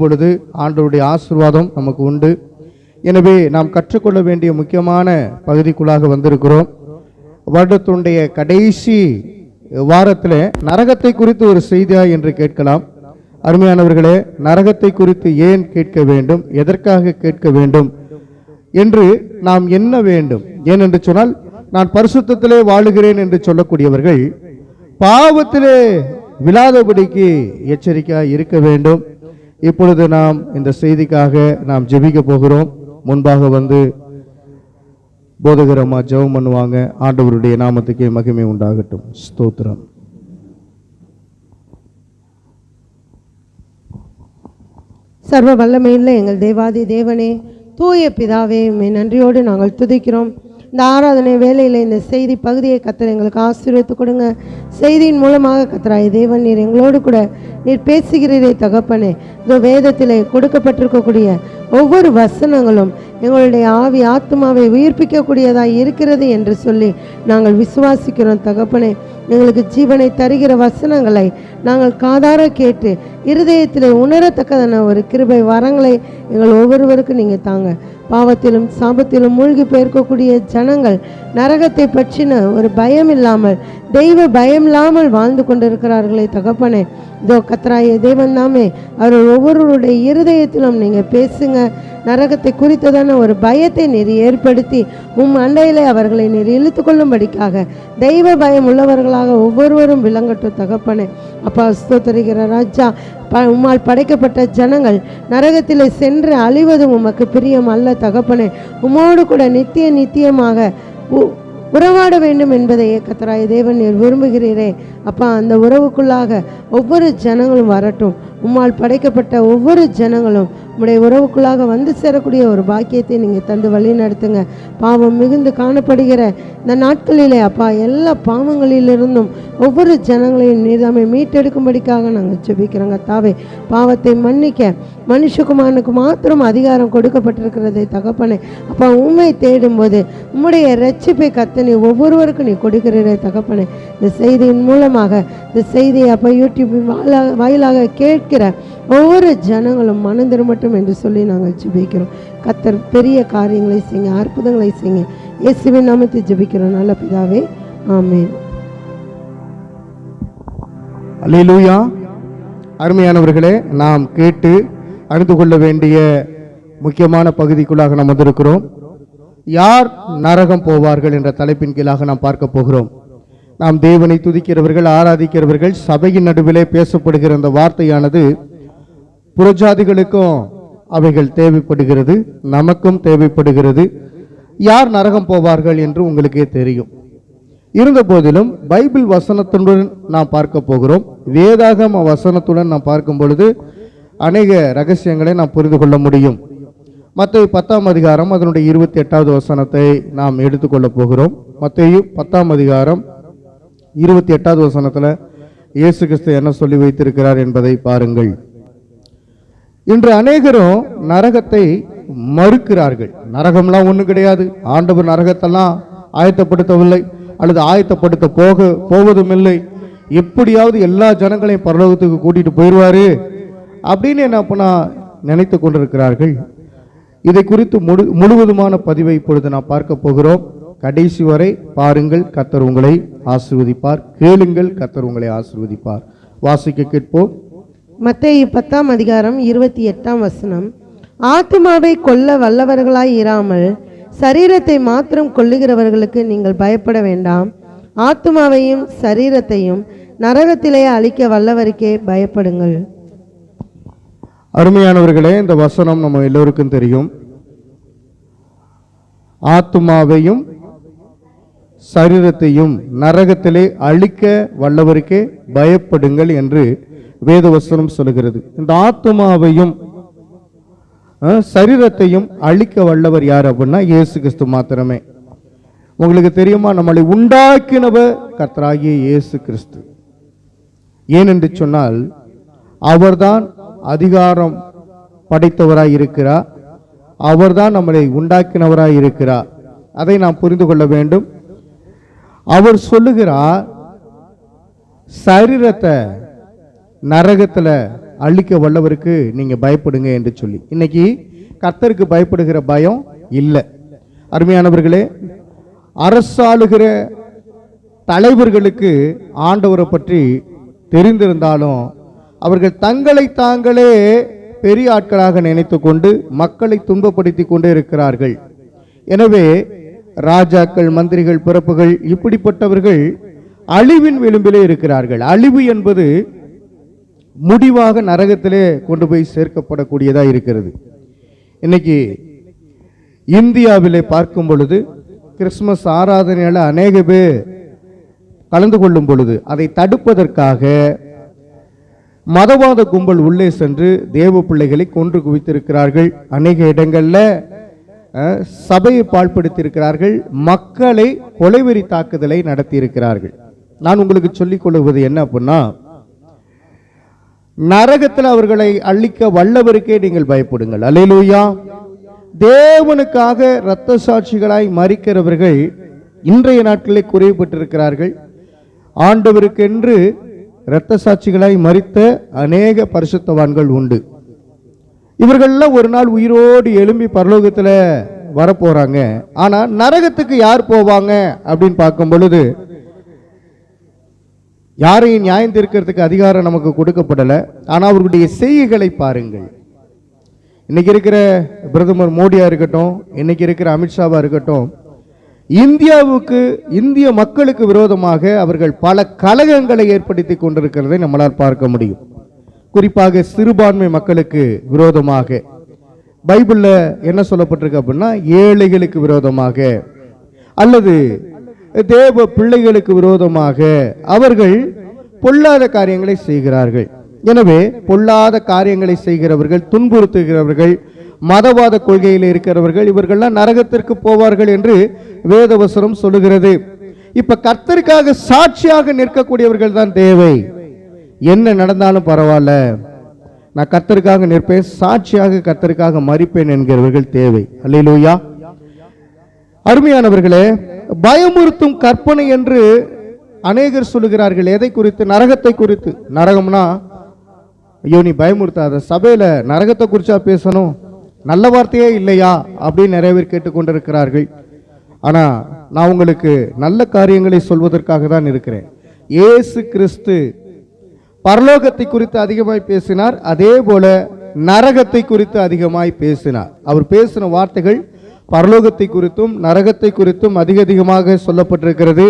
பொழுது ஆண்டவருடைய ஆசீர்வாதம் நமக்கு உண்டு. எனவே நாம் கற்றுக்கொள்ள வேண்டிய முக்கியமான பகுதிக்குள்ளாக வந்திருக்கிறோம். வருடத்துடைய கடைசி வாரத்தில் நரகத்தை குறித்து ஒரு செய்தியா என்று கேட்கலாம். அருமையானவர்களே, நரகத்தை குறித்து ஏன் கேட்க வேண்டும், எதற்காக கேட்க வேண்டும் என்று நாம் என்ன வேண்டும்? ஏனென்று சொன்னால், நான் பரிசுத்தத்திலே வாழுகிறேன் என்று சொல்லக்கூடியவர்கள் பாவத்திலே விழாதபடிக்கு எச்சரிக்கையாக இருக்க வேண்டும். இப்பொழுது நாம் இந்த செய்திக்காக நாம் ஜெபிக்க போகிறோம். முன்பாக வந்து போதகரமா ஜெபம் பண்ணுவாங்க. ஆண்டவருடைய நாமத்துக்கே மகிமை உண்டாகட்டும். ஸ்தோத்திரம். சர்வ வல்லமையுள்ள எங்கள் தேவாதி தேவனே, தூய பிதாவே, நன்றியோடு நாங்கள் துதிக்கிறோம். இந்த ஆராதனை வேலையில் இந்த செய்தி பகுதியை கர்த்தர் எங்களுக்கு ஆசீர்வதித்து கொடுங்க. செய்தியின் மூலமாக கர்த்தராகிய தேவன் நீர் எங்களோடு கூட நீர் பேசுகிறீரே தகப்பனே. இந்த வேதத்திலே கொடுக்கப்பட்டிருக்கக்கூடிய ஒவ்வொரு வசனங்களும் எங்களுடைய ஆவி ஆத்மாவை உயிர்ப்பிக்கக்கூடியதாக இருக்கிறது என்று சொல்லி நாங்கள் விசுவாசிக்கிறோம் தகப்பனே. எங்களுக்கு ஜீவனை தருகிற வசனங்களை நாங்கள் காதார கேட்டு இருதயத்தில் உணரத்தக்கதான ஒரு கிருபை வரங்களை எங்கள் ஒவ்வொருவருக்கும் நீங்கள் தாங்க. பாவத்திலும் சாபத்திலும் மூழ்கி போயிருக்கக்கூடிய ஜனங்கள் நரகத்தை பற்றின ஒரு பயம் இல்லாமல், தெய்வ பயம் இல்லாமல் வாழ்ந்து கொண்டிருக்கிறார்களே தகப்பனே. இதோ கர்த்தராகிய தேவன் நாமே அவர்கள் ஒவ்வொருவருடைய இருதயத்திலும் நீங்கள் பேசுங்க. நரகத்தை குறித்ததான ஒரு பயத்தை நீர் ஏற்படுத்தி அண்டையிலே அவர்களை நீர் இழுத்து கொள்ளும்படிக்காக தெய்வ பயம் உள்ளவர்களாக ஒவ்வொருவரும் விளங்கட்டும் தகப்பனே. அப்பா, ஸ்தோத்திரிக்கிற ராஜா, உம்மால் படைக்கப்பட்ட ஜனங்கள் நரகத்திலே சென்று அழிவதும் உமக்கு பிரியம் அல்ல தகப்பனே. உம்மோடு கூட நித்தியமாக உறவாட வேண்டும் என்பதை கர்த்தராகிய தேவன் நீர் விரும்புகிறீரே. அப்பா, அந்த உறவுக்குள்ளாக ஒவ்வொரு ஜனங்களும் வரட்டும். உம்மால் படைக்கப்பட்ட ஒவ்வொரு ஜனங்களும் உம்முடைய உறவுக்குள்ளாக வந்து சேரக்கூடிய ஒரு பாக்கியத்தை நீங்கள் தந்து வழி நடத்துங்க. பாவம் மிகுந்து காணப்படுகிற இந்த நாட்களிலே அப்பா, எல்லா பாவங்களிலிருந்தும் ஒவ்வொரு ஜனங்களையும் நீதாமை மீட்டெடுக்கும்படிக்காக நாங்கள் ஜெபிக்கிறோங்க தாவே. பாவத்தை மன்னிக்க மனுஷகுமாரனுக்கு மாத்திரம் அதிகாரம் கொடுக்கப்பட்டிருக்கிறதை தகப்பனே. அப்பா, உண்மை தேடும்போது உம்முடைய ரட்சிப்பை கத்தனை ஒவ்வொருவருக்கும் நீ கொடுக்கிறீரே தகப்பனே. இந்த செய்தியின் மூலமாக இந்த செய்தியை அப்பா யூடியூப் வாயிலாக கேட்கிற ஒவ்வொரு ஜனங்களும் மனம் திரும்பட்டும் என்று சொல்லி நாங்கள் ஜெபிக்கிறோம். கர்த்தர் பெரிய காரியங்களை செய்யுங்க, அற்புதங்களை செய்யுங்க. இயேசுவின் நாமத்தை ஜெபிக்கிறோம் நல்ல பிதாவே, ஆமென். அல்லேலூயா. அருமையானவர்களே, நாம் கேட்டு அறிந்து கொள்ள வேண்டிய முக்கியமான பகுதிக்குள்ளாக நாம் வந்திருக்கிறோம். யார் நரகம் போவார்கள் என்ற தலைப்பின் கீழாக நாம் பார்க்க போகிறோம். நாம் தேவனை துதிக்கிறவர்கள், ஆராதிக்கிறவர்கள் சபையின் நடுவிலே பேசப்படுகிற அந்த வார்த்தையானது புறஜாதிகளுக்கும் அவைகள் தேவைப்படுகிறது, நமக்கும் தேவைப்படுகிறது. யார் நரகம் போவார்கள் என்று உங்களுக்கே தெரியும். இருந்த போதிலும் பைபிள் வசனத்துடன் நாம் பார்க்க போகிறோம். வேதாகம வசனத்துடன் நாம் பார்க்கும் பொழுது அநேக ரகசியங்களை நாம் புரிந்து கொள்ள முடியும். மத்தேயு 10ஆம் அதிகாரம் அதனுடைய 28வது வசனத்தை நாம் எடுத்துக்கொள்ள போகிறோம். மத்தேயு 10ஆம் அதிகாரம் 28வது வசனத்தில் இயேசு கிறிஸ்து என்ன சொல்லி வைத்திருக்கிறார் என்பதை பாருங்கள். இன்று அநேகரும் நரகத்தை மறுக்கிறார்கள். நரகம்லாம் ஒன்றும் கிடையாது, ஆண்டவர் நரகத்தெல்லாம் ஆயத்தப்படுத்தவில்லை அல்லது ஆயத்தப்படுத்த போவதும் இல்லை, எப்படியாவது எல்லா ஜனங்களையும் பரலோகத்துக்கு கூட்டிட்டு போயிடுவாரு அப்படின்னு என்ன பண்ணா நினைத்து கொண்டிருக்கிறார்கள். இதை குறித்து முழுவதுமான பதிவை இப்பொழுது நாம் பார்க்க போகிறோம். கடைசி வரை பாருங்கள், கர்த்தர் உங்களை ஆசீர்வதிப்பார். கேளுங்கள், கர்த்தர் உங்களை ஆசீர்வதிப்பார். வாசிக்க கேட்போம். மத்தேயு 10ஆம் அதிகாரம் 28ஆம் வசனம். ஆத்துமாவை கொல்ல வல்லவர்களாய் இராமல் சரீரத்தை மாத்திரம் கொல்லுகிறவர்களுக்கு நீங்கள் பயப்பட வேண்டாம். ஆத்துமாவையும் சரீரத்தையும் நரகத்திலே அழிக்க வல்லவருக்கே பயப்படுங்கள். அருமையானவர்களே, இந்த வசனம் நம்ம எல்லோருக்கும் தெரியும். ஆத்துமாவையும் சரீரத்தையும் நரகத்திலே அழிக்க வல்லவருக்கே பயப்படுங்கள் என்று வேதவசனம் சொல்லுகிறது. இந்த ஆத்துமாவையும் சரீரத்தையும் அழிக்க வல்லவர் யார் அப்படின்னா இயேசு கிறிஸ்து மாத்திரமே. உங்களுக்கு தெரியுமா, நம்மளை உண்டாக்கினவர் கர்த்தராகிய இயேசு கிறிஸ்து. ஏனென்று சொன்னால் அவர்தான் அதிகாரம் படைத்தவராய் இருக்கிறார், அவர்தான் நம்மளை உண்டாக்கினவராய் இருக்கிறார். அதை நாம் புரிந்து கொள்ள வேண்டும். அவர் சொல்லுகிறார், சரீரத்தை நரகத்தில் அழிக்க வல்லவருக்கு நீங்க பயப்படுங்க என்று சொல்லி. இன்னைக்கு கர்த்தருக்கு பயப்படுகிற பயம் இல்லை. அருமையானவர்களே, அரசாளுகிற தலைவர்களுக்கு ஆண்டவரை பற்றி தெரிந்திருந்தாலும் அவர்கள் தங்களை தாங்களே பெரிய ஆட்களாக நினைத்து கொண்டு மக்களை துன்பப்படுத்தி கொண்டே இருக்கிறார்கள். எனவே ராஜாக்கள், மந்திரிகள், பிறப்புகள் இப்படிப்பட்டவர்கள் அழிவின் விளிம்பிலே இருக்கிறார்கள். அழிவு என்பது முடிவாக நரகத்திலே கொண்டு போய் சேர்க்கப்படக்கூடியதா இருக்கிறது. இன்னைக்கு இந்தியாவிலே பார்க்கும் பொழுது கிறிஸ்துமஸ் ஆராதனையால் அநேக பேர் கலந்து கொள்ளும் பொழுது அதை தடுப்பதற்காக மதவாத கும்பல் உள்ளே சென்று தேவ பிள்ளைகளை கொன்று குவித்திருக்கிறார்கள். அநேக இடங்கள்ல சபையை பாழ்படுத்தியிருக்கிறார்கள். மக்களை கொலைவெறி தாக்குதலை நடத்தி இருக்கிறார்கள். நான் உங்களுக்கு சொல்லிக் கொள்வது என்ன அப்படின்னா, நரகத்தில் அவர்களை அழிக்க வல்லவருக்கே நீங்கள் பயப்படுங்கள். அல்லேலூயா. தேவனுக்காக இரத்த சாட்சிகளாய் மரிக்கிறவர்கள் இன்றைய நாட்களில் குறைபட்டிருக்கிறார்கள். ஆண்டவருக்கென்று இரத்த சாட்சிகளாய் மரித்த அநேக பரிசுத்தவான்கள் உண்டு. இவர்கள்லாம் ஒரு நாள் உயிரோடு எழும்பி பரலோகத்தில் வரப்போறாங்க. ஆனா நரகத்துக்கு யார் போவாங்க அப்படின்னு பார்க்கும் பொழுது யாரையும் நியாயம் தீர்க்கிறதுக்கு அதிகாரம் நமக்கு கொடுக்கப்படல. ஆனா அவர்களுடைய செய்கைகளை பாருங்கள். இன்னைக்கு இருக்கிற பிரதமர் மோடியா இருக்கட்டும், இன்னைக்கு இருக்கிற அமித்ஷாவா இருக்கட்டும், இந்திய மக்களுக்கு விரோதமாக அவர்கள் பல கலகங்களை ஏற்படுத்தி கொண்டிருக்கிறதை நம்மளால் பார்க்க முடியும். குறிப்பாக சிறுபான்மை மக்களுக்கு விரோதமாக பைபிள்ல என்ன சொல்லப்பட்டிருக்கு அப்படின்னா, ஏழைகளுக்கு விரோதமாக அல்லது தேவ பிள்ளைகளுக்கு விரோதமாக அவர்கள் பொல்லாத காரியங்களை செய்கிறார்கள். எனவே பொல்லாத காரியங்களை செய்கிறவர்கள், துன்புறுத்துகிறவர்கள், மதவாத கொள்கையில் இருக்கிறவர்கள் இவர்கள்லாம் நரகத்திற்கு போவார்கள் என்று வேதவசனம் சொல்லுகிறது. இப்ப கர்த்தருக்காக சாட்சியாக நிற்கக்கூடியவர்கள் தான் தேவை. என்ன நடந்தாலும் பரவாயில்ல, நான் கர்த்தருக்காக நிற்பேன், சாட்சியாக கர்த்தருக்காக மரிப்பேன் என்கிறவர்கள் தேவை. அல்லேலூயா. அருமையானவர்களே, பயமுறுத்தும் கற்பனை என்று அநேகர் சொல்லுகிறார்கள். எதை குறித்து? நரகத்தை குறித்து. நரகம்னா ஐயோ நீ பயமுறுத்தாத, சபையில நரகத்தை குறிச்சா பேசணும், நல்ல வார்த்தையே இல்லையா அப்படின்னு நிறைய பேர் கேட்டுக்கொண்டிருக்கிறார்கள். ஆனா நான் உங்களுக்கு நல்ல காரியங்களை சொல்வதற்காக தான் இருக்கிறேன். இயேசு கிறிஸ்து பரலோகத்தை குறித்து அதிகமாய் பேசினார், அதே போல நரகத்தை குறித்து அதிகமாய் பேசினார். அவர் பேசின வார்த்தைகள் பரலோகத்தை குறித்தும் நரகத்தை குறித்தும் அதிகமாக சொல்லப்பட்டிருக்கிறது.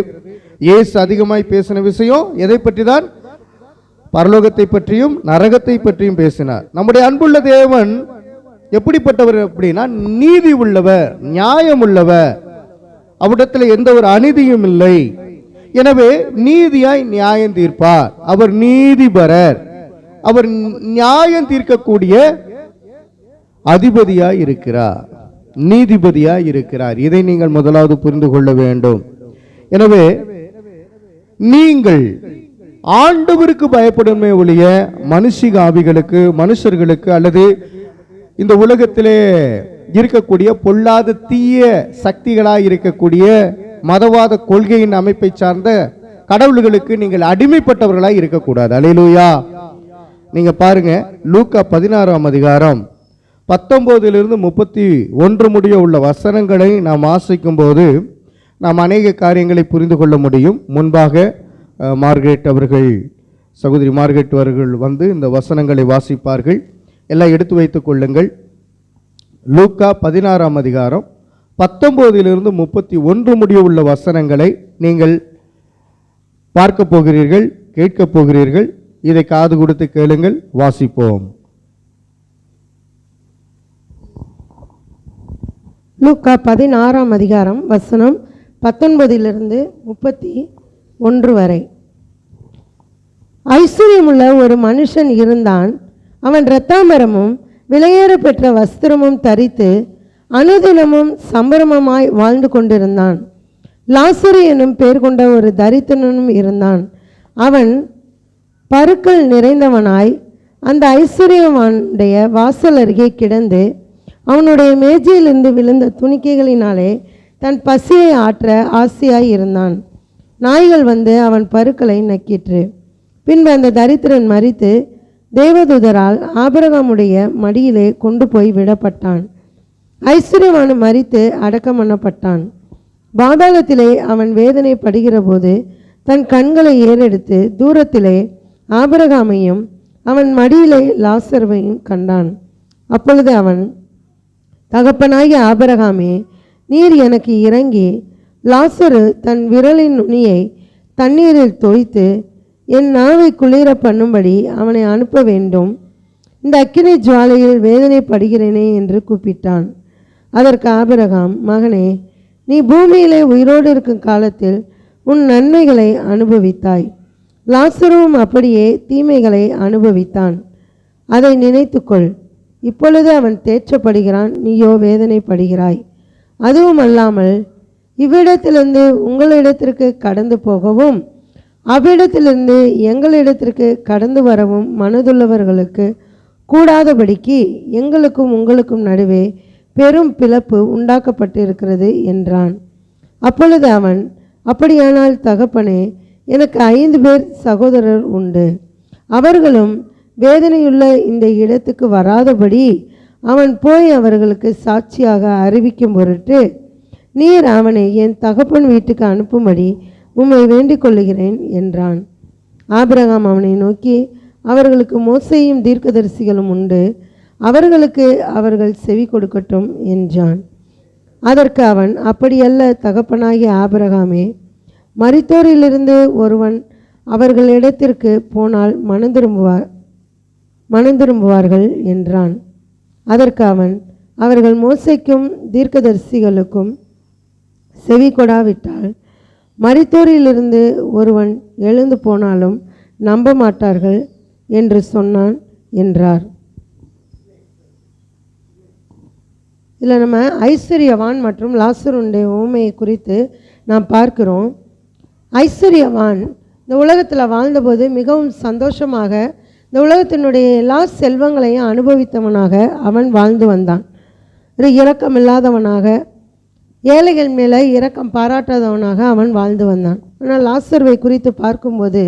இயேசு அதிகமாய் பேசின விஷயம் எதை பற்றி தான்? பரலோகத்தை பற்றியும் நரகத்தை பற்றியும் பேசினார். நம்முடைய அன்புள்ள தேவன் எப்படிப்பட்டவர் அப்படின்னா, நீதி உள்ளவர், நியாயம் உள்ளவர், அவரிடத்தில் எந்த ஒரு அநீதியும் இல்லை. எனவே நீதியாய் நியாயம் தீர்ப்பார். அவர் நீதிபரர், அவர் நியாயம் தீர்க்கக்கூடிய அதிபதியாய் இருக்கிறார், நீதிபதியாய் இருக்கிறார். இதை நீங்கள் முதலாவது புரிந்து கொள்ள வேண்டும். எனவே நீங்கள் ஆண்டவருக்கு பயப்படுமே ஒழிய மனுஷிக ஆவிகளுக்கு, மனுஷர்களுக்கு அல்லது இந்த உலகத்திலே இருக்கக்கூடிய பொல்லாத தீய சக்திகளாய் இருக்கக்கூடிய மதவாத கொள்கையின் அமைப்பை சார்ந்த கடவுள்களுக்கு நீங்கள் அடிமைப்பட்டவர்களாய் இருக்கக்கூடாது. அல்லேலூயா. நீங்க பாருங்க, லூக்கா 16ஆம் அதிகாரம் 19 31 முடிய உள்ள வசனங்களை நாம் வாசிக்கும் போது நாம் அநேக காரியங்களை புரிந்து கொள்ள முடியும். முன்பாக மார்கரெட் அவர்கள், சகோதரி மார்கரெட் அவர்கள் வந்து இந்த வசனங்களை வாசிப்பார்கள். எல்லாம் எடுத்து வைத்துக் கொள்ளுங்கள். லூக்கா 16ஆம் அதிகாரம் 19 31 முடிய உள்ள வசனங்களை நீங்கள் பார்க்க போகிறீர்கள், கேட்க போகிறீர்கள். இதை காது கொடுத்து கேளுங்கள். வாசிப்போம். லூக்கா 16ஆம் அதிகாரம் வசனம் 19 31 வரை. ஐஸ்வர்யமுள்ள ஒரு மனுஷன் இருந்தான். அவன் இரத்தாம்பரமும் விலையேற பெற்ற வஸ்திரமும் தரித்து அனுதினமும் சம்பரமாய் வாழ்ந்து கொண்டிருந்தான். லாசரு எனும் பேர் கொண்ட ஒரு தரித்திரனும் இருந்தான். அவன் பருக்கள் நிறைந்தவனாய் அந்த ஐஸ்வர்யவானுடைய வாசல் அருகே கிடந்து அவனுடைய மேஜையிலிருந்து விழுந்த துணிக்கைகளினாலே தன் பசியை ஆற்ற ஆசையாய் இருந்தான். நாய்கள் வந்து அவன் பருக்களை நக்கிற்று. பின்பு அந்த தரித்திரன் மரித்து தேவதூதரால் ஆபிரகாமுடைய மடியிலே கொண்டு போய் விடப்பட்டான். ஐஸ்வர்யவான் மரித்து அடக்கம் பண்ணப்பட்டான். பாதாளத்திலே அவன் வேதனை படுகிற போது தன் கண்களை ஏறெடுத்து தூரத்திலே ஆபிரகாமையும் அவன் மடியிலே லாசருவையும் கண்டான். அப்பொழுது அவன், தகப்பனாகிய ஆபிரகாமே, நீர் எனக்கு இறங்கி லாசரு தன் விரலின் நுனியை தண்ணீரில் தோய்த்து என் நாவை குளிர பண்ணும்படி அவனை அனுப்ப வேண்டும். இந்த அக்கினி ஜுவாலையில் வேதனைப்படுகிறேனே என்று கூப்பிட்டான். அதற்கு ஆபிரகாம், மகனே, நீ பூமியிலே உயிரோடு இருக்கும் காலத்தில் உன் நன்மைகளை அனுபவித்தாய். லாசருவும் அப்படியே தீமைகளை அனுபவித்தான். அதை நினைத்துக்கொள். இப்பொழுது அவன் தேற்றப்படுகிறான், நீயோ வேதனைப்படுகிறாய். அதுவும் அல்லாமல் இவ்விடத்திலிருந்து உங்களிடத்திற்கு கடந்து போகவும் அவ்விடத்திலிருந்து எங்களிடத்திற்கு கடந்து வரவும் மனதுள்ளவர்களுக்கு கூடாதபடிக்கு எங்களுக்கும் உங்களுக்கும் நடுவே பெரும் பிளப்பு உண்டாக்கப்பட்டிருக்கிறது என்றான். அப்பொழுது அவன், அப்படியானால் தகப்பனே, எனக்கு 5 பேர் சகோதரர் உண்டு. அவர்களும் வேதனையுள்ள இந்த இடத்துக்கு வராதபடி அவன் போய் அவர்களுக்கு சாட்சியாக அறிவிக்கும் பொருட்டு நீர் அவனை என் தகப்பன் வீட்டுக்கு அனுப்பும்படி உம்மை வேண்டிக் கொள்ளுகிறேன் என்றான். ஆபிரகாம் அவனை நோக்கி, அவர்களுக்கு மோசேயும் தீர்க்கதரிசிகளும் உண்டு, அவர்களுக்கு அவர்கள் செவி கொடுக்கட்டும் என்றான். அதற்கு அவன், அப்படியல்ல தகப்பனாகிய ஆபிரகாமே, மரித்தோரிலிருந்து ஒருவன் அவர்களிடத்திற்கு போனால் மனம் திரும்புவார்கள் என்றான். அதற்கு அவன், அவர்கள் மோசேக்கும் தீர்க்கதரிசிகளுக்கும் செவி கொடாவிட்டால் மரித்தோரிலிருந்து ஒருவன் எழுந்து போனாலும் நம்ப மாட்டார்கள் என்று சொன்னான் என்றார். இதில் நம்ம ஐஸ்வர்யவான் மற்றும் லாசருடைய உவமையை குறித்து நாம் பார்க்கிறோம். ஐஸ்வர்யவான் இந்த உலகத்தில் வாழ்ந்தபோது மிகவும் சந்தோஷமாக இந்த உலகத்தினுடைய எல்லா செல்வங்களையும் அனுபவித்தவனாக அவன் வாழ்ந்து வந்தான். ஒரு இரக்கம் இல்லாதவனாக, ஏழைகள் மேலே இரக்கம் பாராட்டாதவனாக அவன் வாழ்ந்து வந்தான். ஆனால் லாசருவை குறித்து பார்க்கும்போது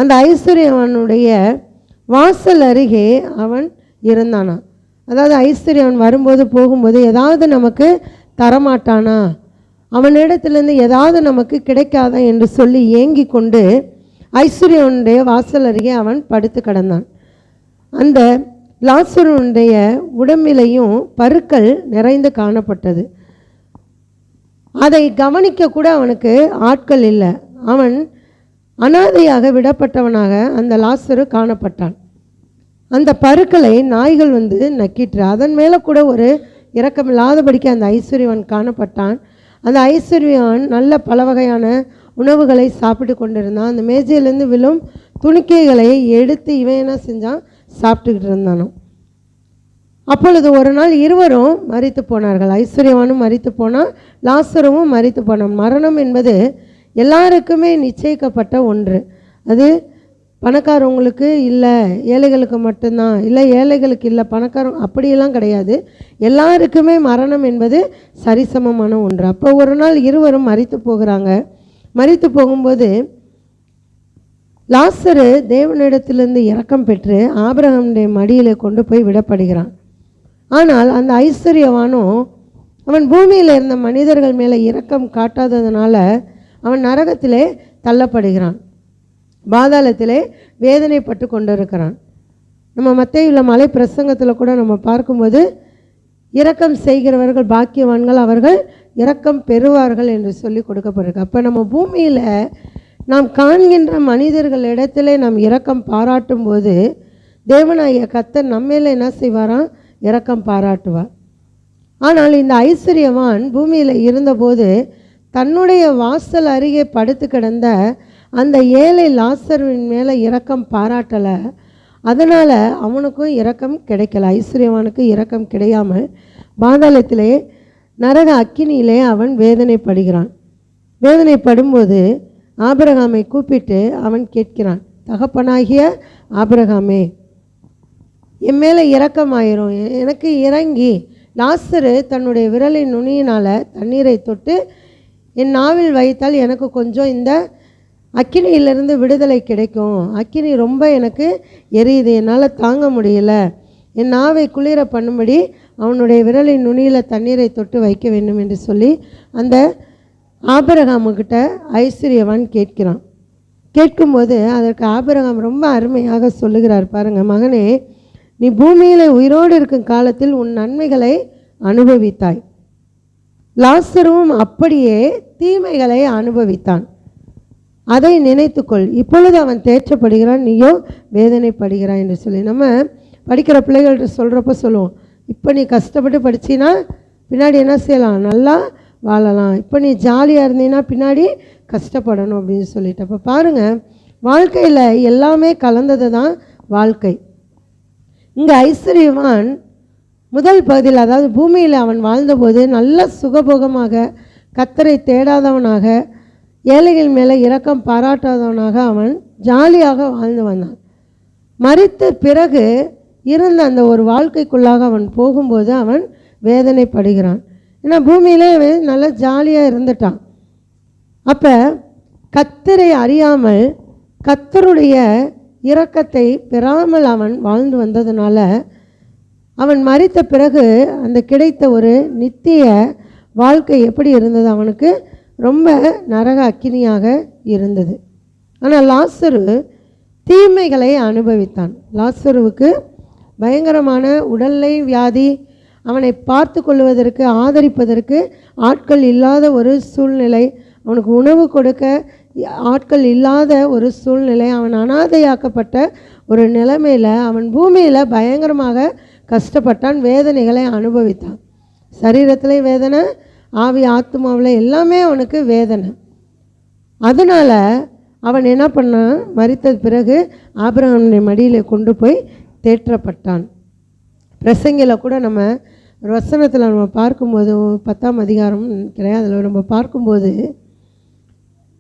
அந்த ஐஸ்வர்யவனுடைய வாசல் அருகே அவன் இருந்தானா. அதாவது ஐஸ்வர்யவன் வரும்போது போகும்போது ஏதாவது நமக்கு தரமாட்டானா, அவனிடத்திலிருந்து ஏதாவது நமக்கு கிடைக்காதா என்று சொல்லி ஏங்கி கொண்டு ஐஸ்வர்யவனுடைய வாசல் அருகே அவன் படுத்து கிடந்தான். அந்த லாசருடைய உடம்பிலையும் பருக்கள் நிறைந்து காணப்பட்டது. அதை கவனிக்க கூட அவனுக்கு ஆட்கள் இல்லை. அவன் அனாதையாக விடப்பட்டவனாக அந்த லாசரு காணப்பட்டான். அந்த பருக்களை நாய்கள் வந்து நக்கிற்று. அதன் மேலே கூட ஒரு இரக்கமில்லாதபடிக்கு அந்த ஐஸ்வர்யவன் காணப்பட்டான். அந்த ஐஸ்வர்யவன் நல்ல பல வகையான உணவுகளை சாப்பிட்டு கொண்டிருந்தான். அந்த மேஜையிலேருந்து விழும் துணிக்கைகளை எடுத்து இவன் என்ன செஞ்சான், சாப்பிட்டுக்கிட்டு இருந்தானோ. அப்பொழுது ஒரு நாள் இருவரும் மரித்து போனார்கள். ஐஸ்வர்யவானும் மரித்து போனான், லாசருவும் மரித்து போனான். மரணம் என்பது எல்லாருக்குமே நிச்சயிக்கப்பட்ட ஒன்று. அது பணக்காரவங்களுக்கு இல்லை, ஏழைகளுக்கு மட்டும்தான், இல்லை ஏழைகளுக்கு இல்லை, பணக்காரங்க அப்படியெல்லாம் கிடையாது. எல்லாருக்குமே மரணம் என்பது சரிசமமான ஒன்று. அப்போ ஒரு நாள் இருவரும் மரித்து போகிறாங்க. மரித்து போகும்போது லாசரு தேவனிடத்திலிருந்து இரக்கம் பெற்று ஆபிரகாமுடைய மடியில் கொண்டு போய் விடப்படுகிறான். ஆனால் அந்த ஐஸ்வர்யவானும் அவன் பூமியில் இருந்த மனிதர்கள் மேலே இரக்கம் காட்டாததுனால அவன் நரகத்திலே தள்ளப்படுகிறான், பாதாளத்திலே வேதனைப்பட்டு கொண்டிருக்கிறான். நம்ம மத்தேயுவில் மலை பிரசங்கத்தில் கூட நம்ம பார்க்கும்போது இரக்கம் செய்கிறவர்கள் பாக்கியவான்கள், அவர்கள் இரக்கம் பெறுவார்கள் என்று சொல்லி கொடுக்கப்பட்டிருக்கு. அப்போ நம்ம பூமியில் நாம் காண்கின்ற மனிதர்கள் இடத்துல நாம் இரக்கம் பாராட்டும் போது தேவனாகிய கர்த்தர் நம்மேல என்ன செய்வாராம், இரக்கம் பாராட்டுவார். ஆனால் இந்த ஐஸ்வர்யவான் பூமியில் இருந்தபோது தன்னுடைய வாசல் அருகே படுத்து கிடந்த அந்த ஏழை லாசருவின் மேலே இரக்கம் பாராட்டலை. அதனால் அவனுக்கும் இரக்கம் கிடைக்கல. ஐஸ்வர்யவானுக்கு இரக்கம் கிடையாமல் பாதாளத்திலே நரக அக்கினியிலே அவன் வேதனைப்படுகிறான். வேதனைப்படும்போது ஆபிரகாமை கூப்பிட்டு அவன் கேட்கிறான், தகப்பனாகிய ஆபிரகாமே, என் மேலே இரக்கமாயிரும், எனக்கு இறங்கி லாசரு தன்னுடைய விரலின் நுனியினால் தண்ணீரை தொட்டு என் நாவில் வைத்தால் எனக்கு கொஞ்சம் இந்த அக்கினியிலிருந்து விடுதலை கிடைக்கும், அக்கினி ரொம்ப எனக்கு எரியுது, என்னால் தாங்க முடியல, என் நாவை குளிர பண்ணும்படி அவனுடைய விரலின் நுனியில் தண்ணீரை தொட்டு வைக்க வேண்டும் என்று சொல்லி அந்த ஆபிரகாமுக்கிட்ட ஐஸ்வர்யவான் கேட்கிறான். கேட்கும்போது அதற்கு ஆபிரகாம் ரொம்ப அருமையாக சொல்லுகிறார் பாருங்கள், மகனே, நீ பூமியில் உயிரோடு இருக்கும் காலத்தில் உன் நன்மைகளை அனுபவித்தாய், லாசருவும் அப்படியே தீமைகளை அனுபவித்தான், அதை நினைத்துக்கொள், இப்பொழுது அவன் தேற்றப்படுகிறான், நீயோ வேதனைப்படுகிறாய் என்று சொல்லி நம்ம படிக்கிற பிள்ளைகள்கிட்ட சொல்கிறப்ப சொல்லுவோம், இப்போ நீ கஷ்டப்பட்டு படிச்சின்னா பின்னாடி என்ன செய்யலாம், நல்லா வாழலாம், இப்போ நீ ஜாலியாக இருந்தீங்கன்னா பின்னாடி கஷ்டப்படணும் அப்படின்னு சொல்லிட்டு. அப்போ பாருங்கள், வாழ்க்கையில் எல்லாமே கலந்தது தான் வாழ்க்கை. இங்கே ஐஸ்வர்யவான் முதல் பகுதியில், அதாவது பூமியில் அவன் வாழ்ந்தபோது நல்ல சுகபோகமாக, கர்த்தரை தேடாதவனாக, ஏழைகள் மேலே இரக்கம் பாராட்டாதவனாக அவன் ஜாலியாக வாழ்ந்து வந்தான். மரித்த பிறகு இருந்த அந்த ஒரு வாழ்க்கைக்குள்ளாக அவன் போகும்போது அவன் வேதனைப்படுகிறான். ஏன்னா பூமியிலே அவன் நல்லா ஜாலியாக இருந்துட்டான். அப்போ கர்த்தரை அறியாமல், கர்த்தருடைய இரக்கத்தை பெறாமல் அவன் வாழ்ந்து வந்ததுனால அவன் மரித்த பிறகு அந்த கிடைத்த ஒரு நித்திய வாழ்க்கை எப்படி இருந்தது, அவனுக்கு ரொம்ப நரக அக்கினியாக இருந்தது. ஆனால் லாசரு தீமைகளை அனுபவித்தான். லாசருவுக்கு பயங்கரமான உடல்நிலை வியாதி, அவனை பார்த்து கொள்வதற்கு ஆதரிப்பதற்கு ஆட்கள் இல்லாத ஒரு சூழ்நிலை, அவனுக்கு உணவு கொடுக்க ஆட்கள் இல்லாத ஒரு சூழ்நிலை, அவன் அனாதையாக்கப்பட்ட ஒரு நிலைமையில் அவன் பூமியில் பயங்கரமாக கஷ்டப்பட்டான், வேதனைகளை அனுபவித்தான். சரீரத்தில் வேதனை, ஆவி ஆத்மாவில் எல்லாமே அவனுக்கு வேதனை. அதனால் அவன் என்ன பண்ணான், மரித்த பிறகு ஆபிரகாமுடைய மடியில் கொண்டு போய் தேற்றப்பட்டான். பிரசங்கில் கூட நம்ம வசனத்தில் நம்ம பார்க்கும்போது 10ஆம் அதிகாரம் கிடையாது, அதில் நம்ம பார்க்கும்போது,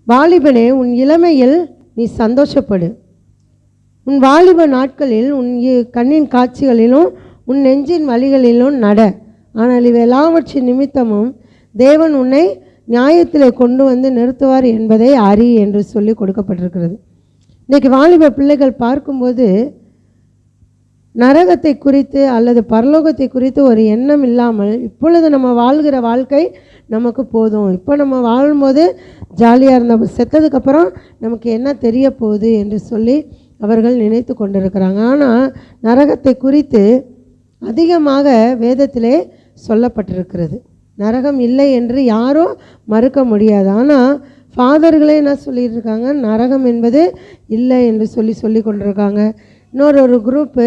வாலிபனே, உன் இளமையில் நீ சந்தோஷப்படு, உன் வாலிப நாட்களில் உன் கண்ணின் காட்சிகளிலும் உன் நெஞ்சின் வழிகளிலும் நட, ஆனால் இவையெல்லாவற்றின் நிமித்தமும் தேவன் உன்னை நியாயத்திலே கொண்டு வந்து நிறுத்துவார் என்பதை அறி என்று சொல்லி கொடுக்கப்பட்டிருக்கிறது. இன்றைக்கி வாலிப பிள்ளைகள் பார்க்கும்போது நரகத்தை குறித்து அல்லது பரலோகத்தை குறித்து ஒரு எண்ணம் இல்லாமல், இப்பொழுது நம்ம வாழ்கிற வாழ்க்கை நமக்கு போதும், இப்போ நம்ம வாழும்போது ஜாலியாக இருந்த, செத்ததுக்கப்புறம் நமக்கு என்ன தெரிய போகுது என்று சொல்லி அவர்கள் நினைத்து கொண்டிருக்கிறாங்க. ஆனால் நரகத்தை குறித்து அதிகமாக வேதத்திலே சொல்லப்பட்டிருக்கிறது. நரகம் இல்லை என்று யாரும் மறுக்க முடியாது. ஆனால் ஃபாதர்களே என்ன சொல்லியிருக்காங்க, நரகம் என்பது இல்லை என்று சொல்லி கொண்டிருக்காங்க. இன்னொரு குரூப்பு,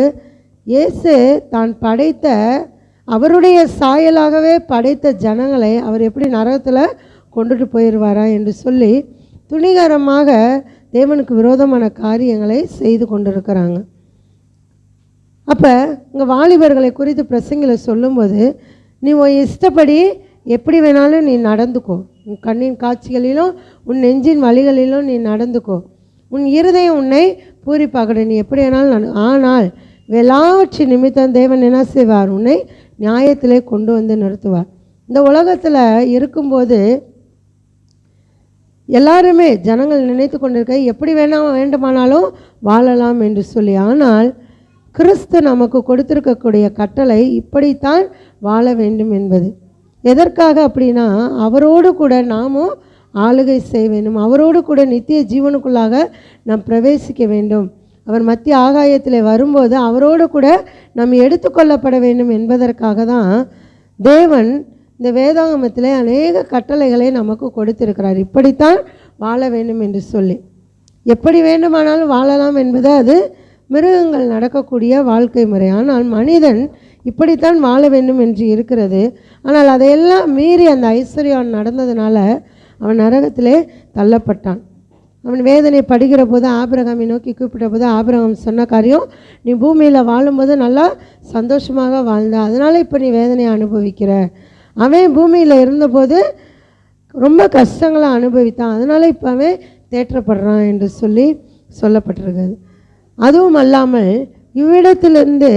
இயேசு தான் படைத்த, அவருடைய சாயலாகவே படைத்த ஜனங்களை அவர் எப்படி நரகத்தில் கொண்டுட்டு போயிடுவாரா என்று சொல்லி துணிகரமாக தேவனுக்கு விரோதமான காரியங்களை செய்து கொண்டிருக்கிறாங்க. அப்போ இங்கே வாலிபர்களை குறித்து பிரசங்கில் சொல்லும்போது, நீ உன் இஷ்டப்படி எப்படி வேணாலும் நீ நடந்துக்கோ, உன் கண்ணின் காட்சிகளிலும் உன் நெஞ்சின் வழிகளிலும் நீ நடந்துக்கோ, உன் இருதயம் உன்னை பூரிப்பாக்கணும், நீ எப்படி வேணாலும் ஆனால் எல்லாவற்றின் நிமித்தம் தேவன் என்ன செய்வார், உன்னை நியாயத்திலே கொண்டு வந்து நிறுத்துவார். இந்த உலகத்தில் இருக்கும்போது எல்லாருமே ஜனங்கள் நினைத்து கொண்டிருக்க எப்படி வேண்டுமானாலும் வாழலாம் என்று சொல்லி, ஆனால் கிறிஸ்து நமக்கு கொடுத்திருக்கக்கூடிய கட்டளை இப்படித்தான் வாழ வேண்டும் என்பது. எதற்காக அப்படின்னா, அவரோடு கூட நாமும் ஆளுகை செய்ய வேண்டும், அவரோடு கூட நித்திய ஜீவனுக்குள்ளாக நாம் பிரவேசிக்க வேண்டும், அவர் மத்திய ஆகாயத்தில் வரும்போது அவரோடு கூட நாம் எடுத்துக்கொள்ளப்பட வேண்டும் என்பதற்காக தான் தேவன் இந்த வேதாகமத்தில் அநேக கட்டளைகளை நமக்கு கொடுத்திருக்கிறார். இப்படித்தான் வாழ வேண்டும் என்று சொல்லி, எப்படி வேண்டுமானாலும் வாழலாம் என்பது அது மிருகங்கள் நடக்கக்கூடிய வாழ்க்கை முறை. ஆனால் மனிதன் இப்படித்தான் வாழ வேண்டும் என்று இருக்கிறது. ஆனால் அதையெல்லாம் மீறி அந்த ஐஸ்வர்யவான் நடந்ததுனால அவன் நரகத்திலே தள்ளப்பட்டான். அவன் வேதனை படுகிற போது ஆபிரகாமை நோக்கி கூப்பிட்ட போது ஆபிரகாம் சொன்ன காரியம், நீ பூமியில் வாழும்போது நல்லா சந்தோஷமாக வாழ்ந்த, அதனால் இப்போ நீ வேதனையை அனுபவிக்கிற. அவன் பூமியில் இருந்தபோது ரொம்ப கஷ்டங்களை அனுபவித்தான், அதனால் இப்போ அவன் தேற்றப்படுறான் என்று சொல்லப்பட்டிருக்கிறது. அதுவும் அல்லாமல் இவ்விடத்திலிருந்து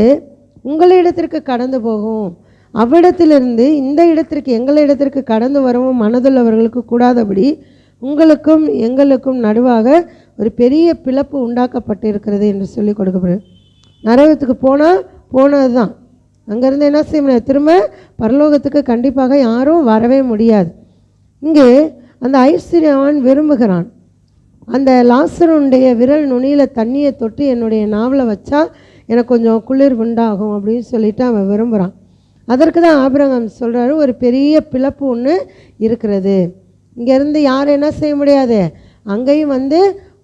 உங்களிடத்திற்கு கடந்து போகும், அவ்விடத்திலிருந்து இந்த இடத்திற்கு எங்களிடத்திற்கு கடந்து வரவும் மனதுள்ளவர்களுக்கு கூடாதபடி உங்களுக்கும் எங்களுக்கும் நடுவாக ஒரு பெரிய பிளப்பு உண்டாக்கப்பட்டிருக்கிறது என்று சொல்லி கொடுக்கப்படுது. நரகத்துக்கு போனது தான். அங்கேருந்து என்ன செய்ய முடியாது, திரும்ப பரலோகத்துக்கு கண்டிப்பாக யாரும் வரவே முடியாது. இங்கே அந்த ஐஸ்வர்யவான் விரும்புகிறான், அந்த லாசருடைய விரல் நுனியில் தண்ணியை தொட்டு என்னுடைய நாவலை வச்சா எனக்கு கொஞ்சம் குளிர் உண்டாகும் அப்படின்னு சொல்லிட்டு அவன் விரும்புகிறான். அதற்கு தான் ஆபிரகாம் சொல்கிறாரு, ஒரு பெரிய பிளப்பு ஒன்று இருக்கிறது, இங்கேருந்து யாரும் என்ன செய்ய முடியாது, அங்கேயும்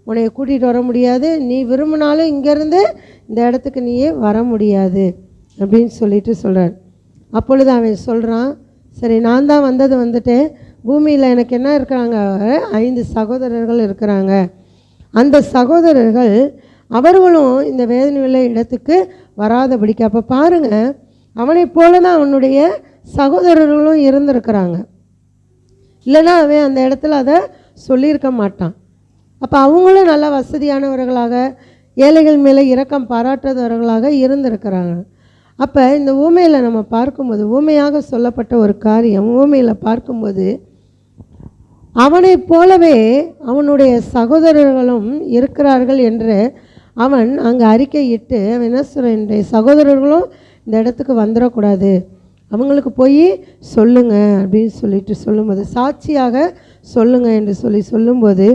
உன்னை கூட்டிகிட்டு வர முடியாது, நீ விரும்பினாலும் இங்கேருந்து இந்த இடத்துக்கு நீயே வர முடியாது அப்படின்னு சொல்லிட்டு சொல்கிறார். அப்பொழுது அவன் சொல்கிறான், சரி நான் தான் வந்துட்டேன், பூமியில் எனக்கு என்ன இருக்கிறாங்க, 5 சகோதரர்கள் இருக்கிறாங்க. அந்த சகோதரர்கள் அவர்களும் இந்த வேதனையுள்ள இடத்துக்கு வராதபடிக்கு. அப்போ பாருங்கள், அவனை போல தான் அவனுடைய சகோதரர்களும் இருந்திருக்கிறாங்க, இல்லைன்னா அவன் அந்த இடத்துல அதை சொல்லியிருக்க மாட்டான். அப்போ அவங்களும் நல்ல வசதியானவர்களாக, ஏழைகள் மேலே இரக்கம் பாராட்டாதவர்களாக இருந்திருக்கிறாங்க. அப்போ இந்த ஊமையில் நம்ம பார்க்கும்போது, ஊமையாக சொல்லப்பட்ட ஒரு காரியம் ஊமையில் பார்க்கும்போது, அவனைப் போலவே அவனுடைய சகோதரர்களும் இருக்கிறார்கள் என்று அவன் அங்கே அறிக்கையிட்டு அவன் என்ன சொல்கிறான், என்னுடைய சகோதரர்களும் இந்த இடத்துக்கு வந்துடக்கூடாது, அவங்களுக்கு போய் சொல்லுங்க அப்படின்னு சொல்லிட்டு சொல்லும்போது, சாட்சியாக சொல்லுங்க என்று சொல்லும்போது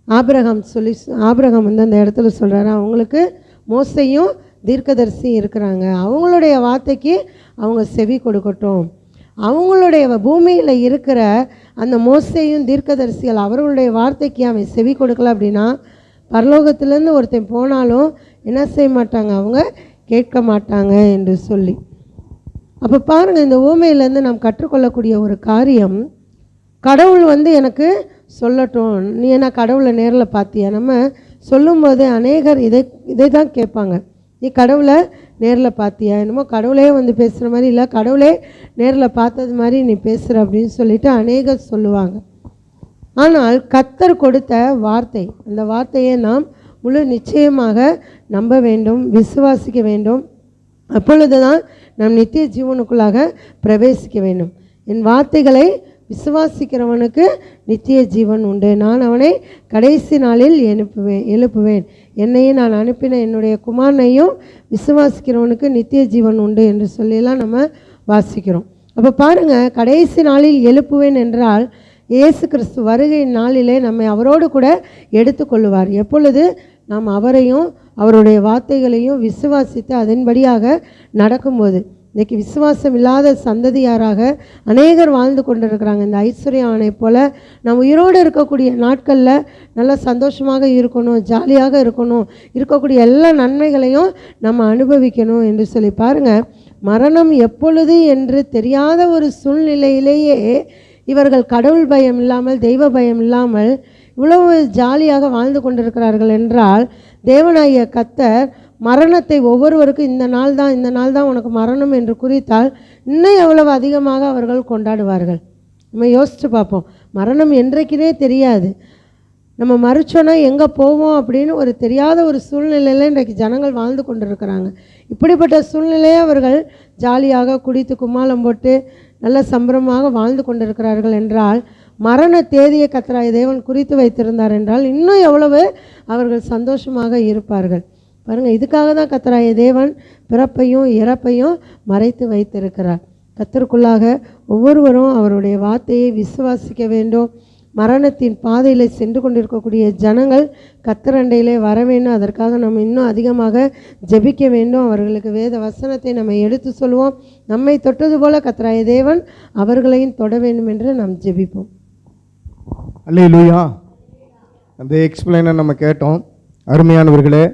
ஆபிரகாம் அந்த இடத்துல சொல்கிறாரு, அவங்களுக்கு மோசையும் தீர்க்கதரிசியும் இருக்கிறாங்க, அவங்களுடைய வார்த்தைக்கு அவங்க செவி கொடுக்கட்டும். அவங்களுடைய பூமியில் இருக்கிற அந்த மோசையும் தீர்க்கதரிசிகள் அவர்களுடைய வார்த்தைக்கு அவன் செவி கொடுக்கல அப்படின்னா பரலோகத்திலேருந்து ஒருத்தன் போனாலும் என்ன செய்ய மாட்டாங்க, அவங்க கேட்க மாட்டாங்க என்று சொல்லி. அப்போ பாருங்கள், இந்த ஊமையிலேருந்து நாம் கற்றுக்கொள்ளக்கூடிய ஒரு காரியம், கடவுள் எனக்கு சொல்லட்டும், நீ என்ன கடவுளை நேரில் பார்த்தியா? நம்ம சொல்லும்போது அநேகர் இதை தான் கேட்பாங்க, நீ கடவுளை நேரில் பார்த்தியா? என்னமோ கடவுளே பேசுகிற மாதிரி இல்லை, கடவுளே நேரில் பார்த்தது மாதிரி நீ பேசுகிற அப்படின்னு சொல்லிட்டு அநேகர் சொல்லுவாங்க. ஆனால் கர்த்தர் கொடுத்த வார்த்தை, அந்த வார்த்தையை நாம் முழு நிச்சயமாக நம்ப வேண்டும், விசுவாசிக்க வேண்டும். அப்பொழுது தான் நாம் நித்திய ஜீவனுக்குள்ளாக பிரவேசிக்க வேண்டும். என் வார்த்தைகளை விசுவாசிக்கிறவனுக்கு நித்திய ஜீவன் உண்டு, நான் அவனை கடைசி நாளில் எழுப்புவேன், என்னையே நான் அனுப்பின என்னுடைய குமாரனையும் விசுவாசிக்கிறவனுக்கு நித்திய ஜீவன் உண்டு என்று சொல்லியெல்லாம் நம்ம வாசிக்கிறோம். அப்போ பாருங்கள், கடைசி நாளில் எழுப்புவேன் என்றால் இயேசு கிறிஸ்து வருகை நாளிலே நம்மை அவரோடு கூட எடுத்துக்கொள்ளுவார். எப்பொழுது நாம் அவரையும் அவருடைய வார்த்தைகளையும் விசுவாசித்து அதன்படியாக நடக்கும்போது. இன்றைக்கி விசுவாசம் இல்லாத சந்ததியாராக அநேகர் வாழ்ந்து கொண்டிருக்கிறாங்க. இந்த ஐஸ்வர்யானை போல் நம்ம உயிரோடு இருக்கக்கூடிய நாட்களில் நல்லா சந்தோஷமாக இருக்கணும், ஜாலியாக இருக்கணும், இருக்கக்கூடிய எல்லா நன்மைகளையும் நம்ம அனுபவிக்கணும் என்று சொல்லி பாருங்கள், மரணம் எப்பொழுது என்று தெரியாத ஒரு சூழ்நிலையிலேயே இவர்கள் கடவுள் பயம் இல்லாமல், தெய்வ பயம் இல்லாமல் இவ்வளவு ஜாலியாக வாழ்ந்து கொண்டிருக்கிறார்கள் என்றால், தேவனாகிய கர்த்தர் மரணத்தை ஒவ்வொருவருக்கும் இந்த நாள் தான் உனக்கு மரணம் என்று குறித்தால் இன்னும் எவ்வளவு அதிகமாக அவர்கள் கொண்டாடுவார்கள். நம்ம யோசித்து பார்ப்போம், மரணம் என்றைக்குனே தெரியாது, நம்ம மறிச்சோன்னா எங்கே போவோம் அப்படின்னு ஒரு தெரியாத ஒரு சூழ்நிலையில் இன்றைக்கு ஜனங்கள் வாழ்ந்து கொண்டிருக்கிறாங்க. இப்படிப்பட்ட சூழ்நிலையை அவர்கள் ஜாலியாக குடித்து கும்மாளம் போட்டு நல்ல சம்பரமாக வாழ்ந்து கொண்டிருக்கிறார்கள் என்றால், மரண தேதியை கர்த்தராகிய தேவன் குறித்து வைத்திருந்தார் என்றால் இன்னும் எவ்வளவு அவர்கள் சந்தோஷமாக இருப்பார்கள். பாருங்கள், இதுக்காக தான் கர்த்தராகிய தேவன் பிறப்பையும் இறப்பையும் மறைத்து வைத்திருக்கிறார். கர்த்தருக்குள்ளாக ஒவ்வொருவரும் அவருடைய வார்த்தையை விசுவாசிக்க வேண்டும். மரணத்தின் பாதையில் சென்று கொண்டிருக்கக்கூடிய ஜனங்கள் கர்த்தரண்டையிலே வர வேண்டும். அதற்காக நம்ம இன்னும் அதிகமாக ஜெபிக்க வேண்டும். அவர்களுக்கு வேத வசனத்தை நம்ம எடுத்து சொல்வோம். நம்மை தொட்டது போல கர்த்தராகிய தேவன் அவர்களையும் தொட வேண்டும் என்று நாம் ஜெபிப்போம். அல்லேலூயா. அந்த எக்ஸ்பிளைனை நம்ம கேட்டோம். அருமையானவர்களே,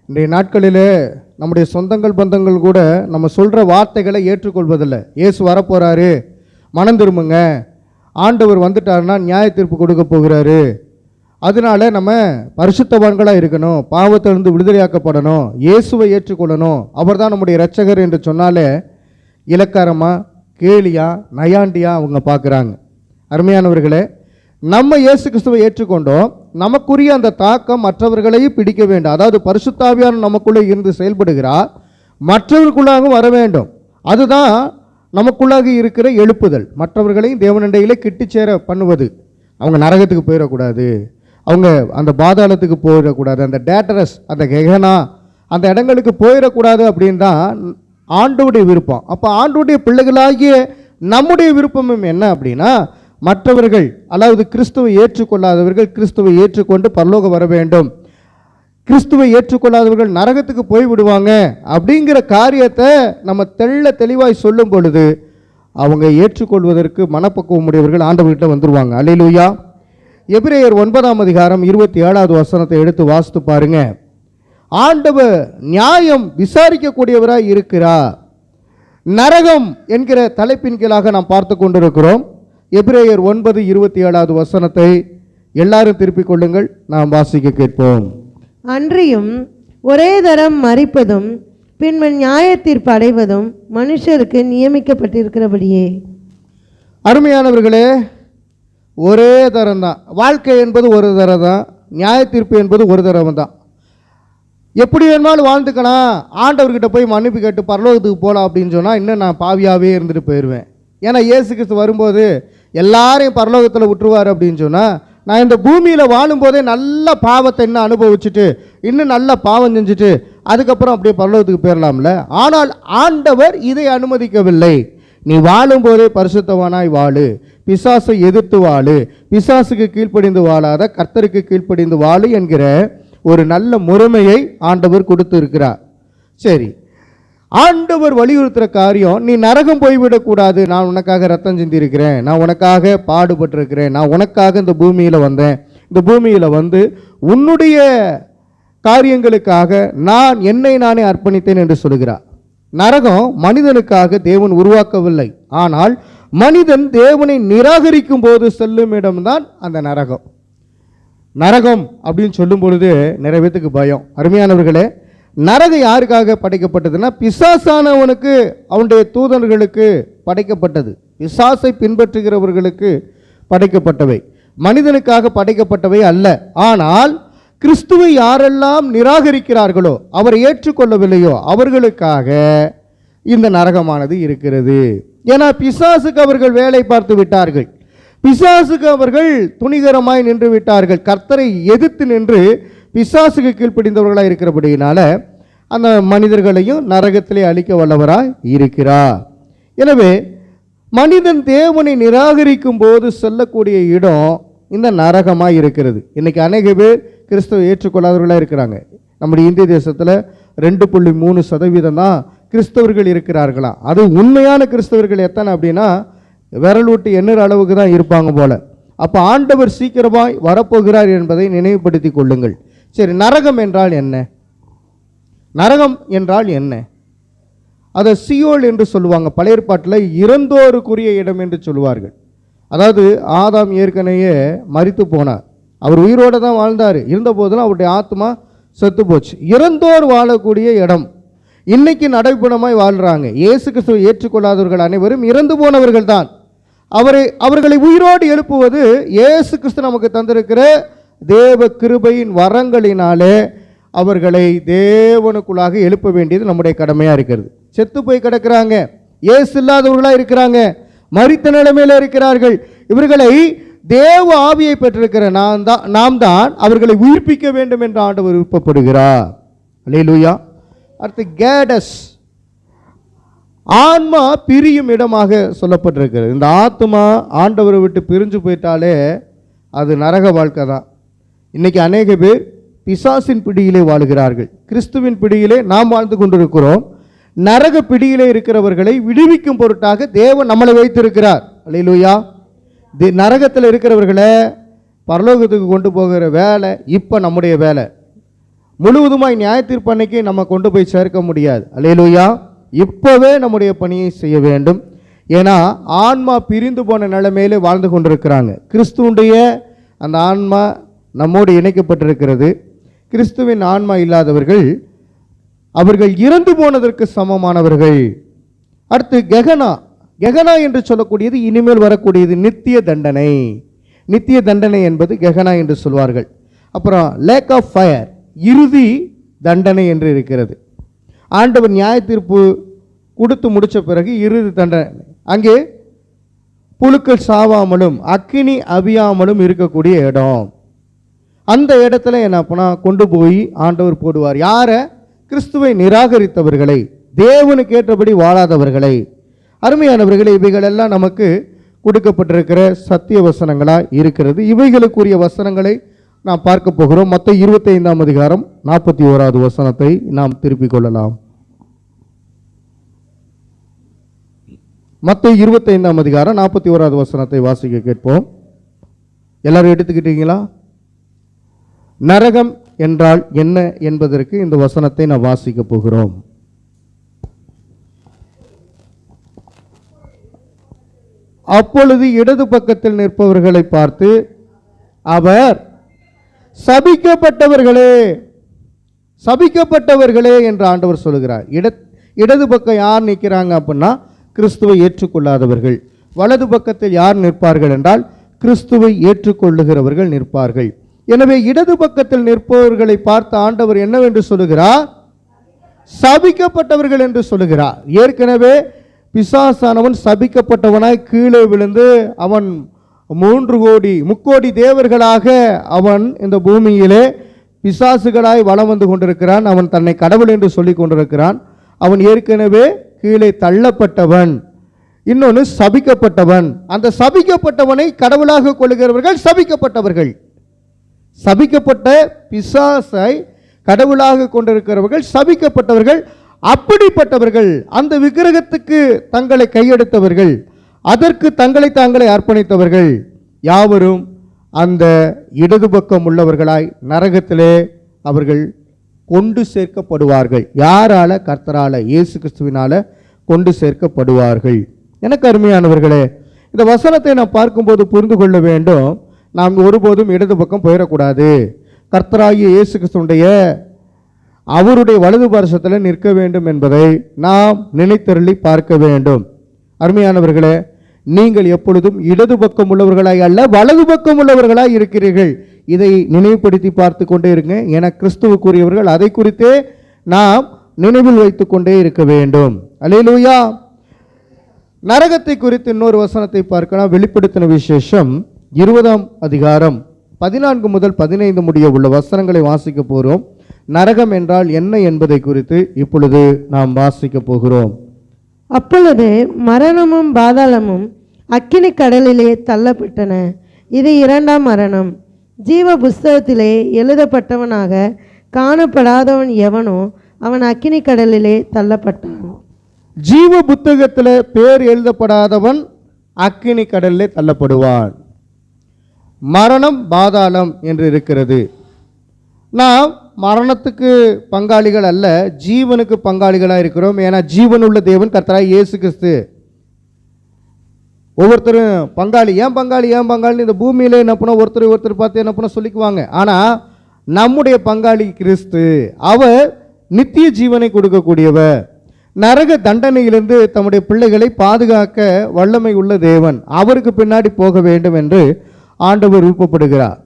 இன்றைய நாட்களில் நம்முடைய சொந்தங்கள் பந்தங்கள் கூட நம்ம சொல்கிற வார்த்தைகளை ஏற்றுக்கொள்வதில்லை. இயேசு வரப்போகிறாரு, மனம் திரும்புங்க, ஆண்டவர் வந்துட்டாருன்னா நியாய தீர்ப்பு கொடுக்க போகிறாரு, அதனால நம்ம பரிசுத்தவான்களாக இருக்கணும், பாவத்திலிருந்து விடுதலையாக்கப்படணும், இயேசுவை ஏற்றுக்கொள்ளணும், அவர் தான் நம்முடைய இரட்சகர் என்று சொன்னாலே இலக்காரமாக, கேலியாக, நயாண்டியாக அவங்க பார்க்குறாங்க. அருமையானவர்களே, நம்ம இயேசு கிறிஸ்துவை ஏற்றுக்கொண்டோம், நமக்குரிய அந்த தாக்கம் மற்றவர்களையும் பிடிக்க வேண்டும். அதாவது பரிசுத்தாவியான நமக்குள்ளே இருந்து செயல்படுகிறார், மற்றவர்களுக்குள்ளாக வர வேண்டும். அதுதான் நமக்குள்ளாக இருக்கிற எழுப்புதல், மற்றவர்களையும் தேவனண்டையிலே கிட்டிச்சேர பண்ணுவது. அவங்க நரகத்துக்கு போயிடக்கூடாது, அவங்க அந்த பாதாளத்துக்கு போயிடக்கூடாது, அந்த டேட்டரஸ், அந்த கெகனா, அந்த இடங்களுக்கு போயிடக்கூடாது அப்படின்னு தான் ஆண்டவருடைய விருப்பம். அப்போ ஆண்டவருடைய பிள்ளைகளாகிய நம்முடைய விருப்பமும் என்ன அப்படின்னா, மற்றவர்கள், அதாவது கிறிஸ்துவை ஏற்றுக்கொள்ளாதவர்கள் கிறிஸ்துவை ஏற்றுக்கொண்டு பரலோகம் வர வேண்டும், கிறிஸ்துவை ஏற்றுக்கொள்ளாதவர்கள் நரகத்துக்கு போய் விடுவாங்க அப்படிங்கிற காரியத்தை நம்ம தெளிவாய் சொல்லும் பொழுது அவங்க ஏற்றுக்கொள்வதற்கு மனப்பக்குவம் உடையவர்கள் ஆண்டவர்கிட்ட வந்துருவாங்க. அல்லேலூயா. எபிரேயர் 9ஆம் அதிகாரம் 27வது வசனத்தை எடுத்து வாசித்து பாருங்க. ஆண்டவர் நியாயம் விசாரிக்கக்கூடியவராய் இருக்கிறார். நரகம் என்கிற தலைப்பின் கீழாக நாம் பார்த்து கொண்டிருக்கிறோம். எபிரேயர் 9:27வது வசனத்தை எல்லாரும் திருப்பிக் கொள்ளுங்கள், நாம் வாசிக்க கேட்போம். அன்றியும் ஒரே தரம் மரிப்பதும் பின்பு நியாய தீர்ப்பு அடைவதும் மனுஷருக்கு நியமிக்கப்பட்டிருக்கிறபடியே. அருமையானவர்களே, ஒரே தரம் தான். வாழ்க்கை என்பது ஒரு தரம் தான், நியாய தீர்ப்பு என்பது ஒரு தரம் தான். எப்படி வேணுமாலும் வாழ்ந்துக்கலாம், ஆண்டவர்கிட்ட போய் மன்னிப்பு கேட்டு பரலோகத்துக்கு போகலாம் அப்படின்னு சொன்னால் இன்னும் நான் பாவியாகவே இருந்துட்டு போயிடுவேன். ஏன்னா இயேசு கிறிஸ்து வரும்போது எல்லாரையும் பரலோகத்தில் விட்டுருவார் அப்படின்னு சொன்னால், நான் இந்த பூமியில் வாழும்போதே நல்ல பாவத்தை இன்னும் அனுபவிச்சுட்டு இன்னும் நல்ல பாவம் செஞ்சுட்டு அதுக்கப்புறம் அப்படியே பரலோகத்துக்கு போயிடலாம்ல. ஆனால் ஆண்டவர் இதை அனுமதிக்கவில்லை. நீ வாழும்போதே பரிசுத்தவானாய் வாழு, பிசாசை எதிர்த்து வாழு, பிசாசுக்கு கீழ்ப்படிந்து வாழாத கர்த்தருக்கு கீழ்ப்படிந்து வாழு என்கிற ஒரு நல்ல முறைமையை ஆண்டவர் கொடுத்து இருக்கிறார். சரி, ஆண்டவர் வலியுறுத்துகிற காரியம், நீ நரகம் போய்விடக்கூடாது, நான் உனக்காக ரத்தம் சிந்திருக்கிறேன், நான் உனக்காக பாடுபட்டிருக்கிறேன், நான் உனக்காக இந்த பூமியில் வந்தேன், இந்த பூமியில் வந்து உன்னுடைய காரியங்களுக்காக நான் என்னை நானே அர்ப்பணித்தேன் என்று சொல்கிறார். நரகம் மனிதனுக்காக தேவன் உருவாக்கவில்லை, ஆனால் மனிதன் தேவனை நிராகரிக்கும் போது செல்லும் இடம்தான் அந்த நரகம். நரகம் அப்படின்னு சொல்லும் பொழுது நிறைய பேத்துக்கு பயம். அருமையானவர்களே, நரகம் யாருக்காக படைக்கப்பட்டதுன்னா பிசாசானவனுக்கு, அவனுடைய தூதர்களுக்கு படைக்கப்பட்டது. பிசாசை பின்பற்றுகிறவர்களுக்கு படைக்கப்பட்டவை, மனிதனுக்காக படைக்கப்பட்டவை அல்ல. ஆனால் கிறிஸ்துவை யாரெல்லாம் நிராகரிக்கிறார்களோ, அவரை ஏற்றுக்கொள்ளவில்லையோ அவர்களுக்காக இந்த நரகமானது இருக்கிறது. ஏன்னா பிசாசுக்கு அவர்கள் வேலை பார்த்து விட்டார்கள், பிசாசுக்கு அவர்கள் துணிகரமாய் நின்று விட்டார்கள், கர்த்தரை எதிர்த்து நின்று பிசாசுக்கு கீழ்ப்படிந்தவர்களாக இருக்கிறபடியினால அந்த மனிதர்களையும் நரகத்திலே அழிக்க வல்லவராய் இருக்கிறார். எனவே மனிதன் தேவனை நிராகரிக்கும் போது செல்லக்கூடிய இடம் இந்த நரகமாக இருக்கிறது. இன்னைக்கு அநேக பேர் கிறிஸ்துவை ஏற்றுக்கொள்ளாதவர்களாக இருக்கிறாங்க. நம்முடைய இந்திய தேசத்தில் 2.3% தான் கிறிஸ்தவர்கள் இருக்கிறார்களாம். அது உண்மையான கிறிஸ்தவர்கள் எத்தனை அப்படின்னா விரலூட்டி எண்ணுற அளவுக்கு தான் இருப்பாங்க போல. அப்போ ஆண்டவர் சீக்கிரமாய் வரப்போகிறார் என்பதை நினைவுபடுத்தி கொள்ளுங்கள். சரி, நரகம் என்றால் என்ன? நரகம் என்றால் என்ன? அதை சியோல் என்று சொல்லுவாங்க. பழைய ஏற்பாட்டில் இறந்தோருக்குரிய இடம் என்று சொல்லுவார்கள். அதாவது ஆதாம் ஏற்கனவே மரித்து போனார், அவர் உயிரோடு தான் வாழ்ந்தார், இருந்த போதெல்லாம் அவருடைய ஆத்மா செத்து போச்சு. இறந்தோர் வாழக்கூடிய இடம் இன்னைக்கு நடைபெறமாய் வாழ்கிறாங்க. இயேசு கிறிஸ்துவை ஏற்றுக்கொள்ளாதவர்கள் அனைவரும் இறந்து போனவர்கள் தான். அவர்களை உயிரோடு எழுப்புவது இயேசு கிறிஸ்து நமக்கு தந்திருக்கிற தேவ கிருபையின் வரங்களினாலே அவர்களை தேவனுக்குள்ளாக எழுப்ப வேண்டியது நம்முடைய கடமையாக இருக்கிறது. செத்து போய் கிடக்கிறாங்க, இயேசு இல்லாதவர்களாக இருக்கிறாங்க, மரித்த நிலைமையில் இருக்கிறார்கள். இவர்களை தேவ ஆவியை பெற்றிருக்கிற நாம் தான் அவர்களை உயிர்ப்பிக்க வேண்டும் என்று ஆண்டவர் விருப்பப்படுகிறார். அல்லேலூயா. அடுத்து கேடஸ், ஆன்மா பிரியும் இடமாக சொல்லப்பட்டிருக்கிறது. இந்த ஆத்மா ஆண்டவரை விட்டு பிரிஞ்சு போயிட்டாலே அது நரக வாழ்க்கை தான். இன்னைக்கு அநேக பேர் பிசாசின் பிடியிலே வாழுகிறார்கள், கிறிஸ்துவின் பிடியிலே நாம் வாழ்ந்து கொண்டிருக்கிறோம். நரக பிடியிலே இருக்கிறவர்களை விடுவிக்கும் பொருட்டாக தேவன் நம்மளை வைத்திருக்கிறார். அல்லேலூயா. நரகத்தில் இருக்கிறவர்களை பரலோகத்துக்கு கொண்டு போகிற வேலை இப்போ நம்முடைய வேலை. முழுவதுமாய் நியாய தீர்ப்பு அன்னைக்கு நம்ம கொண்டு போய் சேர்க்க முடியாது. அல்லேலூயா. இப்போவே நம்முடைய பணியை செய்ய வேண்டும். ஏன்னா ஆன்மா பிரிந்து போன நிலைமையிலே வாழ்ந்து கொண்டிருக்கிறாங்க. கிறிஸ்துவுடைய அந்த ஆன்மா நம்மோடு இணைக்கப்பட்டிருக்கிறது. கிறிஸ்துவின் ஆன்மா இல்லாதவர்கள் அவர்கள் இறந்து போனதற்கு சமமானவர்கள். அடுத்து கெகனா. கெகனா என்று சொல்லக்கூடியது இனிமேல் வரக்கூடியது நித்திய தண்டனை. நித்திய தண்டனை என்பது கெகனா என்று சொல்வார்கள். அப்புறம் லேக் ஆஃப் ஃபயர், இறுதி தண்டனை என்று இருக்கிறது. ஆண்டவர் நியாய தீர்ப்பு கொடுத்து முடித்த பிறகு இறுதி தண்டனை. அங்கே புழுக்கள் சாவாமலும் அக்கினி அவியாமலும் இருக்கக்கூடிய இடம். அந்த இடத்துல என்ன பண்ணா கொண்டு போய் ஆண்டவர் போடுவார். யாரை? கிறிஸ்துவை நிராகரித்தவர்களை, தேவனுக்கு ஏற்றபடி வாழாதவர்களை. அருமையானவர்களே, இவைகள் எல்லாம் நமக்கு கொடுக்கப்பட்டிருக்கிற சத்திய வசனங்களாக இருக்கிறது. இவைகளுக்குரிய வசனங்களை நாம் பார்க்க போகிறோம். மத்தேயு 25ஆம் அதிகாரம் 41வது வசனத்தை நாம் திருப்பிக் கொள்ளலாம். மத்தேயு 25ஆம் அதிகாரம் 41வது வசனத்தை வாசிக்க கேட்போம். எல்லாரும் எடுத்துக்கிட்டீங்களா? நரகம் என்றால் என்ன என்பதற்கு இந்த வசனத்தை நாம் வாசிக்க போகிறோம். அப்பொழுது இடது பக்கத்தில் நிற்பவர்களை பார்த்து அவர், சபிக்கப்பட்டவர்களே, சபிக்கப்பட்டவர்களே என்று ஆண்டவர் சொல்கிறார். இடது பக்கம் யார் நிற்கிறாங்க அப்படின்னா கிறிஸ்துவை ஏற்றுக்கொள்ளாதவர்கள். வலது பக்கத்தில் யார் நிற்பார்கள் என்றால் கிறிஸ்துவை ஏற்றுக்கொள்ளுகிறவர்கள் நிற்பார்கள். எனவே இடது பக்கத்தில் நிற்பவர்களை பார்த்து ஆண்டவர் என்னவென்று சொல்லுகிறார்? சபிக்கப்பட்டவர்கள் என்று சொல்லுகிறார். ஏற்கனவே பிசாசானவன் சபிக்கப்பட்டவனாய் கீழே விழுந்து அவன் 3 கோடி தேவர்களாக அவன் இந்த பூமியிலே பிசாசுகளாய் வலம் வந்து கொண்டிருக்கிறான். அவன் தன்னை கடவுள் என்று சொல்லி கொண்டிருக்கிறான். அவன் ஏற்கனவே கீழே தள்ளப்பட்டவன். இன்னொன்று சபிக்கப்பட்டவன். அந்த சபிக்கப்பட்டவனை கடவுளாக கொள்ளுகிறவர்கள் சபிக்கப்பட்டவர்கள். சபிக்கப்பட்ட பிசாசை கடவுளாக கொண்டிருக்கிறவர்கள் சபிக்கப்பட்டவர்கள். அப்படிப்பட்டவர்கள், அந்த விக்கிரகத்துக்கு தங்களை கையெடுத்தவர்கள், அதற்கு தங்களை தாங்களே அர்ப்பணித்தவர்கள் யாவரும் அந்த இடது பக்கம் உள்ளவர்களாய் நரகத்திலே அவர்கள் கொண்டு சேர்க்கப்படுவார்கள். யாரால? கர்த்தரால, இயேசு கிறிஸ்துவினால கொண்டு சேர்க்கப்படுவார்கள். எனக்கு அருமையானவர்களே, இந்த வசனத்தை நாம் பார்க்கும்போது புரிந்து கொள்ள வேண்டும், நாம் ஒருபோதும் இடது பக்கம் போயிடக்கூடாது. கர்த்தராகிய இயேசு கிறிஸ்துடைய அவருடைய வலது பார்சத்தில் நிற்க வேண்டும் என்பதை நாம் நினைத்தருளி பார்க்க வேண்டும். அருமையானவர்களே, நீங்கள் எப்பொழுதும் இடது பக்கம் உள்ளவர்களாய் அல்ல, வலது பக்கம் உள்ளவர்களாய் இருக்கிறீர்கள். இதை நினைவுபடுத்தி பார்த்து கொண்டே இருங்க. என கிறிஸ்துவுக்குரியவர்கள் அதை குறித்தே நாம் நினைவில் வைத்து கொண்டே இருக்க வேண்டும். அல்லேலூயா. நரகத்தை குறித்து இன்னொரு வசனத்தை பார்க்கலாம். வெளிப்படுத்தின விசேஷம் 20ஆம் அதிகாரம் 14 முதல் 15 முடிய உள்ள வசனங்களை வாசிக்க போகிறோம். நரகம் என்றால் என்ன என்பதை குறித்து இப்பொழுது நாம் வாசிக்க போகிறோம். அப்பொழுது மரணமும் பாதாளமும் அக்கினி கடலிலே தள்ளப்பட்டன. இது 2ஆம் மரணம். ஜீவ புஸ்தகத்திலே எழுதப்பட்டவனாக காணப்படாதவன் எவனோ அவன் அக்கினி கடலிலே தள்ளப்பட்டான். ஜீவ புத்தகத்தில் பேர் எழுதப்படாதவன் அக்கினி கடலிலே தள்ளப்படுவான். மரணம், பாதாளம் என்று இருக்கிறது. நாம் மரணத்துக்கு பங்காளிகள் அல்ல, ஜீவனுக்கு பங்காளிகளாக இருக்கிறோம். ஏன்னா ஜீவன் உள்ள தேவன் கர்த்தராகிய இயேசு கிறிஸ்து. ஒவ்வொருத்தரும் பங்காளி, ஏன் பங்காளி ஏன் பங்காளி இந்த பூமியில என்ன பண்ண ஒருத்தர் பார்த்து என்ன பண்ண சொல்லிக்குவாங்க. ஆனால் நம்முடைய பங்காளி கிறிஸ்து. அவர் நித்திய ஜீவனை கொடுக்கக்கூடியவர். நரக தண்டனையிலிருந்து தம்முடைய பிள்ளைகளை பாதுகாக்க வல்லமை உள்ள தேவன். அவருக்கு பின்னாடி போக வேண்டும் என்று ஆண்டவர் விருப்பப்படுகிறார்.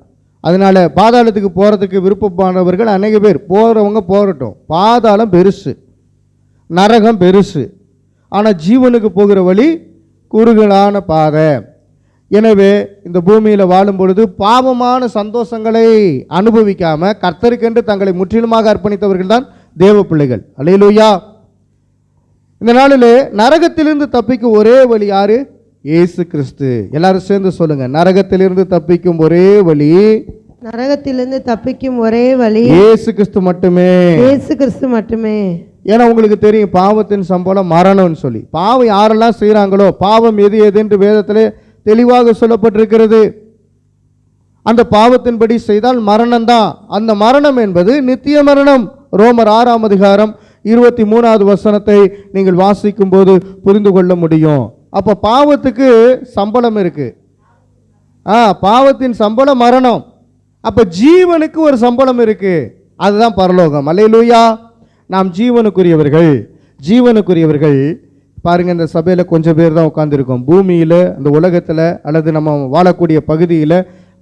அதனால பாதாளத்துக்கு போகிறதுக்கு விருப்பமானவர்கள் அநேக பேர், போகிறவங்க போகட்டும். பாதாளம் பெருசு, நரகம் பெருசு. ஆனால் ஜீவனுக்கு போகிற வழி குறுகலான பாதை. எனவே இந்த பூமியில் வாழும் பொழுது பாவமான சந்தோஷங்களை அனுபவிக்காம கர்த்தருக்கென்று தங்களை முற்றிலுமாக அர்ப்பணித்தவர்கள் தான் தேவ பிள்ளைகள். அல்லேலூயா. இந்த நாளிலே நரகத்திலிருந்து தப்பிக்கும் ஒரே வழி யாரு? இயேசு கிறிஸ்து. எல்லாரும் சேர்ந்து சொல்லுங்க, நரகத்திலிருந்து தப்பிக்கும் ஒரே வழி, நரகத்திலிருந்து தப்பிக்கும் ஒரே வழி இயேசு கிறிஸ்து மட்டுமே. இயேசு கிறிஸ்து மட்டுமே. ஏன்னா உங்களுக்கு தெரியும், பாவத்தின் சம்பளம் மரணம்னு சொல்லி. பாவம் யாரெல்லாம் செய்கிறாங்களோ, பாவம் எது எது என்று வேதத்திலே தெளிவாக சொல்லப்பட்டிருக்கிறது. அந்த பாவத்தின்படி செய்தால் மரணம்தான். அந்த மரணம் என்பது நித்திய மரணம். ரோமர் 6ஆம் அதிகாரம் 23வது வசனத்தை நீங்கள் வாசிக்கும் போது புரிந்து கொள்ள முடியும். அப்போ பாவத்துக்கு சம்பளம் இருக்கு. பாவத்தின் சம்பளம் மரணம். அப்போ ஜீவனுக்கு ஒரு சம்பளம் இருக்கு, அதுதான் பரலோகம். அல்லேலூயா. நாம் ஜீவனுக்குரியவர்கள். ஜீவனுக்குரியவர்கள் பாருங்க, இந்த சபையில் கொஞ்சம் பேர் தான் உட்கார்ந்துருக்கோம். பூமியில், இந்த உலகத்தில் அல்லது நம்ம வாழக்கூடிய பகுதியில்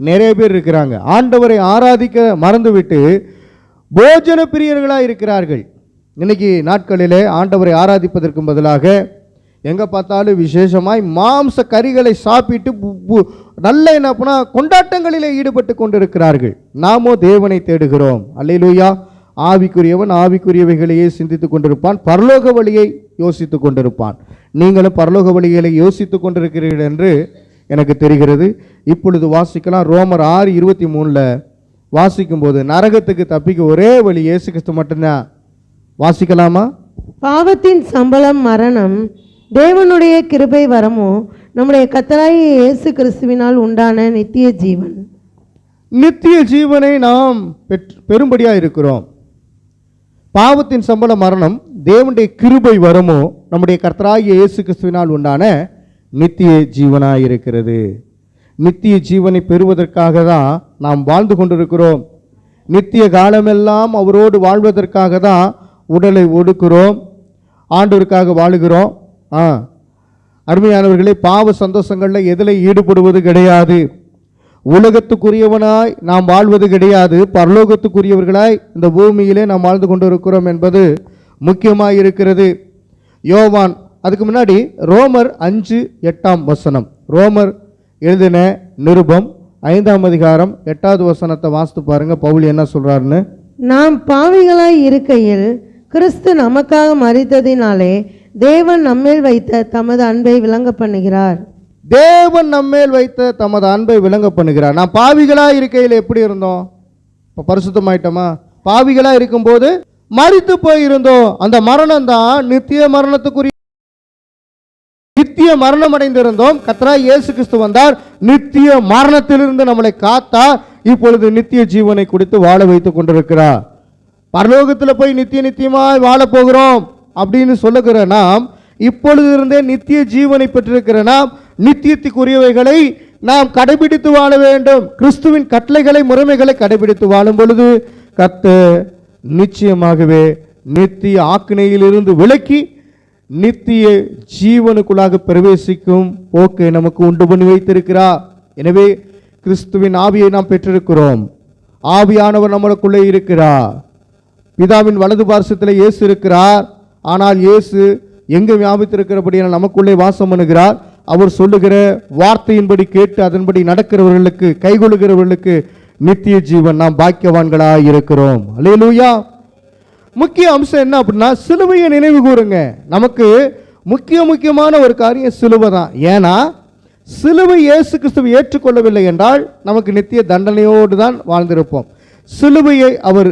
நிறைய பேர் இருக்கிறாங்க. ஆண்டவரை ஆராதிக்க மறந்துவிட்டு போஜன பிரியர்களாக இருக்கிறார்கள். இன்னைக்கு நாட்களிலே ஆண்டவரை ஆராதிப்பதற்கு பதிலாக எங்கே பார்த்தாலும் விசேஷமாய் மாம்ச கறிகளை சாப்பிட்டு நல்ல என்ன பண்ணா கொண்டாட்டங்களிலே ஈடுபட்டு கொண்டிருக்கிறார்கள். நாமோ தேவனை தேடுகிறோம். அல்லேலூயா. ஆவிக்குரியவன் ஆவிக்குரியவைகளையே சிந்தித்து கொண்டிருப்பான், பரலோக வழியை யோசித்து கொண்டிருப்பான். நீங்களும் பரலோக வழிகளை யோசித்து கொண்டிருக்கிறீர்கள் என்று எனக்கு தெரிகிறது. இப்பொழுது வாசிக்கலாம். ரோமர் 6:23 வாசிக்கும் போது நரகத்துக்கு தப்பிக்க ஒரே வழி இயேசு கிறிஸ்து மட்டும்தான். வாசிக்கலாமா? பாவத்தின் சம்பளம் மரணம், தேவனுடைய கிருபை வரமோ நம்முடைய கர்த்தராகிய இயேசு கிறிஸ்துவினால் உண்டான நித்திய ஜீவன். நித்திய ஜீவனை நாம் பெரும்படியாக இருக்கிறோம். பாவத்தின் சம்பள மரணம், தேவனுடைய கிருபை வரமோ நம்முடைய கர்த்தராகிய இயேசு கிறிஸ்துவினால் உண்டான நித்திய ஜீவனாய் இருக்கிறது. நித்திய ஜீவனை பெறுவதற்காக தான் நாம் வாழ்ந்து கொண்டிருக்கிறோம். நித்திய காலமெல்லாம் அவரோடு வாழ்வதற்காக தான் உடலை ஒடுக்கிறோம், ஆண்டவருக்காக வாழுகிறோம். அருமையானவர்களே, பாவ சந்தோஷங்களில் எதில் ஈடுபடுவது கிடையாது. உலகத்துக்குரியவனாய் நாம் வாழ்வது கிடையாது. பரலோகத்துக்குரியவர்களாய் இந்த பூமியிலே நாம் வாழ்ந்து கொண்டிருக்கிறோம் என்பது முக்கியமாக இருக்கிறது. யோவான், அதுக்கு முன்னாடி ரோமர் 5:8 ரோமர் எழுதின நிருபம் 5ஆம் அதிகாரம் 8வது வசனத்தை வாசித்து பாருங்க. பவுல் என்ன சொல்றாருன்னு. நாம் பாவிகளாய் இருக்கையில் கிறிஸ்து நமக்காக மரித்ததினாலே தேவன் நம்மேல் வைத்த தமது அன்பை விளங்க பண்ணுகிறார். தேவன் நம்மேல் வைத்த தமது அன்பை விளங்க பண்ணுகிறார். நாம் பாவிகளாக இருக்கையில் எப்படி இருந்தோம்? இப்போ பரிசுத்தமாயிட்டோமா? பாவிகளாக இருக்கும்போது மரித்து போயிருந்தோம். அந்த மரணம் தான் நித்திய மரணத்துக்குரிய. நித்திய மரணம் அடைந்திருந்தோம். கர்த்தராகிய இயேசு கிறிஸ்து வந்தார், நித்திய மரணத்திலிருந்து நம்மளை காத்தார். இப்பொழுது நித்திய ஜீவனை கொடுத்து வாழ வைத்துக் கொண்டிருக்கிறார். பரலோகத்தில் போய் நித்தியமாய் வாழ போகிறோம் அப்படின்னு சொல்லுகிற நாம், இப்பொழுது இருந்தே நித்திய ஜீவனை பெற்றிருக்கிற நாம் நித்தியத்துக்குரியவைகளை நாம் கடைபிடித்து வாழ வேண்டும். கிறிஸ்துவின் கட்டளைகளை முறைமைகளை கடைபிடித்து வாழும் பொழுது கர்த்தர் நிச்சயமாகவே நித்திய ஆக்கினையிலிருந்து விலக்கி நித்திய ஜீவனுக்குள்ளாக பிரவேசிக்கும் போக்கை நமக்கு உண்டு பண்ணி வைத்திருக்கிறார். எனவே கிறிஸ்துவின் ஆவியை நாம் பெற்றிருக்கிறோம். ஆவியானவர் நம்மளுக்குள்ளே இருக்கிறார். பிதாவின் வலது பார்சத்தில் இயேசு இருக்கிறார். ஆனால் இயேசு எங்கே வியாபித்திருக்கிறபடியால் நமக்குள்ளே வாசம் பண்ணுகிறார். அவர் சொல்லுகிற வார்த்தையின்படி கேட்டு அதன்படி நடக்கிறவர்களுக்கு, கைகொள்ளுகிறவர்களுக்கு நித்திய ஜீவன். நாம் பாக்கியவான்களாக இருக்கிறோம். அல்லேலூயா. முக்கிய அம்சம் என்ன அப்படின்னா, சிலுவையை நினைவு கூறுங்க. நமக்கு முக்கியமான ஒரு காரியம் சிலுவை தான். ஏன்னா சிலுவை இயேசு கிறிஸ்துவை ஏற்றுக்கொள்ளவில்லை என்றால் நமக்கு நித்திய தண்டனையோடு தான் வாழ்ந்திருப்போம். சிலுவையை அவர்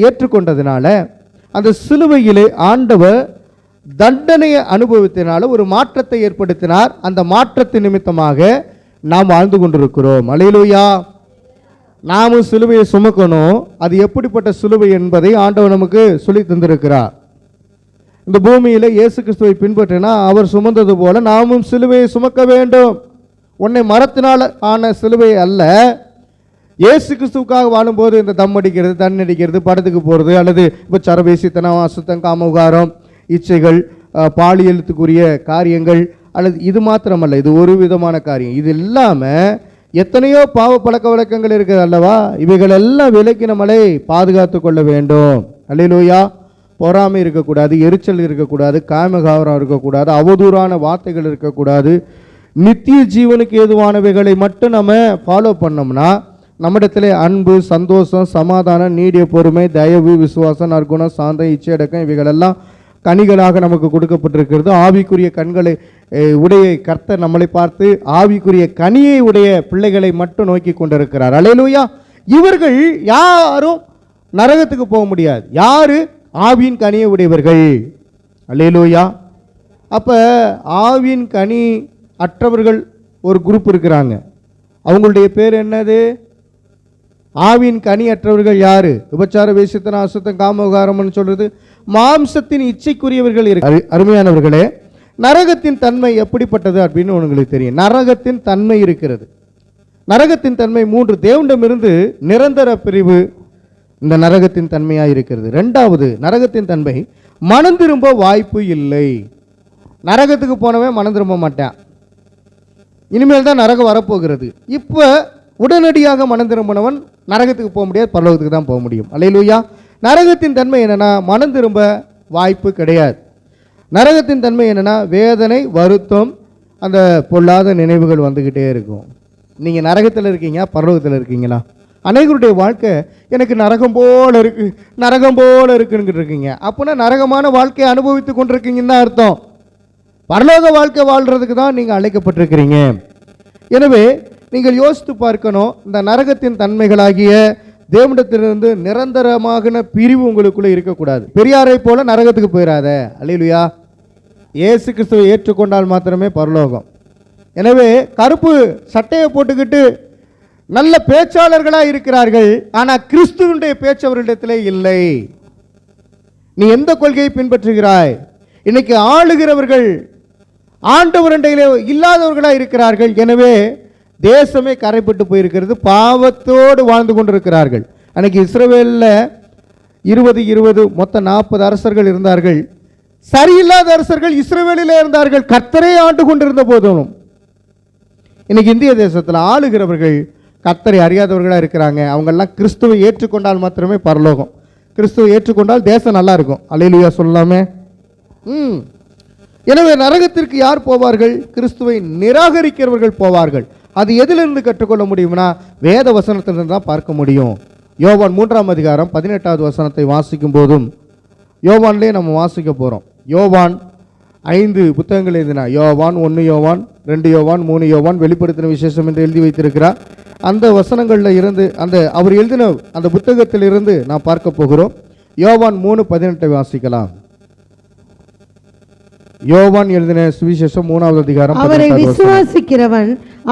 ஏற்றுக்கொண்டதினால அந்த சிலுவையிலே ஆண்டவர் தண்டனையை அனுபவித்தனால ஒரு மாற்றத்தை ஏற்படுத்தினார். அந்த மாற்றத்தின் நிமித்தமாக நாம் வாழ்ந்து கொண்டிருக்கிறோம். அல்லேலூயா. நாமும் சிலுவையை சுமக்கணும். அது எப்படிப்பட்ட சிலுவை என்பதை ஆண்டவர் நமக்கு சொல்லி தந்திருக்கிறார். இந்த பூமியில் இயேசு கிறிஸ்துவை பின்பற்றினா அவர் சுமந்தது போல நாமும் சிலுவையை சுமக்க வேண்டும். உன்னை மரத்தினால் ஆன சிலுவை அல்ல. இயேசு கிறிஸ்துவுக்காக வாழும்போது இந்த தம் அடிக்கிறது, தண்ணி அடிக்கிறது, படத்துக்கு போகிறது, அல்லது இப்போ சரவேசித்தனம், அசுத்தம், காமகாரம், இச்சைகள், பாலியலுக்குரிய காரியங்கள், அல்லது இது மாத்திரமல்ல, இது ஒரு விதமான காரியம். இது இல்லாமல் எத்தனையோ பாவ பழக்க வழக்கங்கள் இருக்குது அல்லவா? இவைகள் எல்லாம் விலக்கி நம்மளை பாதுகாத்து கொள்ள வேண்டும். அல்லேலூயா. பொறாமை இருக்கக்கூடாது, எரிச்சல் இருக்கக்கூடாது, காமகாரம் இருக்கக்கூடாது, அவதூறான வார்த்தைகள் இருக்கக்கூடாது. நித்திய ஜீவனுக்கு ஏதுவானவைகளை மட்டும் நம்ம ஃபாலோ பண்ணோம்னா நம்மிடத்திலே அன்பு, சந்தோஷம், சமாதானம், நீடிய பொறுமை, தயவு, விசுவாசம், நற்குணம், சாந்தம், இச்சையடக்கம் இவைகளெல்லாம் கனிகளாக நமக்கு கொடுக்கப்பட்டிருக்கிறது. ஆவிக்குரிய கண்களை உடைய கர்த்தர் நம்மளை பார்த்து ஆவிக்குரிய கனியை உடைய பிள்ளைகளை மட்டும் நோக்கி கொண்டிருக்கிறார். அல்லேலூயா. இவர்கள் யாரும் நரகத்துக்கு போக முடியாது. யாரு? ஆவியின் கனியை உடையவர்கள். அல்லேலூயா. அப்போ ஆவியின் கனி அற்றவர்கள் ஒரு குரூப் இருக்கிறாங்க. அவங்களுடைய பேர் என்னது? ஆவியின் கனி அற்றவர்கள் யாரு? விபச்சார, வேசித்தனம், அசுத்தம், காமகாரம்னு சொல்றது மாம்சத்தின் இச்சைக்குரியவர்கள் இருக்கு. அருமையானவர்களே, நரகத்தின் தன்மை எப்படிப்பட்டது அப்படின்னு உங்களுக்கு தெரியும். நரகத்தின் தன்மை இருக்கிறது. நரகத்தின் தன்மை 3. தேவனிடமிருந்து நிரந்தர பிரிவு இந்த நரகத்தின் தன்மையாக இருக்கிறது. 2வது, நரகத்தின் தன்மை மனம் திரும்ப வாய்ப்பு இல்லை. நரகத்துக்கு போனவன் மனம் திரும்ப மாட்டான். இனிமேல் தான் நரகம் வரப்போகிறது. இப்போ உடனடியாக மனம் திரும்பினவன் நரகத்துக்கு போக முடியாது, பரலோகத்துக்கு தான் போக முடியும். அல்லேலூயா. நரகத்தின் தன்மை என்னன்னா, மனம் திரும்ப வாய்ப்பு கிடையாது. நரகத்தின் தன்மை என்னென்னா வேதனை, வருத்தம், அந்த பொல்லாத நினைவுகள் வந்துக்கிட்டே இருக்கும். நீங்கள் நரகத்தில் இருக்கீங்க, பரலோகத்தில் இருக்கீங்களா? அநேகருடைய வாழ்க்கை எனக்கு நரகம் போல இருக்கு, நரகம் போல இருக்குன்னு இருக்கீங்க. அப்போனா நரகமான வாழ்க்கையை அனுபவித்து கொண்டிருக்கீங்கன்னு தான் அர்த்தம். பரலோக வாழ்க்கை வாழ்கிறதுக்கு தான் நீங்கள் அழைக்கப்பட்டிருக்கிறீங்க. எனவே நீங்கள் யோசித்து பார்க்கணும், இந்த நரகத்தின் தன்மைகளாகிய தேவனிடத்திலிருந்து நிரந்தரமான பிரிவு உங்களுக்குள்ளே இருக்கக்கூடாது. பெரியாரை போல நரகத்துக்கு போயிடாத. அல்லேலூயா. இயேசு கிறிஸ்துவை ஏற்றுக்கொண்டால் மாத்திரமே பரலோகம். எனவே கருப்பு சட்டையை போட்டுக்கிட்டு நல்ல பேச்சாளர்களாக இருக்கிறார்கள், ஆனால் கிறிஸ்துவனுடைய பேச்சு அவர்களிடத்திலே இல்லை. நீ எந்த கொள்கையை பின்பற்றுகிறாய்? இன்னைக்கு ஆளுகிறவர்கள் ஆண்டவரண்டையிலே இல்லாதவர்களாக இருக்கிறார்கள். எனவே தேசமே கரைப்பட்டு போயிருக்கிறது, பாவத்தோடு வாழ்ந்து கொண்டிருக்கிறார்கள். அன்னைக்கு இஸ்ரவேலில் 20 மொத்தம் 40 அரசர்கள் இருந்தார்கள். சரியில்லாத அரசர்கள் இஸ்ரவேலிலே இருந்தார்கள், கர்த்தரை ஆண்டு கொண்டிருந்த போதும். இன்னைக்கு இந்திய தேசத்தில் ஆளுகிறவர்கள் கர்த்தரை அறியாதவர்களாக இருக்கிறாங்க. அவங்கெல்லாம் கிறிஸ்துவை ஏற்றுக்கொண்டால் மாத்திரமே பரலோகம். கிறிஸ்துவை ஏற்றுக்கொண்டால் தேசம் நல்லா இருக்கும். அல்லேலூயா சொல்லலாமே. எனவே நரகத்திற்கு யார் போவார்கள்? கிறிஸ்துவை நிராகரிக்கிறவர்கள் போவார்கள். அது எதிலிருந்து கற்றுக்கொள்ள முடியும்னா வேத வசனத்திலிருந்து தான் பார்க்க முடியும். யோவான் 3ஆம் அதிகாரம் 18வது வசனத்தை வாசிக்கும் போதும் யோவான்லேயே நம்ம வாசிக்க போகிறோம். யோவான் 5 புத்தகங்கள் எழுதினா, யோவான் 1 யோவான் 2 யோவான் 3 யோவான் வெளிப்படுத்தின விசேஷம் என்று எழுதி வைத்திருக்கிறார். அந்த வசனங்களில் இருந்து அவர் எழுதின அந்த புத்தகத்தில் இருந்து நான் பார்க்க போகிறோம். யோவான் 3:18 வாசிக்கலாம். யோவான் எழுதின சுவிசேஷம் 3வது அதிகாரம். அவரை விசுவாசிக்கிறவன்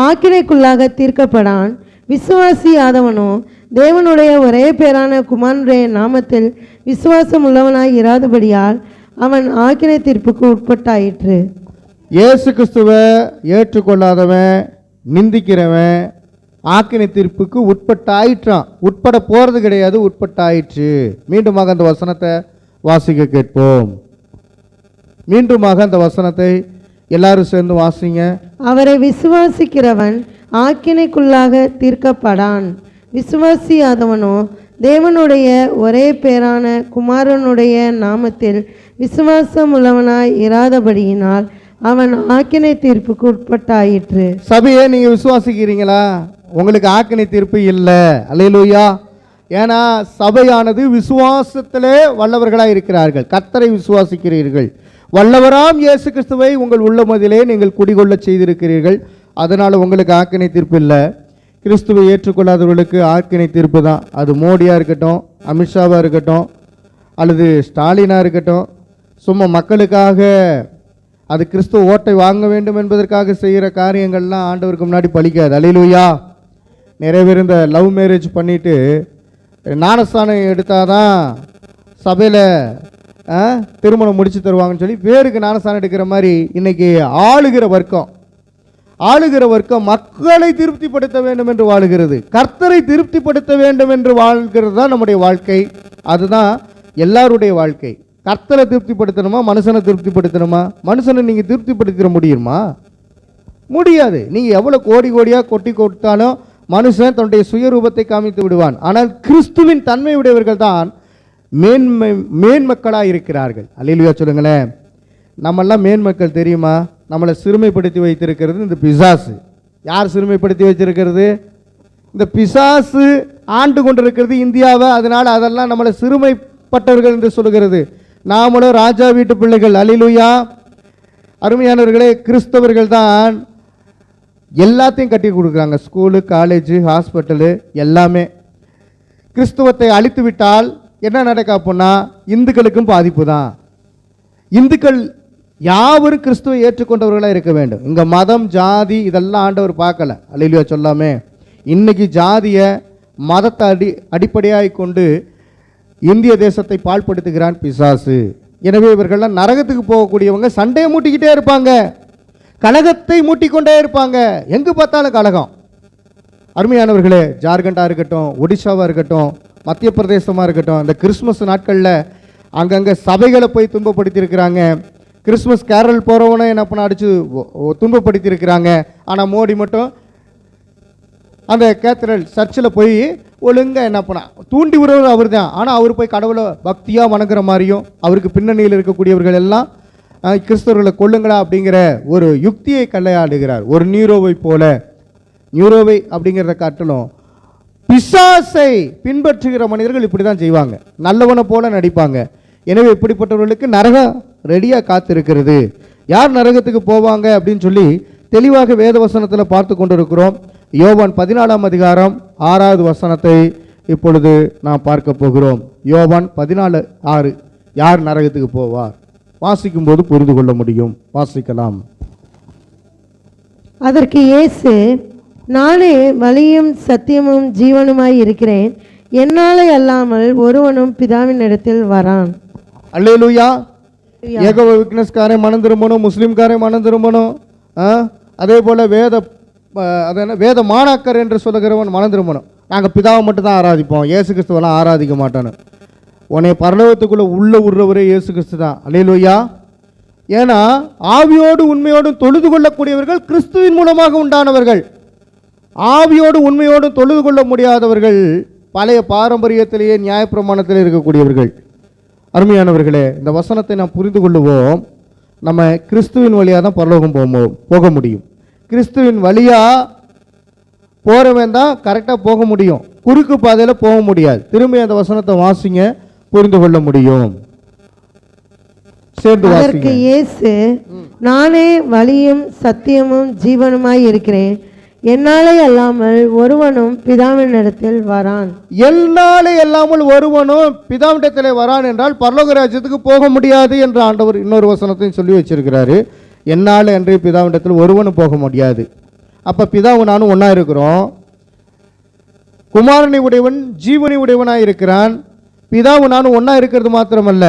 ஆக்கினைக்குள்ளாக தீர்க்கப்படான், விசுவாசியாதவனோ தேவனுடைய ஒரே பேரான குமாரனுடைய நாமத்தில் விசுவாசம் உள்ளவனாய் இராதபடியால் அவன் ஆக்கினை தீர்ப்புக்கு உட்பட்டாயிற்று. இயேசு கிறிஸ்துவை ஏற்றுக்கொள்ளாதவன், நிந்திக்கிறவன் ஆக்கினை தீர்ப்புக்கு உட்பட்டாயிற்றான். உட்பட போறது கிடையாது, உட்பட்டாயிற்று. மீண்டுமாக அந்த வசனத்தை வாசிக்க கேட்போம். மீண்டுமாக அந்த வசனத்தை எல்லாரும் சேர்ந்து வாசிங்க. அவரை விசுவாசிக்கிறவன் ஆக்கினைக்குள்ளாக தீர்க்கப்படான், விசுவாசியாதவனோ தேவனுடைய ஒரே பேரான குமாரனுடைய நாமத்தில் விசுவாசம் உள்ளவனாய் இராதபடியினால் அவன் ஆக்கினை தீர்ப்புக்கு உட்பட்டாயிற்று. சபையை நீங்க விசுவாசிக்கிறீங்களா? உங்களுக்கு ஆக்கினை தீர்ப்பு இல்லை. அல்லேலூயா. ஏன்னா சபையானது விசுவாசத்திலே வல்லவர்களாக இருக்கிறார்கள். கர்த்தரை விசுவாசிக்கிறீர்கள். வல்லவராம் இயேசு கிறிஸ்துவை உங்கள் உள்ளமதிலே நீங்கள் குடிகொள்ள செய்திருக்கிறீர்கள். அதனால் உங்களுக்கு ஆக்கினை தீர்ப்பு இல்லை. கிறிஸ்துவை ஏற்றுக்கொள்ளாதவர்களுக்கு ஆக்கினை தீர்ப்பு தான். அது மோடியாக இருக்கட்டும், அமித்ஷாவாக இருக்கட்டும், அல்லது ஸ்டாலினாக இருக்கட்டும், சும்மா மக்களுக்காக அது கிறிஸ்துவ ஓட்டை வாங்க வேண்டும் என்பதற்காக செய்கிற காரியங்கள்லாம் ஆண்டவருக்கு முன்னாடி பலிக்காது. அல்லேலூயா. நிறைய பேர் இந்த லவ் மேரேஜ் பண்ணிவிட்டு ஞானஸ்தானம் எடுத்தால் தான் சபையில் திருமணம் முடித்து தருவாங்கன்னு சொல்லி பேருக்கு ஞானஸ்தானம் எடுக்கிற மாதிரி இன்றைக்கி ஆளுகிற வர்க்கம் மக்களை திருப்திப்படுத்த வேண்டும் என்று வாழுகிறது. கர்த்தரை திருப்திப்படுத்த வேண்டும் என்று வாழ்கிறது தான் நம்முடைய வாழ்க்கை. அதுதான் எல்லாருடைய வாழ்க்கை. கர்த்தரை திருப்திப்படுத்தணுமா, மனுஷனை திருப்திப்படுத்தணுமா? மனுஷனை நீங்கள் திருப்திப்படுத்திட முடியுமா? முடியாது. நீங்கள் எவ்வளோ கோடியாக கொட்டி கொடுத்தாலும் மனுஷன் தன்னுடைய சுயரூபத்தை காமித்து விடுவான். ஆனால் கிறிஸ்துவின் தன்மை உடையவர்கள் தான் மேன்மக்களாக இருக்கிறார்கள். அல்லேலூயா சொல்லுங்களேன். நம்மெல்லாம் மேன்மக்கள் தெரியுமா? நம்மளை சிறுமைப்படுத்தி வைத்திருக்கிறது இந்த பிசாசு. யார் சிறுமைப்படுத்தி வச்சிருக்கிறது? இந்த பிசாசு ஆண்டு கொண்டிருக்கிறது இந்தியாவை. அதனால் அதெல்லாம் நம்மளை சிறுமைப்பட்டவர்கள் என்று சொல்லுகிறது. நாமளும் ராஜா வீட்டு பிள்ளைகள். அல்லேலூயா. அருமையானவர்களே, கிறிஸ்தவர்கள் தான் எல்லாத்தையும் கட்டி கொடுக்குறாங்க. ஸ்கூலு, காலேஜு, ஹாஸ்பிட்டலு எல்லாமே. கிறிஸ்துவத்தை அழித்து விட்டால் என்ன நடக்க அப்படின்னா இந்துக்களுக்கும் பாதிப்பு தான். இந்துக்கள் யாவரும் கிறிஸ்துவை ஏற்றுக்கொண்டவர்களாக இருக்க வேண்டும். இங்கே மதம், ஜாதி இதெல்லாம் ஆண்டவர் பார்க்கல. அல்லேலூயா சொல்லாமே. இன்னைக்கு ஜாதியை மதத்தை அடிப்படையாக கொண்டு இந்திய தேசத்தை பாழ்படுத்துகிறான் பிசாசு. எனவே இவர்கள்லாம் நரகத்துக்கு போகக்கூடியவங்க. சண்டையை மூட்டிக்கிட்டே இருப்பாங்க, கலகத்தை மூட்டிக்கொண்டே இருப்பாங்க. எங்கு பார்த்தாலும் கலகம். அருமையானவர்களே, ஜார்க்கண்டாக இருக்கட்டும், ஒடிஷாவாக இருக்கட்டும், மத்திய பிரதேசமாக இருக்கட்டும், இந்த கிறிஸ்மஸ் நாட்களில் அங்கங்கே சபைகளை போய் துன்பப்படுத்தியிருக்கிறாங்க. கிறிஸ்மஸ் கேரல் போகிறவனை என்ன பண்ண அடித்து துன்பப்படுத்தியிருக்கிறாங்க. ஆனால் மோடி மட்டும் அந்த கேத்தரல் சர்ச்சில் போய் ஒழுங்காக என்ன பண்ண தூண்டி விடுறவர் அவர் தான். ஆனால் அவர் போய் கடவுளை பக்தியாக வணங்குற மாதிரியும் அவருக்கு பின்னணியில் இருக்கக்கூடியவர்கள் எல்லாம் கிறிஸ்தவர்களை கொல்லுங்களா அப்படிங்கிற ஒரு யுக்தியை கையாளுகிறார். ஒரு நீரோவை போல, நீரோவை அப்படிங்கிறத காட்டிலும் பிசாசை பின்பற்றுகிற மனிதர்கள் இப்படி தான் செய்வாங்க, நல்லவனை போல நடிப்பாங்க. எனவே இப்படிப்பட்டவர்களுக்கு நரகம் ரெடியாக காத்திருக்கிறது. யார் நரகத்துக்கு போவாங்க அப்படின்னு சொல்லி தெளிவாக வேத வசனத்தில் பார்த்து கொண்டிருக்கிறோம். யோவான் 14ஆம் அதிகாரம் 6வது வசனத்தை இப்பொழுது நாம் பார்க்க போகிறோம். யோவான் 14:6. யார் நரகத்துக்கு போவார்? வாசிக்கும் போது புரிந்து கொள்ள முடியும். வாசிக்கலாம். அதற்கு இயேசு, நானே வழியும் சத்தியமும் ஜீவனுமாய் இருக்கிறேன், என்னாலே அல்லாமல் ஒருவனும் பிதாவின் இடத்தில் வரான். அல்லேலூயா. ஏகோவா விட்னஸ்காரே மனம் திரும்பணும், முஸ்லீம்காரே மனம் திரும்பணும், அதே போல் வேத மாணாக்கர் என்று சொல்லுகிறவன் மனம் திரும்பணும். நாங்கள் பிதாவை மட்டும் தான் ஆராதிப்போம், இயேசு கிறிஸ்துவெல்லாம் ஆராதிக்க மாட்டோன்னு. உன்னை பரலோகத்துக்குள்ளே உள்ள விடுறவரே இயேசு கிறிஸ்து தான். அல்லேலூயா. ஏன்னா ஆவியோடு உண்மையோடும் தொழுது கொள்ளக்கூடியவர்கள் கிறிஸ்துவின் மூலமாக உண்டானவர்கள். ஆவியோடு உண்மையோடும் தொழுது கொள்ள முடியாதவர்கள் பழைய பாரம்பரியத்திலேயே நியாயப்பிரமாணத்தில் இருக்கக்கூடியவர்கள். அருமையானவர்களே, இந்த வசனத்தை நாம் புரிந்து கொள்ளுவோம். நம்ம கிறிஸ்துவின் வழியாக தான் பரலோகம் போக முடியும். கிறிஸ்துவின் வழியாக போகிறவன் தான் கரெக்டாக போக முடியும், குறுக்கு பாதையில் போக முடியாது. திரும்பி அந்த வசனத்தை வாசிங்க, புரிந்து கொள்ள முடியும். சேர்ந்து வாசிங்க. அதற்கு இயேசு, நானே வழியும் சத்தியமும் ஜீவனுமாய் இருக்கிறேன், என்னாலே அல்லாமல் ஒருவனும் பிதாவின் இடத்தில் வரான். என்னாலே அல்லாமல் ஒருவனும் பிதாவிடத்திலே வரான் என்றால் பரலோக ராஜ்யத்துக்கு போக முடியாது என்று ஆண்டவர் இன்னொரு வசனத்தையும் சொல்லி வச்சிருக்கிறாரு. என்னாலே அன்றே பிதாவிடத்தில் ஒருவனும் போக முடியாது. அப்போ பிதாவும் நானும் ஒன்றா இருக்கிறோம். குமாரனை உடையவன் ஜீவனை உடையவனாக இருக்கிறான். பிதாவும் நானும் ஒன்றா இருக்கிறது மாத்திரமல்ல,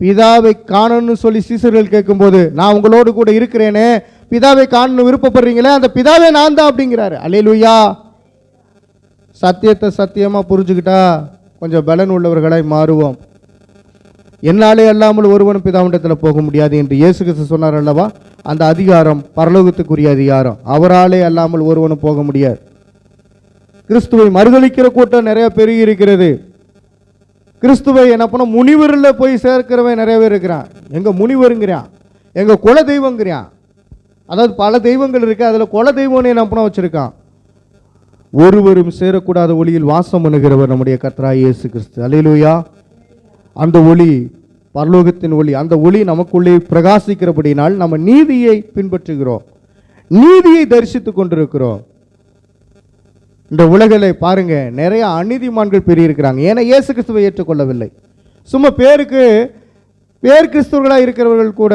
பிதாவை காணணும்னு சொல்லி சீசர்கள் கேட்கும்போது, நான் உங்களோடு கூட இருக்கிறேனே, பிதாவை காணணும் விருப்பப்படுறீங்களே, அந்த பிதாவே நான் தான் அப்படிங்கிறாரு. அல்லேலூயா. சத்தியத்தை சத்தியமாக புரிஞ்சுக்கிட்டா கொஞ்சம் பலன் உள்ளவர்களாய் மாறுவோம். என்னாலே அல்லாமல் ஒருவனும் பிதாவிடத்தில் போக முடியாது என்று இயேசு கிறிஸ்து சொன்னார் அல்லவா? அந்த அதிகாரம் பரலோகத்துக்குரிய அதிகாரம். அவராலே அல்லாமல் ஒருவனும் போக முடியாது. கிறிஸ்துவை மறுதலிக்கிற கூட்டம் நிறைய பெருகி இருக்கிறது. கிறிஸ்துவை என்ன பண்ண முனிவரில் போய் சேர்க்கிறவன் நிறைய பேர் இருக்கிறான். எங்கள் முனிவருங்கிறான், எங்கள் குல தெய்வங்கிறான். அதாவது பல தெய்வங்கள் இருக்கு, அதில் குல தெய்வம்னு என்ன பண்ண வச்சிருக்கான். ஒருவரும் சேரக்கூடாத ஒளியில் வாசம் பண்ணுகிறவர் நம்முடைய கர்த்தராகிய இயேசு கிறிஸ்து. அல்லேலூயா. அந்த ஒளி பரலோகத்தின் ஒளி. அந்த ஒளி நமக்குள்ளே பிரகாசிக்கிறபடினால் நம்ம நீதியை பின்பற்றுகிறோம், நீதியை தரிசித்து கொண்டிருக்கிறோம். இந்த உலகில் பாருங்க, நிறைய அநீதிமான்கள் பெருகியிருக்கிறாங்க. ஏன்னா இயேசு கிறிஸ்துவை ஏற்றுக்கொள்ளவில்லை. சும்மா பேர் கிறிஸ்துவர்களாக இருக்கிறவர்கள் கூட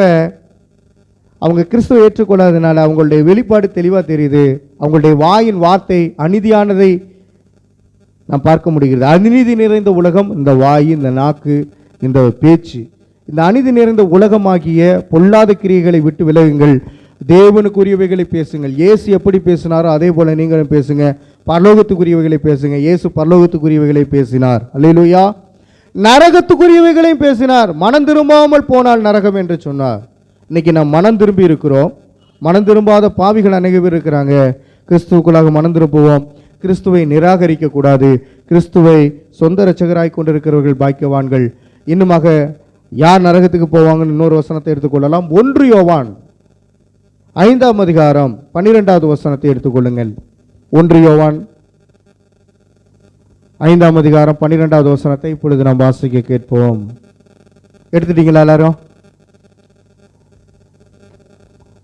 அவங்க கிறிஸ்துவை ஏற்றுக்கொள்ளாதனால அவங்களுடைய வெளிப்பாடு தெளிவாக தெரியுது. அவங்களுடைய வாயின் வார்த்தை அநீதியானதை நாம் பார்க்க முடிகிறது. அநீதி நிறைந்த உலகம் இந்த வாய், இந்த நாக்கு, இந்த பேச்சு. இந்த அநீதி நிறைந்த உலகமாகிய பொல்லாத கிரியைகளை விட்டு விலகுங்கள், தேவனுக்குரியவைகளை பேசுங்கள். இயேசு எப்படி பேசினாரோ அதே போல நீங்களும் பேசுங்க. பரலோகத்துக்குரியவைகளை பேசுங்க. இயேசு பரலோகத்துக்குரியவைகளை பேசினார். அல்லேலூயா. நரகத்துக்குரியவைகளையும் பேசினார். மனம் திரும்பாமல் போனால் நரகம் என்று சொன்னார். இன்னைக்கு நாம் மனம் திரும்பி இருக்கிறோம். மனம் திரும்பாத பாவிகள் அநேக பேர் இருக்கிறாங்க. கிறிஸ்துவுக்குள்ளாக மனம் திரும்புவோம். கிறிஸ்துவை நிராகரிக்க கூடாது. கிறிஸ்துவை சொந்த இரட்சகராய் கொண்டிருக்கிறவர்கள் பாக்கியவான்கள். இன்னுமாக யார் நரகத்துக்கு போவாங்கன்னு இன்னொரு வசனத்தை எடுத்துக்கொள்ளலாம். 1 யோவான் 5ஆம் அதிகாரம் 12வது வசனத்தை எடுத்துக்கொள்ளுங்கள். 1 யோவான் 5ஆம் அதிகாரம் 12வது வசனத்தை இப்பொழுது நாம் வாசிக்க கேட்போம். எடுத்துட்டீங்களா எல்லாரும்?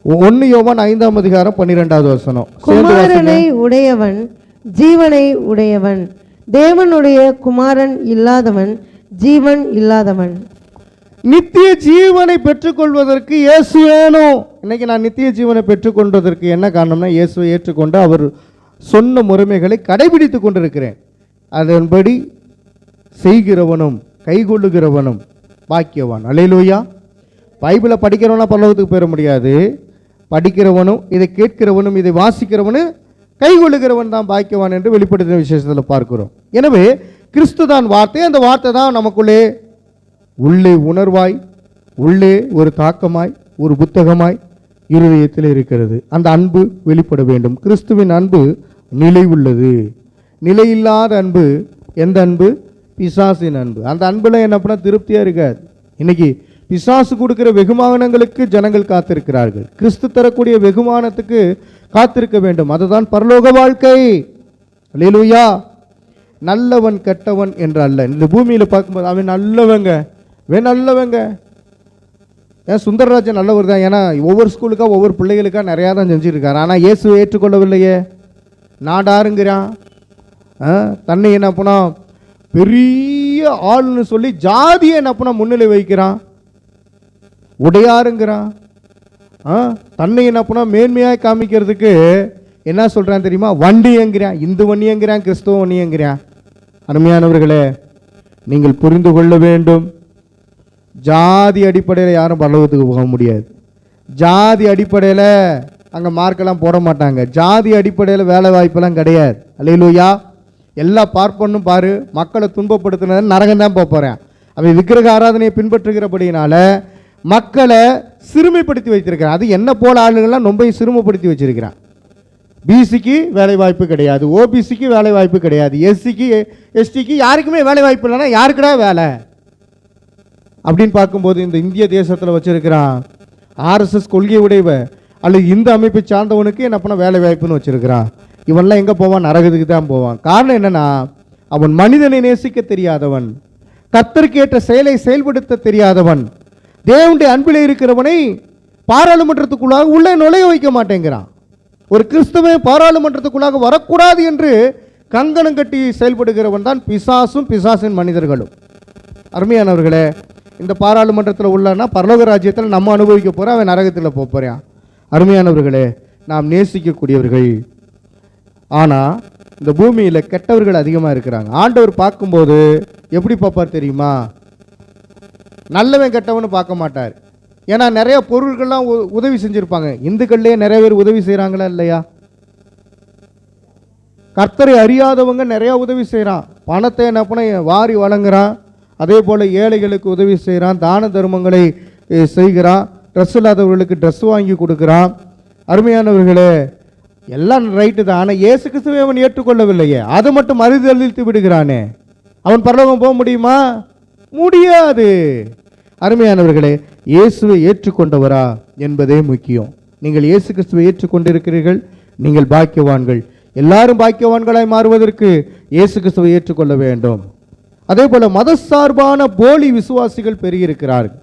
1 யோவான் 5ஆம் அதிகாரம் 12வது வசனம். குமாரனை உடையவன் ஜீவனை உடையவன், தேவனுடைய குமாரன் இல்லாதவன் ஜீவன் இல்லாதவன். நித்திய ஜீவனை பெற்றுக்கொள்வதற்கு இயேசு வேணும். இன்னைக்கு நான் நித்திய ஜீவனை பெற்றுக்கொண்டதற்கு என்ன காரணம்னா, இயேசுவை ஏற்றுக்கொண்டு அவர் சொன்ன முறைமைகளை கடைபிடித்து கொண்டிருக்கிறேன். அதன்படி செய்கிறவனும் கைகொள்ளுகிறவனும் பாக்கியவான். அல்லேலூயா. பைபிளை படிக்கிறவனா பரலோகத்துக்கு பெற முடியாது. படிக்கிறவனும் இதை கேட்கிறவனும் இதை வாசிக்கிறவனும் கைகொள்ளுகிறவன் தான் பாக்கியவான் என்று வெளிப்படுத்தின விசேஷத்தில் பார்க்கிறோம். எனவே கிறிஸ்து தான் வார்த்தை. அந்த வார்த்தை தான் நமக்குள்ளே உள்ளே உணர்வாய், உள்ளே ஒரு தாக்கமாய், ஒரு புத்தகமாய் இருதயத்தில் இருக்கிறது. அந்த அன்பு வெளிப்பட வேண்டும். கிறிஸ்துவின் அன்பு நிலை உள்ளது. நிலையில்லாத அன்பு எந்த அன்பு? பிசாசின் அன்பு. அந்த அன்புல என்ன பண்ண திருப்தியாக இருக்காது. இன்னைக்கு பிசாசு கொடுக்கிற வெகுமானங்களுக்கு ஜனங்கள் காத்திருக்கிறார்கள். கிறிஸ்து தரக்கூடிய வெகுமானத்துக்கு காத்திருக்க வேண்டும். அதுதான் பரலோக வாழ்க்கை. அல்லேலூயா. நல்லவன் கெட்டவன் என்று அல்ல. இந்த பூமியில பார்க்கும்போது அவன் நல்லவங்க. ஏன் சுந்தரராஜன் நல்லவர் தான். ஏன்னா ஒவ்வொரு ஸ்கூலுக்கா ஒவ்வொரு பிள்ளைகளுக்கா நிறையா தான் செஞ்சுருக்காரு. ஆனால் இயேசுவை ஏற்றுக்கொள்ளவில்லையே. நாடாருங்கிறான். தன்னை என்ன பண்ணா பெரிய ஆள்னு சொல்லி ஜாதியை என்ன பண்ணா முன்னிலை வைக்கிறான். உடையாருங்கிறான். தன்னை என்ன பண்ணா மேன்மையாக காமிக்கிறதுக்கு என்ன சொல்கிறான் தெரியுமா? வண்டியங்கிறான். இந்து வண்டியங்கிறான், கிறிஸ்துவ வண்டியங்கிறான். அருமையானவர்களே, நீங்கள் புரிந்து கொள்ள வேண்டும். ஜாதி அடிப்படையில் யாரும் பரலோகத்துக்கு போக முடியாது. ஜாதி அடிப்படையில் அங்கே மார்க்கெல்லாம் போட மாட்டாங்க. ஜாதி அடிப்படையில் வேலை வாய்ப்பெல்லாம் கிடையாது. அல்லேலூயா. எல்லா பார்ப்பனும் பாரு, மக்களை துன்பப்படுத்தினது நரகம் தான் போகிறேன். அவன் விக்கிரக ஆராதனையை பின்பற்றுகிறபடினால மக்களை சிறுமைப்படுத்தி வைத்திருக்கிறான். அது என்ன போல ஆளுங்கள்லாம் ரொம்ப சிறுமைப்படுத்தி வச்சிருக்கிறான். பிசிக்கு வேலை வாய்ப்பு கிடையாது, ஓபிசிக்கு வேலை வாய்ப்பு கிடையாது, எஸ்சிக்கு எஸ்டிக்கு யாருக்குமே வேலை வாய்ப்பு இல்லைன்னா யாருக்குடா வேலை அப்படின்னு பார்க்கும்போது இந்த இந்திய தேசத்தில் வச்சிருக்கிறான் ஆர்எஸ்எஸ் கொள்கை உடையவ அல்லது இந்த அமைப்பை சார்ந்தவனுக்கு என்ன பண்ண வேலை வாய்ப்புன்னு வச்சிருக்கிறான். இவன்லாம் எங்கே போவான்? நரகத்துக்கு தான் போவான். காரணம் என்னன்னா, அவன் மனிதனை நேசிக்க தெரியாதவன், கர்த்தருக்கு ஏற்ற செயலை செயல்படுத்த தெரியாதவன், தேவனுடைய அன்பில் இருக்கிறவனை பாராளுமன்றத்துக்குள்ளாக உள்ளே நுழைய வைக்க மாட்டேங்கிறான். ஒரு கிறிஸ்தவன் பாராளுமன்றத்துக்குள்ளாக வரக்கூடாது என்று கங்கணம் கட்டி செயல்படுகிறவன் தான் பிசாசும் பிசாசின் மனிதர்களும். அருமையானவர்களே, இந்த பாராளுமன்றத்தில் உள்ளனா பரலோக ராஜ்யத்தில் நம்ம அனுபவிக்க போகிறோம், அவன் நரகத்தில் போகிறான். அருமையானவர்களே, நாம் நேசிக்கக்கூடியவர்கள். ஆனால் இந்த பூமியில் கெட்டவர்கள் அதிகமாக இருக்கிறாங்க. ஆண்டவர் பார்க்கும்போது எப்படி பார்ப்பார் தெரியுமா? நல்லவன் கெட்டவனு பார்க்க மாட்டார். ஏன்னா நிறைய பொருள்கள்லாம் உதவி செஞ்சுருப்பாங்க. இந்துக்கள்லேயே நிறைய பேர் உதவி செய்கிறாங்களா இல்லையா? கர்த்தரை அறியாதவங்க நிறையா உதவி செய்கிறான். பணத்தை என்ன பண்ண வாரி வழங்குறான். அதே போல் ஏழைகளுக்கு உதவி செய்கிறான், தான தர்மங்களை செய்கிறான், ட்ரெஸ் இல்லாதவர்களுக்கு ட்ரெஸ் வாங்கி கொடுக்குறான். அருமையானவர்களே, எல்லாம் ரைட்டு தான். ஆனால் இயேசு கிறிஸ்துவை அவன் ஏற்றுக்கொள்ளவில்லையே, அதை மட்டும் மறுதளித்து விடுகிறானே, அவன் பரலோகம் போக முடியுமா? முடியாது. அருமையானவர்களே, இயேசுவை ஏற்றுக்கொண்டவரா என்பதே முக்கியம். நீங்கள் இயேசு கிறிஸ்துவை ஏற்றுக்கொண்டிருக்கிறீர்கள், நீங்கள் பாக்கியவான்கள். எல்லாரும் பாக்கியவான்களாய் மாறுவதற்கு இயேசு கிறிஸ்துவை ஏற்றுக்கொள்ள வேண்டும். அதே போல மதசார்பான போலி விசுவாசிகள் பெருகியிருக்கிறார்கள்.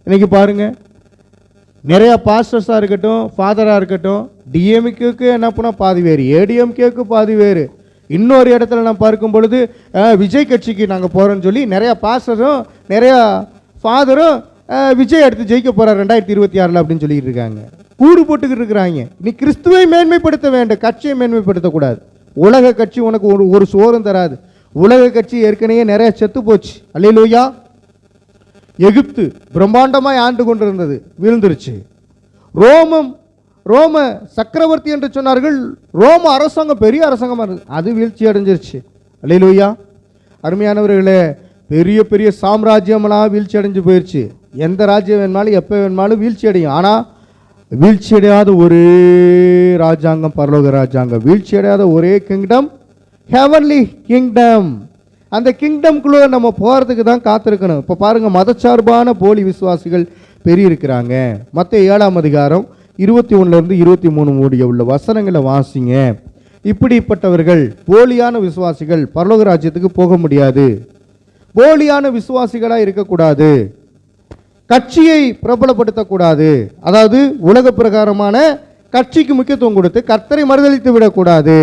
இன்னைக்கு பாருங்க, நிறைய பாஸ்டர்ஸாக இருக்கட்டும், ஃபாதராக இருக்கட்டும், டிஎம்கேக்கு என்ன பண்ணால் பாதி வேறு, ஏடிஎம்கேக்கு பாதி வேறு. இன்னொரு இடத்துல நான் பார்க்கும் பொழுது விஜய் கட்சிக்கு நாங்கள் போகிறோன்னு சொல்லி நிறையா பாஸ்டரும் நிறையா ஃபாதரும் விஜய் அடுத்து ஜெயிக்க போகிறார் 2026 அப்படின்னு சொல்லிட்டு இருக்காங்க. கூடு போட்டுக்கிட்டு இருக்கிறாங்க. நீ கிறிஸ்துவை மேன்மைப்படுத்த வேண்டும், கட்சியை மேன்மைப்படுத்தக்கூடாது. உலக கட்சி உனக்கு ஒரு சோறும் தராது. உலக கட்சி ஏற்கனவே நிறைய செத்து போச்சு. அல்லேலூயா. எகிப்து பிரம்மாண்டமாய் ஆண்டு கொண்டிருந்தது, வீழ்ந்துருச்சு. ரோம சக்கரவர்த்தி என்று சொன்னார்கள். ரோம அரசாங்கம் பெரிய அரசாங்கமாக இருந்தது, அது வீழ்ச்சி அடைஞ்சிருச்சு. அல்லேலூயா. அருமையானவர்களே, பெரிய பெரிய சாம்ராஜ்யமெல்லாம் வீழ்ச்சி அடைஞ்சு போயிடுச்சு. எந்த ராஜ்யம் வேணுமாலும் எப்போ வேணுமாலும் வீழ்ச்சி அடையும். ஆனால் வீழ்ச்சி அடையாத ஒரே ராஜாங்கம் பரலோக ராஜாங்கம். வீழ்ச்சி அடையாத ஒரே கிங்டம் ஹெவன்லி கிங்டம். அந்த கிங்டம்குள்ளே நம்ம போகிறதுக்கு தான் காத்திருக்கணும். இப்போ பாருங்கள், மதச்சார்பான போலி விசுவாசிகள் பெருகியிருக்கிறாங்க. மத்தேயு 7ஆம் அதிகாரம் 21 23 முடிய உள்ள வசனங்களை வாசிங்க. இப்படிப்பட்டவர்கள் போலியான விசுவாசிகள் பரலோக ராஜ்யத்துக்கு போக முடியாது. போலியான விசுவாசிகளாக இருக்கக்கூடாது. கட்சியை பிரபலப்படுத்தக்கூடாது. அதாவது உலக பிரகாரமான கட்சிக்கு முக்கியத்துவம் கொடுத்து கர்த்தரை மறுதளித்து விடக்கூடாது.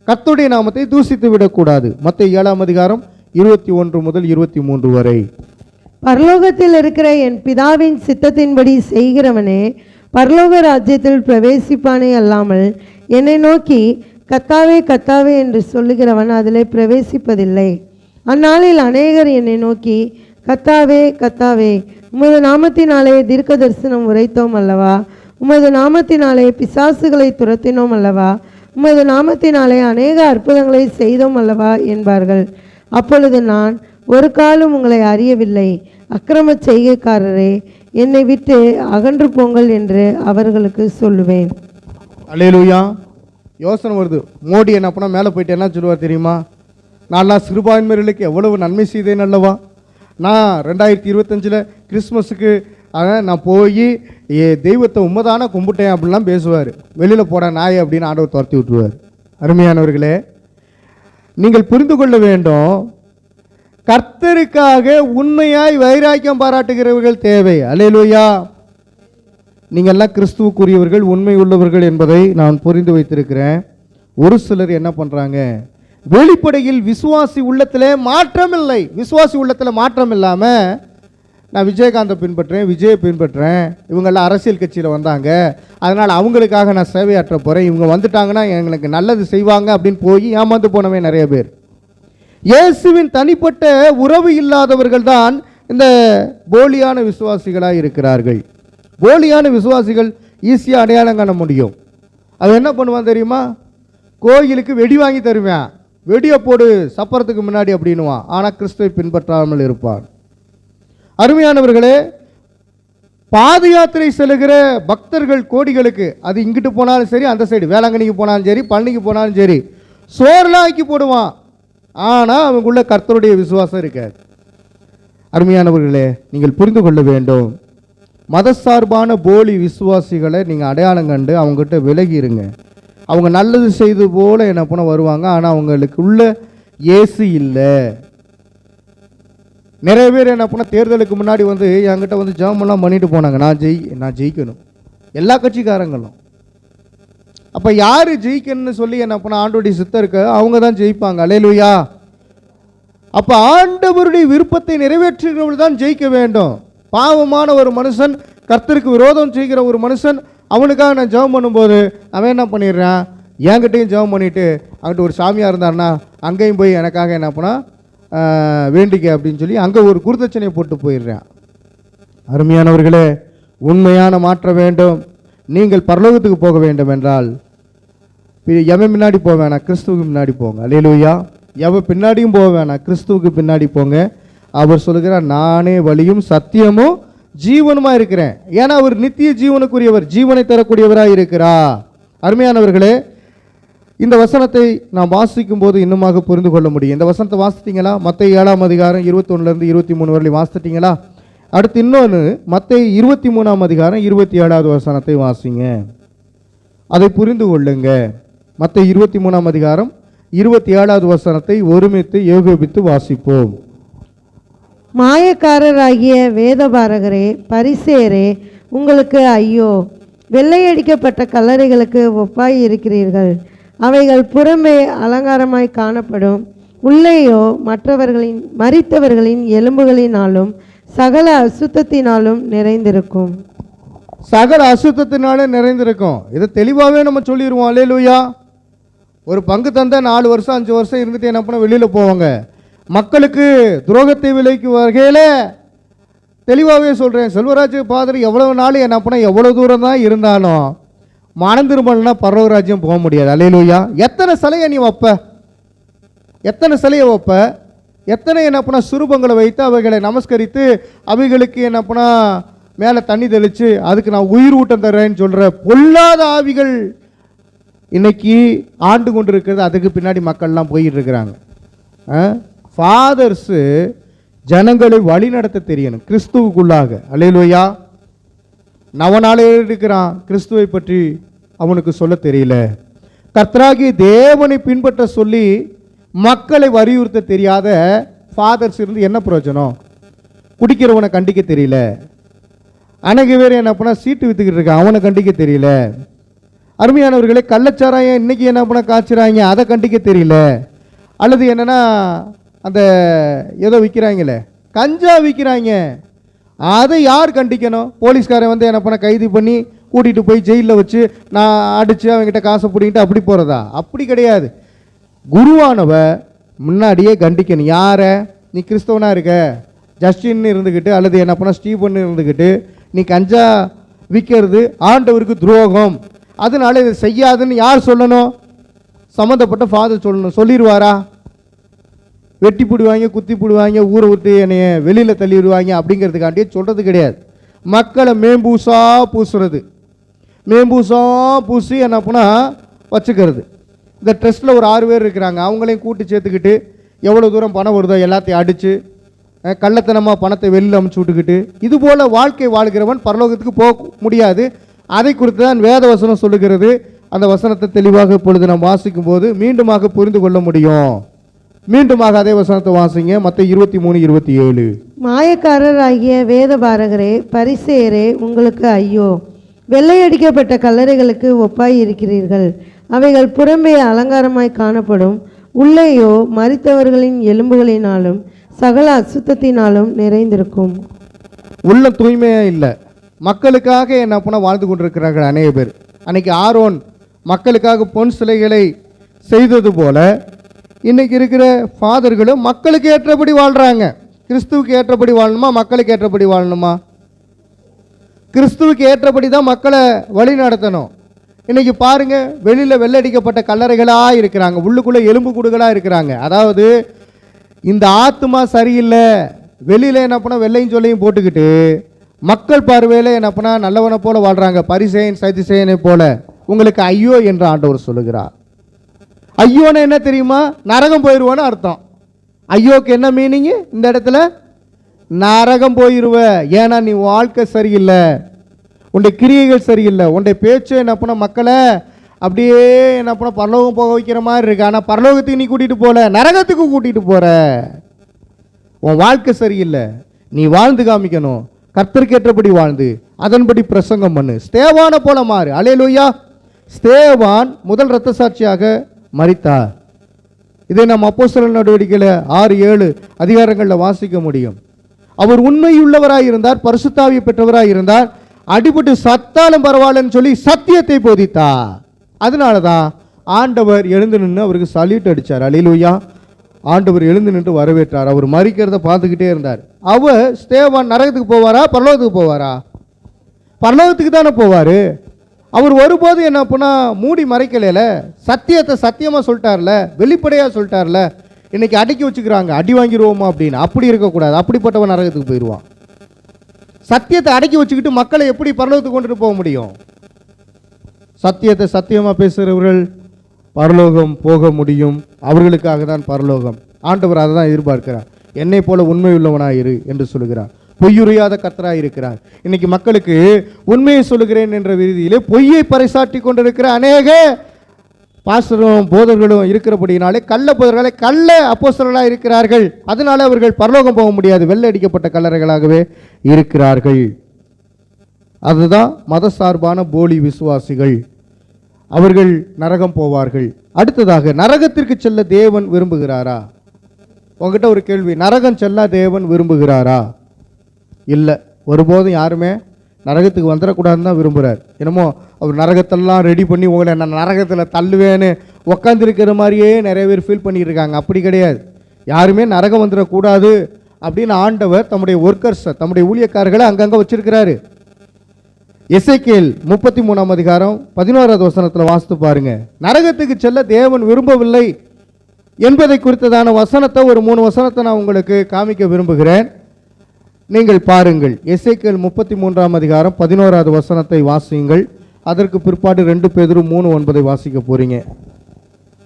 கர்த்தருடைய நாமத்தை தூசித்து விடக்கூடாது. மத்தேயு 7ஆம் அதிகாரம் 21 முதல் 23 வரை. பரலோகத்தில் இருக்கிற என் பிதாவின் சித்தத்தின்படி செய்கிறவனே பரலோக ராஜ்யத்தில் பிரவேசிப்பானே அல்லாமல் என்னை நோக்கி கர்த்தாவே கர்த்தாவே என்று சொல்லுகிறவன் அதிலே பிரவேசிப்பதில்லை. அந்நாளில் அநேகர் என்னை நோக்கி கர்த்தாவே கர்த்தாவே, உமது நாமத்தினாலே தீர்க்க தரிசனம் உரைத்தோம் அல்லவா, உமது நாமத்தினாலே பிசாசுகளை துரத்தினோம் அல்லவா, உமது நாமத்தினாலே அநேக அற்புதங்களை செய்தோம் அல்லவா என்பார்கள். அப்பொழுது நான் ஒரு காலம் உங்களை அறியவில்லை, அக்கிரம செய்கைக்காரரே, என்னை விட்டு அகன்று போங்கள் என்று அவர்களுக்கு சொல்லுவேன். அல்லேலூயா. யோசனை வருது. மோடி என்ன பண்ணால் மேலே போயிட்டு என்ன சொல்லுவார் தெரியுமா? நான்லாம் சிறுபான்மையினருக்கு எவ்வளவு நன்மை செய்தேன் அல்லவா, நான் 2025 கிறிஸ்மஸுக்கு நான் போய் தெய்வத்தை உண்மைதான கும்பிட்டேன் அப்படின்லாம் பேசுவார். வெளியில் போட நாய் அப்படின்னு ஆண்டவர் துரத்தி விட்டுருவார். அருமையானவர்களே, நீங்கள் புரிந்து கொள்ள வேண்டும், கர்த்தருக்காக உண்மையாய் வைராக்கியம் பாராட்டுகிறவர்கள் தேவை. அல்லேலூயா. நீங்கள்லாம் கிறிஸ்துவுக்குரியவர்கள், உண்மை உள்ளவர்கள் என்பதை நான் புரிந்து வைத்திருக்கிறேன். ஒரு சிலர் என்ன பண்ணுறாங்க, வெளிப்படையில் விசுவாசி உள்ளத்தில் மாற்றம் இல்லை. விசுவாசி உள்ளத்தில் மாற்றம் இல்லாமல் நான் விஜயகாந்தை பின்பற்றேன், விஜயை பின்பற்றேன், இவங்கெல்லாம் அரசியல் கட்சியில் வந்தாங்க, அதனால் அவங்களுக்காக நான் சேவையாற்ற போகிறேன், இவங்க வந்துட்டாங்கன்னா எங்களுக்கு நல்லது செய்வாங்க அப்படின்னு போய் ஏமாந்து போனவே நிறைய பேர். இயேசுவின் தனிப்பட்ட உறவு இல்லாதவர்கள் தான் இந்த போலியான விசுவாசிகளாக இருக்கிறார்கள். போலியான விசுவாசிகள் ஈஸியாக அடையாளம் காண முடியும். அது என்ன பண்ணுவான் தெரியுமா? கோயிலுக்கு வெடி வாங்கி தருவேன், வெடியை போடு சப்பரத்துக்கு முன்னாடி அப்படின்னுவான். ஆனால் கிறிஸ்துவை பின்பற்றாமல் இருப்பான். அருமையானவர்களே, பாத யாத்திரை செல்லுகிற பக்தர்கள் கோடிகளுக்கு, அது இங்கிட்டு போனாலும் சரி, அந்த சைடு வேளாங்கண்ணிக்கு போனாலும் சரி, பழனிக்கு போனாலும் சரி, சோறுலாம் ஆக்கி போடுவான். ஆனால் அவங்களுக்குள்ள கர்த்தருடைய விசுவாசம் இருக்காது. அருமையானவர்களே, நீங்கள் புரிந்து கொள்ள வேண்டும், மதசார்பான போலி விசுவாசிகளை நீங்கள் அடையாளம் கண்டு அவங்ககிட்ட விலகி இருங்க. அவங்க நல்லது செய்து போல என்ன பண்ண வருவாங்க, ஆனால் அவங்களுக்கு உள்ள இயேசு இல்லை. நிறைய பேர் என்ன பண்ண தேர்தலுக்கு முன்னாடி வந்து என்கிட்ட வந்து ஜெபமெல்லாம் பண்ணிட்டு போனாங்க, நான் ஜெயிக்கணும், எல்லா கட்சிக்காரங்களும். அப்போ யார் ஜெயிக்கணும்னு சொல்லி என்ன பண்ண ஆண்டவருடைய சித்தம் இருக்க, அவங்க தான் ஜெயிப்பாங்க. அல்லேலூயா. அப்போ ஆண்டவருடைய விருப்பத்தை நிறைவேற்றுகிறவர்கள் தான் ஜெயிக்க வேண்டும். பாவமான ஒரு மனுஷன், கர்த்தருக்கு விரோதம் செய்கிற ஒரு மனுஷன், அவனுக்காக நான் ஜெபம் பண்ணும்போது அவன் என்ன பண்ணிடுறான், என்கிட்டையும் ஜெபம் பண்ணிவிட்டு அங்கிட்ட ஒரு சாமியாக இருந்தார்னா அங்கேயும் போய் எனக்காக என்ன பண்ணா வேண்டிக்க அப்படின்னு சொல்லி அங்கே ஒரு குருதட்சணையை போட்டு போயிடுறான். அருமையானவர்களே, உண்மையான மாற்றம் வேண்டும். நீங்கள் பரலோகத்துக்கு போக வேண்டும் என்றால் எவன் பின்னாடி போக வேணாம், கிறிஸ்துவுக்கு பின்னாடி போங்க. அல்லேலூயா. எவன் பின்னாடியும் போக வேணாம், கிறிஸ்துவுக்கு பின்னாடி போங்க. அவர் சொல்லுகிறார், நானே வழியும் சத்தியமும் ஜீவனுமா இருக்கிறேன். ஏன்னா அவர் நித்திய ஜீவனுக்குரியவர், ஜீவனை தரக்கூடியவராக இருக்கிறார். அருமையானவர்களே, இந்த வசனத்தை நாம் வாசிக்கும் போது இன்னுமாக புரிந்து கொள்ள முடியும். இந்த வசனத்தை வாசித்தீங்களா? மத்தேயு 7ஆம் அதிகாரம் 21 23 வரை வாசித்தீங்களா? அடுத்து இன்னொன்று மத்தேயு 23ஆம் அதிகாரம் 27வது வசனத்தை வாசிங்க, அதை புரிந்து கொள்ளுங்க. மத்தேயு 23ஆம் அதிகாரம் 27வது வசனத்தை ஒருமித்து ஏகோபித்து வாசிப்போம். மாயக்காரராகிய வேதபாரகரே, பரிசேயரே, உங்களுக்கு ஐயோ! வெள்ளையடிக்கப்பட்ட கல்லறைகளுக்கு ஒப்பாய் இருக்கிறீர்கள். அவைகள் புறமே அலங்காரமாய் காணப்படும், உள்ளேயோ மரித்தவர்களின் எலும்புகளினாலும் சகல அசுத்தத்தினாலும் நிறைந்திருக்கும். சகல அசுத்தத்தினாலே நிறைந்திருக்கும். இதை தெளிவாகவே நம்ம சொல்லிடுவோம். அல்லேலூயா. ஒரு பங்கு தந்த 4 வருஷம் 5 வருஷம் இருந்துட்டு என்ன பண்ண வெளியில் போவாங்க. மக்களுக்கு துரோகத்தை விளைக்கு வகையில் தெளிவாகவே சொல்கிறேன். செல்வராஜ் பாதர் எவ்வளவு நாள் என்ன பண்ண எவ்வளோ தூரம் தான் இருந்தாலும் மனம் திரும்பலன்னா பரலோகராஜ்யம் போக முடியாது. அல்லேலூயா. எத்தனை சிலையை நீ வைப்ப, எத்தனை சிலையை வைப்ப, எத்தனை என்ன பண்ண சுரூபங்களை வைத்து அவைகளை நமஸ்கரித்து அவைகளுக்கு என்ன பண்ண மேலே தண்ணி தெளித்து அதுக்கு நான் உயிர் ஊட்டம் தர்றேன்னு சொல்கிற பொல்லாத ஆவிகள் இன்னைக்கு ஆண்டு கொண்டு இருக்கிறது. அதுக்கு பின்னாடி மக்கள்லாம் போயிட்டு இருக்கிறாங்க. ஃபாதர்ஸு ஜனங்களை வழி நடத்த தெரியணும் கிறிஸ்துவுக்குள்ளாக. அல்லேலூயா. நவனாலே இருக்கிறான், கிறிஸ்துவை பற்றி அவனுக்கு சொல்ல தெரியல. கர்த்தராகிய தேவனை பின்பற்ற சொல்லி மக்களை வலியுறுத்த தெரியாத ஃபாதர்ஸ் இருந்து என்ன பிரயோஜனம்? குடிக்கிறவனை கண்டிக்க தெரியல. அநேக பேர் என்ன பண்ண சீட்டு வித்துக்கிட்டு இருக்கான், அவனை கண்டிக்க தெரியல. அருமையானவர்களே, கள்ளச்சாராயம் இன்னைக்கு என்ன பண்ண காய்ச்சுறாங்க, அதை கண்டிக்க தெரியல. அல்லது என்னன்னா அந்த ஏதோ விற்கிறாங்களே, கஞ்சா விற்கிறாங்க, அதை யார் கண்டிக்கணும்? போலீஸ்காரன் வந்து என்ன பண்ண கைது பண்ணி கூட்டிகிட்டு போய் ஜெயிலில் வச்சு நான் அடித்து அவங்ககிட்ட காசை பிடிக்கிட்டு அப்படி போகிறதா? அப்படி கிடையாது. குருவானவ முன்னாடியே கண்டிக்கணும். யாரை? நீ கிறிஸ்தவனாக இருக்க, ஜஸ்டின்னு இருந்துக்கிட்டு அல்லது என்ன பண்ண ஸ்டீபன் இருந்துக்கிட்டு நீ கஞ்சா விற்கிறது ஆண்டவருக்கு துரோகம், அதனால இதை செய்யாதுன்னு யார் சொல்லணும்? சம்மந்தப்பட்ட ஃபாதர் சொல்லணும். சொல்லிடுவாரா? வெட்டி போடுவாங்க, குத்தி போடுவாங்க, ஊரை விட்டு என்னைய வெளியில் தள்ளிடுவாங்க அப்படிங்கிறதுக்காண்டியே சொல்கிறது கிடையாது. மக்களை மேம்பூசா பூசுறது, மேம்பூசா பூசி என்ன பண்ணால் வச்சுக்கிறது. இந்த ட்ரெஸ்ட்டில் ஒரு 6 பேர் இருக்கிறாங்க, அவங்களையும் கூட்டி சேர்த்துக்கிட்டு எவ்வளோ தூரம் பணம் வருதோ எல்லாத்தையும் அடித்து கள்ளத்தனமாக பணத்தை வெளியில் அமுச்சு விட்டுக்கிட்டு இது போல் வாழ்க்கை வாழ்கிறவன் பரலோகத்துக்கு போக முடியாது. அதை குறித்து தான் வேத வசனம் சொல்லுகிறது. அந்த வசனத்தை தெளிவாக இப்பொழுது நாம் வாசிக்கும் போது மீண்டுமாக புரிந்து கொள்ள முடியும். மீண்டுமாக அதே வசனத்தை வாசிங்க, மத்தேயு 23:27. மாயக்காரராகிய வேதபாரகரே பரிசேயரே உங்களுக்கு ஐயோ, வெள்ளையடிக்கப்பட்ட கல்லறைகளுக்கு ஒப்பாய் இருக்கிறீர்கள். அவைகள் புறம்பே அலங்காரமாய் காணப்படும், உள்ளேயோ மரித்தவர்களின் எலும்புகளினாலும் சகல அசுத்தத்தினாலும் நிறைந்திருக்கும். உள்ள தூய்மையாக இல்லை. மக்களுக்காக என்ன பண்ண வாழ்ந்து கொண்டிருக்கிறார்கள் அநேக பேர். அன்னைக்கு ஆரோன் மக்களுக்காக பொன் சிலைகளை செய்தது போல இன்னைக்கு இருக்கிற ஃபாதர்களும் மக்களுக்கு ஏற்றபடி வாழ்கிறாங்க. கிறிஸ்துவுக்கு ஏற்றபடி வாழணுமா, மக்களுக்கு ஏற்றபடி வாழணுமா? கிறிஸ்துவுக்கு ஏற்றபடி தான் மக்களை வழி நடத்தணும். இன்னைக்கு பாருங்க, வெளியில் வெள்ளடிக்கப்பட்ட கல்லறைகளாக இருக்கிறாங்க, உள்ளுக்குள்ளே எலும்பு கூடுகளாக இருக்கிறாங்க. அதாவது இந்த ஆத்மா சரியில்லை, வெளியில் என்ன பண்ண வெள்ளையும் சொல்லையும் போட்டுக்கிட்டு மக்கள் பார்வையில் என்ன பண்ண நல்லவனை போல வாழ்கிறாங்க, பரிசேயன் சதிசேயனை போல. உங்களுக்கு ஐயோ என்று ஆண்டவர் சொல்லுகிறார். ஐயோன்னு என்ன தெரியுமா? நரகம் போயிடுவோன்னு அர்த்தம். ஐயோக்கு என்ன மீனிங்கு இந்த இடத்துல? நரகம் போயிடுவ. ஏன்னா நீ வாழ்க்கை சரியில்லை, உன்னுடைய கிரியைகள் சரியில்லை, உன்னுடைய பேச்சு என்ன பண்ண மக்களை அப்படியே என்ன பண்ண பரலோகம் போக வைக்கிற மாதிரி இருக்கு. ஆனால் பரலோகத்துக்கு நீ கூட்டிகிட்டு போகல, நரகத்துக்கு கூட்டிகிட்டு போகிற. உன் வாழ்க்கை சரியில்லை, நீ வாழ்ந்து காமிக்கணும். கர்த்தருக்கு ஏற்றபடி வாழ்ந்து அதன்படி பிரசங்கம் பண்ணு. ஸ்தேவானை போல மாறு. அல்லேலூயா. ஸ்தேவான் முதல் இரத்த சாட்சியாக மரித்தார். இதை நாம் அப்போஸ்தலர் நடவடிக்கையில் 6-7 அதிகாரங்களில் வாசிக்க முடியும். அவர் உண்மையுள்ளவராய் இருந்தார், பரிசுத்தாவியை பெற்றவராய் இருந்தார், அடிபட்டு சத்தாலும் பரவாயில்லன்னு சொல்லி சத்தியத்தை போதித்தார். அதனால தான் ஆண்டவர் எழுந்து நின்று அவருக்கு சல்யூட் அடித்தார். அல்லேலூயா. ஆண்டவர் எழுந்து நின்று வரவேற்றார். அவர் மரிக்கிறத பார்த்துக்கிட்டே இருந்தார். அவர் ஸ்தேவான் நரகத்துக்கு போவாரா, பரலோகத்துக்கு போவாரா? பரலோகத்துக்கு தானே போவார். அவர் ஒருபோது என்ன பண்ணா மூடி மறைக்கலையில, சத்தியத்தை சத்தியமாக சொல்லிட்டார்ல, வெளிப்படையாக சொல்லிட்டார்ல. இன்னைக்கு அடக்கி வச்சுக்கிறாங்க, அடி வாங்கிடுவோமா அப்படின்னு. அப்படி இருக்கக்கூடாது. அப்படிப்பட்டவன் நரகத்துக்கு போயிடுவான். சத்தியத்தை அடக்கி வச்சுக்கிட்டு மக்களை எப்படி பரலோகத்துக்கு கொண்டுட்டு போக முடியும்? சத்தியத்தை சத்தியமாக பேசுகிறவர்கள் பரலோகம் போக முடியும். அவர்களுக்காக தான் பரலோகம். ஆண்டவர் அதை தான் எதிர்பார்க்கிறார். என்னை போல உண்மை உள்ளவனாயிரு என்று சொல்லுகிறார். பொய்யுரையாத கர்த்தராய் இருக்கிறார். இன்னைக்கு மக்களுக்கு உண்மையை சொல்லுகிறேன் என்ற ரீதியிலே பொய்யை பறைசாற்றி கொண்டிருக்கிற அநேக பாஸ்டரும் போதர்களும் இருக்கிறபடினாலே கள்ள போதர்களை கள்ள அப்போஸ்தலர்களாக இருக்கிறார்கள். அதனால அவர்கள் பரலோகம் போக முடியாது, வெள்ளை அடிக்கப்பட்ட கல்லறைகளாகவே இருக்கிறார்கள். அதுதான் மத சார்பான போலி விசுவாசிகள். அவர்கள் நரகம் போவார்கள். அடுத்ததாக, நரகத்திற்கு செல்ல தேவன் விரும்புகிறாரா? உங்ககிட்ட ஒரு கேள்வி, நரகம் செல்ல தேவன் விரும்புகிறாரா? இல்லை, ஒருபோதும் யாருமே நரகத்துக்கு வந்துடக்கூடாதுன்னு தான் விரும்புகிறார். என்னமோ அவர் நரகத்தெல்லாம் ரெடி பண்ணி உங்களை நான் நரகத்தில் தள்ளுவேன்னு உக்காந்துருக்கிற மாதிரியே நிறைய பேர் ஃபீல் பண்ணிட்டு இருக்காங்க. அப்படி கிடையாது. யாருமே நரகம் வந்துடக்கூடாது அப்படின்னு ஆண்டவர் தம்முடைய ஒர்க்கர்ஸை, தம்முடைய ஊழியக்காரர்களை அங்கங்கே வச்சிருக்கிறாரு. எசேக்கியேல் 33 அதிகாரம் 11வது வசனத்தில் வாசித்து பாருங்க. நரகத்துக்கு செல்ல தேவன் விரும்பவில்லை என்பதை குறித்ததான வசனத்தை, ஒரு 3 வசனத்தை நான் உங்களுக்கு காமிக்க விரும்புகிறேன். நீங்கள் பாருங்கள். எசேக்கியேல் 33 அதிகாரம் 11வது வசனத்தை வாசியுங்கள். அதற்கு பிற்பாடு 2 பேதுரு 3:9 வாசிக்க போறீங்க.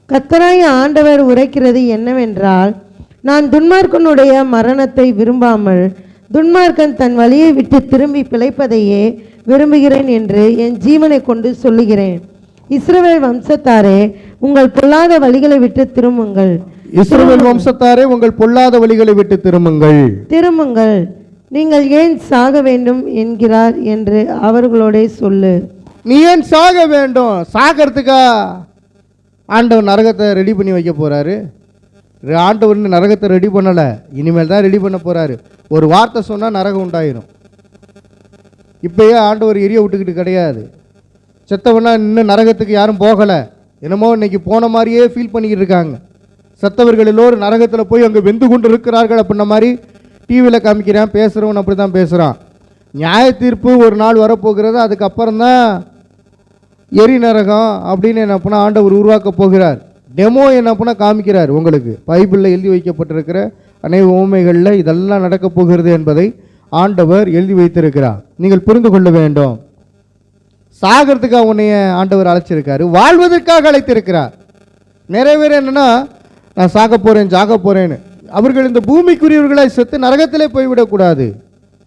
கர்த்தராகிய ஆண்டவர் உரைக்கிறது என்னவென்றால், நான் துன்மார்க்கனுடைய மரணத்தை விரும்பாமல் துன்மார்க்கன் தன் வழியை விட்டு திரும்பி பிழைப்பதையே விரும்புகிறேன் என்று என் ஜீவனை கொண்டு சொல்லுகிறேன். இஸ்ரவேல் வம்சத்தாரே, உங்கள் பொல்லாத வழிகளை விட்டு திரும்புங்கள். இஸ்ரவேல் வம்சத்தாரே, உங்கள் பொல்லாத வழிகளை விட்டு திரும்புங்கள். திரும்புங்கள், நீங்கள் ஏன் சாக வேண்டும் என்கிறார் என்று அவர்களோட சொல்லு. நீ ஏன் சாக வேண்டும்? சாகிறதுக்கா ஆண்டவர் நரகத்தை ரெடி பண்ணி வைக்க போறாரு? ஆண்டவர் நரகத்தை ரெடி பண்ணலை, இனிமேல் தான் ரெடி பண்ண போறாரு. ஒரு வார்த்தை சொன்னால் நரகம் உண்டாயிரும். இப்பயே ஆண்டவர் எரிய விட்டுக்கிட்டு கிடையாது. செத்தவனா இன்னும் நரகத்துக்கு யாரும் போகலை. என்னமோ இன்னைக்கு போன மாதிரியே ஃபீல் பண்ணிக்கிட்டு இருக்காங்க. செத்தவர்கள் எல்லோரும் நரகத்தில் போய் அங்கே வெந்து கொண்டு இருக்கிறார்கள் அப்படின்ன மாதிரி டிவியில் காமிக்கிறேன். பேசுகிறவன் அப்படி தான் பேசுகிறான். நியாய தீர்ப்பு ஒரு நாள் வரப்போகிறது. அதுக்கப்புறம் தான் எரி நரகம் அப்படின்னு என்ன பண்ணால் ஆண்டவர் உருவாக்க போகிறார். டெமோ என்ன பண்ணால் காமிக்கிறார். உங்களுக்கு பைபிளில் எழுதி வைக்கப்பட்டிருக்கிற அநேக உண்மைகளில் இதெல்லாம் நடக்கப் போகிறது என்பதை ஆண்டவர் எழுதி வைத்திருக்கிறார். நீங்கள் புரிந்து கொள்ள வேண்டும். சாகிறதுக்காக உன்னைய ஆண்டவர் அழைச்சிருக்காரு, வாழ்வதற்காக அழைத்திருக்கிறார். நிறைய பேர் என்னன்னா, நான் சாக போகிறேன் சாக போகிறேன்னு. அவர்கள் இந்த பூமிக்குரியவர்களாய் செத்து நரகத்திலே போய்விடக்கூடாது.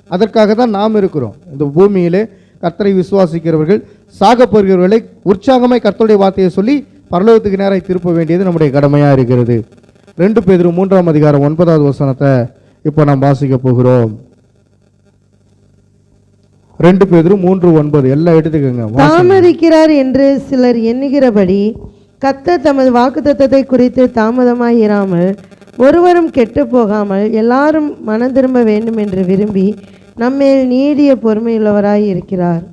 அதற்காக தான் நாம் இருக்கிறோம். இந்த பூமியிலே கர்த்தரை விசுவாசிக்கிறவர்கள் சாகப்போகிறவர்களை உற்சாகமாய் கர்த்தருடைய வார்த்தையை சொல்லி பரலோகத்துக்கு நேராக திருப்ப வேண்டியது நம்முடைய கடமையாக இருக்கிறது. 2 பேதுரு 3ஆம் அதிகாரம் 9வது வசனத்தை இப்போ நாம் வாசிக்க போகிறோம். 2 பேதுரு 3:9 எல்லாம் எடுத்துக்கோங்க. தாமதிக்கிறார் என்று சிலர் எண்ணுகிறபடி கர்த்தர் தமது வாக்குத்தத்தத்தை குறித்து தாமதமாய் இராமல் ஒருவரும் கெட்டு போகாமல் எல்லாரும் மனம் திரும்ப வேண்டும் என்று விரும்பி நம்மேல் நீடிய பொறுமையுள்ளவராய் இருக்கிறார்.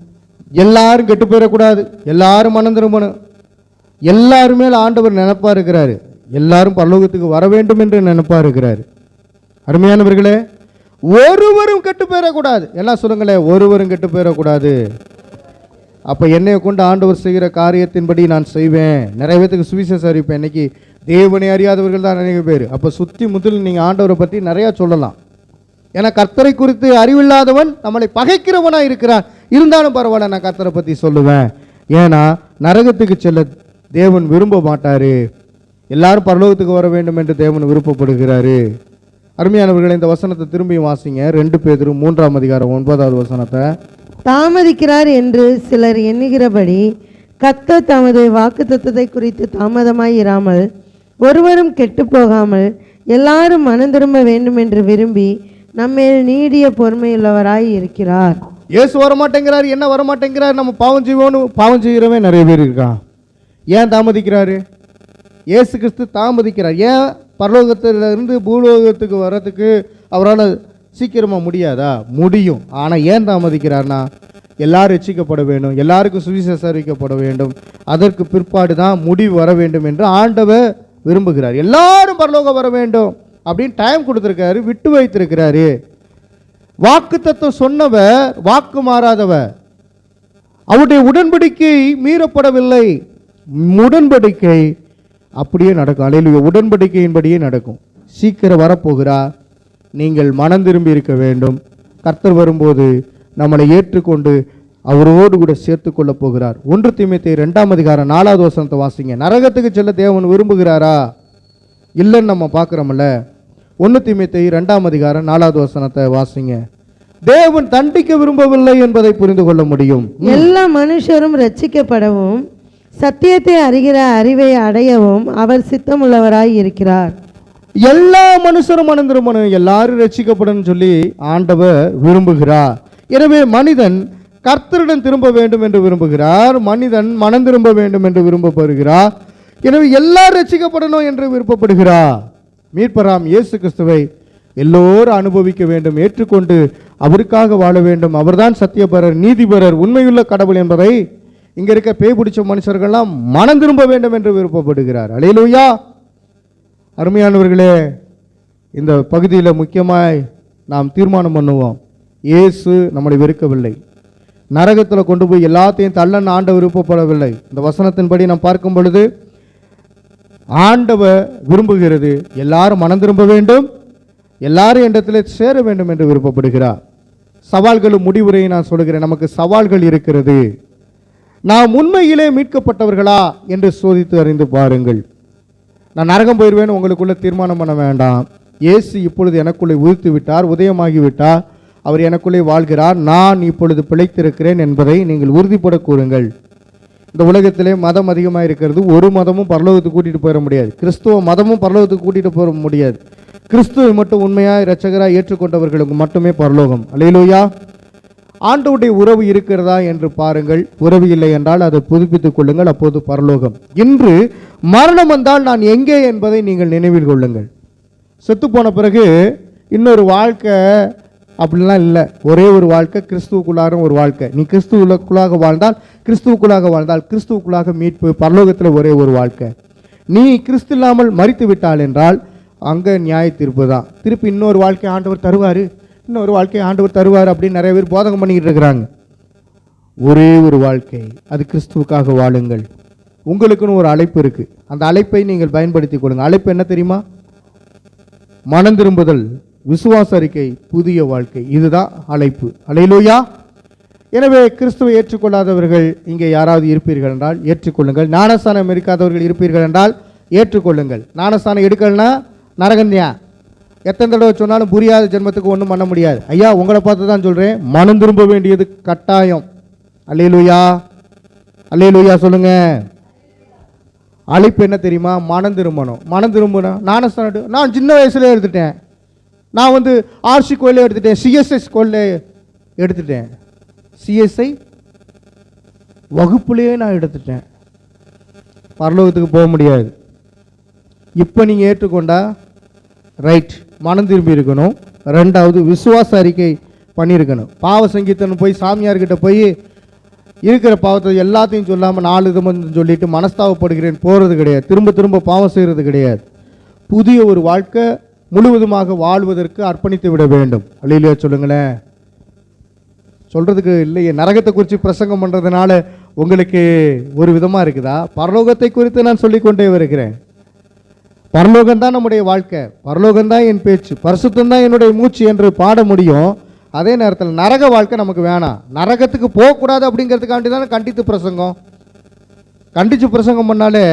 எல்லாரும் கெட்டு போயிடக்கூடாது, எல்லாரும் மனம் திரும்பணும். எல்லாருமே ஆண்டவர் நினைப்பா இருக்கிறாரு. எல்லாரும் பரலோகத்துக்கு வர வேண்டும் என்று நினைப்பா இருக்கிறாரு. அருமையானவர்களே, ஒருவரும் கெட்டு போயிடக்கூடாது. எல்லாம் சொல்லுங்களேன், ஒருவரும் கெட்டு போயிடக்கூடாது. அப்போ என்னையை கொண்டு ஆண்டவர் செய்கிற காரியத்தின்படி நான் செய்வேன், நிறைய பேத்துக்கு சுவிசேஷம் அறிவிப்பேன். இன்னைக்கு தேவனை அறியாதவர்கள் தான் நிறைய பேர். அப்போ சுற்றி முதல் நீங்கள் ஆண்டவரை பற்றி நிறையா சொல்லலாம். ஏன்னா கர்த்தரை குறித்து அறிவில்லாதவன் நம்மளை பகைக்கிறவனாக இருக்கிறான். இருந்தாலும் பரவாயில்ல, நான் கர்த்தரை பற்றி சொல்லுவேன். ஏன்னா நரகத்துக்கு செல்ல தேவன் விரும்ப மாட்டார். எல்லாரும் பரலோகத்துக்கு வர வேண்டும் என்று தேவன் விருப்பப்படுகிறாரு. அருமையானவர்களை, இந்த வசனத்தை திரும்பி வாசிங்க. 2 பேதுரு 3ஆம் அதிகாரம் 9வது வசனத்தை. தாமதிக்கிறார் என்று சிலர் எண்ணுகிறபடி கர்த்தர் தமது வாக்குத்தத்தத்தை குறித்து தாமதமாய் இராமல் ஒருவரும் கெட்டு போகாமல் எல்லாரும் மனம் திரும்ப வேண்டும் என்று விரும்பி நம்மேல் நீடிய பொறுமையுள்ளவராய் இருக்கிறார். இயேசு வரமாட்டேங்கிறார். என்ன வரமாட்டேங்கிறார்? நம்ம பாவம் செய்வோன்னு பாவம் செய்கிறவே நிறைய பேர் இருக்கான். ஏன் தாமதிக்கிறாரு? இயேசு கிறிஸ்து தாமதிக்கிறார். ஏன்? பரலோகத்திலிருந்து பூலோகத்துக்கு வர்றதுக்கு அவரால் சீக்கிரமாக முடியாதா? முடியும். ஆனால் ஏன் தாமதிக்கிறார்னா, எல்லாரும் ரட்சிக்கப்பட வேண்டும், எல்லாருக்கும் சுவிசேஷம் அறிவிக்கப்பட வேண்டும், அதற்கு பிற்பாடு தான் முடிவு வர வேண்டும் என்று ஆண்டவர் விரும்புகிறார். எல்லாரும் பரலோகம் வர வேண்டும் அப்படின்னு டைம் கொடுத்துருக்காரு, விட்டு வைத்திருக்கிறாரு. வாக்கு தத்துவம் சொன்னவர் வாக்கு மாறாதவர். அவருடைய உடன்படிக்கை மீறப்படவில்லை. உடன்படிக்கை அப்படியே நடக்கும். அல்லேலூயா. உடன்படிக்கையின்படியே நடக்கும். சீக்கிரம் வரப்போகிறார். நீங்கள் மனம் திரும்பி இருக்க வேண்டும். கர்த்தர் வரும்போது நம்மளை ஏற்றுக்கொண்டு அவரோடு கூட சேர்த்து கொள்ள போகிறார். 1 தீமோத்தேயு 2ஆம் அதிகாரம் 4வது வசனத்தை வாசிங்க. நரகத்துக்கு செல்ல தேவன் விரும்புகிறாரா? இல்லைன்னு நம்ம பார்க்குறோம்ல. 1 தீமோத்தேயு 2ஆம் அதிகாரம் 4வது வசனத்தை வாசிங்க. தேவன் தண்டிக்க விரும்பவில்லை என்பதை புரிந்து கொள்ள முடியும். எல்லா மனுஷரும் ரட்சிக்கப்படவும் சத்தியத்தை அறிகிற அறிவை அடையவும் அவர் சித்தமுள்ளவராய் இருக்கிறார். எல்லா மனுஷரும் மனம் திரும்பணும், எல்லாரும் ரட்சிக்கப்படணும் சொல்லி ஆண்டவர் விரும்புகிறார். எனவே மனிதன் கர்த்தரிடம் திரும்ப வேண்டும் என்று விரும்புகிறார். மனிதன் மனம் திரும்ப வேண்டும் என்று விரும்பப்படுகிறார். எனவே எல்லாரும் ரட்சிக்கப்படணும் என்று விருப்பப்படுகிறார். மீட்பராம் இயேசு கிறிஸ்துவை எல்லோரும் அனுபவிக்க வேண்டும், ஏற்றுக்கொண்டு அவருக்காக வாழ வேண்டும். அவர்தான் சத்தியபரர், நீதிபரர், உண்மையுள்ள கடவுள் என்பதை இங்க இருக்க பேய் பிடிச்ச மனுஷர்கள்லாம் மனம் திரும்ப வேண்டும் என்று விருப்பப்படுகிறார். அல்லேலூயா. அருமையானவர்களே, இந்த பகுதியில் முக்கியமாய் நாம் தீர்மானம் பண்ணுவோம். இயேசு நம்மளை வெறுக்கவில்லை. நரகத்தில் கொண்டு போய் எல்லாத்தையும் தள்ளன்னு ஆண்டவர் விருப்பப்படவில்லை. இந்த வசனத்தின்படி நாம் பார்க்கும் பொழுது ஆண்டவர் விரும்புகிறது எல்லாரும் மனம் திரும்ப வேண்டும், எல்லாரும் இடத்துல சேர வேண்டும் என்று விருப்பப்படுகிறார். சவால்களும் முடிவுரையை நான் சொல்கிறேன். நமக்கு சவால்கள் இருக்கிறது. நாம் உண்மையிலே மீட்கப்பட்டவர்களா என்று சோதித்து அறிந்து பாருங்கள். நான் நரகம் போயிடுவேன்னு உங்களுக்குள்ள தீர்மானம் பண்ண வேண்டாம். இயேசு இப்பொழுது எனக்குள்ளே உதித்து விட்டார், உதயமாகிவிட்டார், அவர் எனக்குள்ளே வாழ்கிறார், நான் இப்பொழுது பிழைத்திருக்கிறேன் என்பதை நீங்கள் உறுதிப்பட கூறுங்கள். இந்த உலகத்திலே மதம் அதிகமாக இருக்கிறது. ஒரு மதமும் பரலோகத்துக்கு கூட்டிகிட்டு போயிட முடியாது. கிறிஸ்துவ மதமும் பரலோகத்துக்கு கூட்டிகிட்டு போக முடியாது. கிறிஸ்துவை மட்டும் உண்மையாக இரட்சகராக ஏற்றுக்கொண்டவர்களுக்கு மட்டுமே பரலோகம். அல்லேலூயா. ஆண்டவருடைய உறவு இருக்கிறதா என்று பாருங்கள். உறவு இல்லை என்றால் அதை புதுப்பித்துக் கொள்ளுங்கள், அப்போது பரலோகம். இன்று மரணம் வந்தால் நான் எங்கே என்பதை நீங்கள் நினைவில் கொள்ளுங்கள். செத்து போன பிறகு இன்னொரு வாழ்க்கை அப்படிலாம் இல்லை. ஒரே ஒரு வாழ்க்கை, கிறிஸ்துவுக்குள்ளார ஒரு வாழ்க்கை. நீ கிறிஸ்துவுக்குள்ளாக வாழ்ந்தால் கிறிஸ்துவுக்குள்ளாக மீட்பு, பரலோகத்தில் ஒரே ஒரு வாழ்க்கை. நீ கிறிஸ்து இல்லாமல் மரித்து விட்டால் என்றால் அங்கே நியாய தீர்ப்பு தான். திருப்பி இன்னொரு வாழ்க்கை ஆண்டவர் தருவார், இன்னொரு வாழ்க்கை ஆண்டவர் தருவார் அப்படின்னு நிறைய பேர் போதகம் பண்ணிக்கிட்டு இருக்கிறாங்க. ஒரே ஒரு வாழ்க்கை, அது கிறிஸ்துவுக்காக வாழுங்கள். உங்களுக்குன்னு ஒரு அழைப்பு இருக்குது. அந்த அழைப்பை நீங்கள் பயன்படுத்திக் கொள்ளுங்கள். அழைப்பு என்ன தெரியுமா? மனம் திரும்புதல், விசுவாச அறிக்கை, புதிய வாழ்க்கை. இதுதான் அழைப்பு. அல்லேலூயா. எனவே கிறிஸ்துவை ஏற்றுக்கொள்ளாதவர்கள் இங்கே யாராவது இருப்பீர்கள் என்றால் ஏற்றுக்கொள்ளுங்கள். ஞானஸ்தானம் எடுக்காதவர்கள் இருப்பீர்கள் என்றால் ஏற்றுக்கொள்ளுங்கள். ஞானஸ்தானம் எடுக்கலன்னா நரகன்யா. எத்தனை தடவை சொன்னாலும் புரியாத ஜென்மத்துக்கு ஒன்றும் பண்ண முடியாது. ஐயா உங்களை பார்த்து தான் சொல்கிறேன், மனம் திரும்ப வேண்டியது கட்டாயம். அல்லேலூயா, அல்லேலூயா சொல்லுங்க. அழைப்பு என்ன தெரியுமா? மனம் திரும்பணும். மனம் திரும்பணும். நான் சின்ன வயசுல எடுத்துட்டேன். நான் வந்து ஆர்சி கோயிலே எடுத்துட்டேன், சிஎஸ்எஸ் கோயிலே எடுத்துட்டேன், சிஎஸ்ஐ வகுப்புலேயே நான் எடுத்துட்டேன். பரலோகத்துக்கு போக முடியாது. இப்போ நீங்கள் ஏற்றுக்கொண்டா ரைட், மனம் திரும்பி இருக்கணும். ரெண்டாவது விசுவாச அறிக்கை பண்ணியிருக்கணும். பாவ சங்கீதன் போய் சாமியார்கிட்ட போய் இருக்கிற பாவத்தை எல்லாத்தையும் சொல்லாமல் 4 விதமாக சொல்லிட்டு மனஸ்தாபப்படுகிறேன் போகிறது கிடையாது. திரும்ப திரும்ப பாவம் செய்கிறது கிடையாது. புதிய ஒரு வாழ்க்கை முழுவதுமாக வாழ்வதற்கு அர்ப்பணித்து விட வேண்டும். அல்லேலூயா சொல்லுங்களேன். சொல்கிறதுக்கு இல்லையே, நரகத்தை குறித்து பிரசங்கம் பண்ணுறதுனால உங்களுக்கு ஒரு விதமாக இருக்குதா? பரலோகத்தை குறித்து நான் சொல்லிக்கொண்டே வருகிறேன். பரலோகம்தான் நம்முடைய வாழ்க்கை, பரலோகம்தான் என் பேச்சு, பரிசுத்தம்தான் என்னுடைய மூச்சு என்று பாட முடியும். அதே நேரத்தில் நரக வாழ்க்கை நமக்கு வேணாம். நரகத்துக்கு போகக்கூடாது அப்படிங்கிறதுக்காண்டி தானே கண்டித்து பிரசங்கம். கண்டித்து பிரசங்கம் பண்ணாலே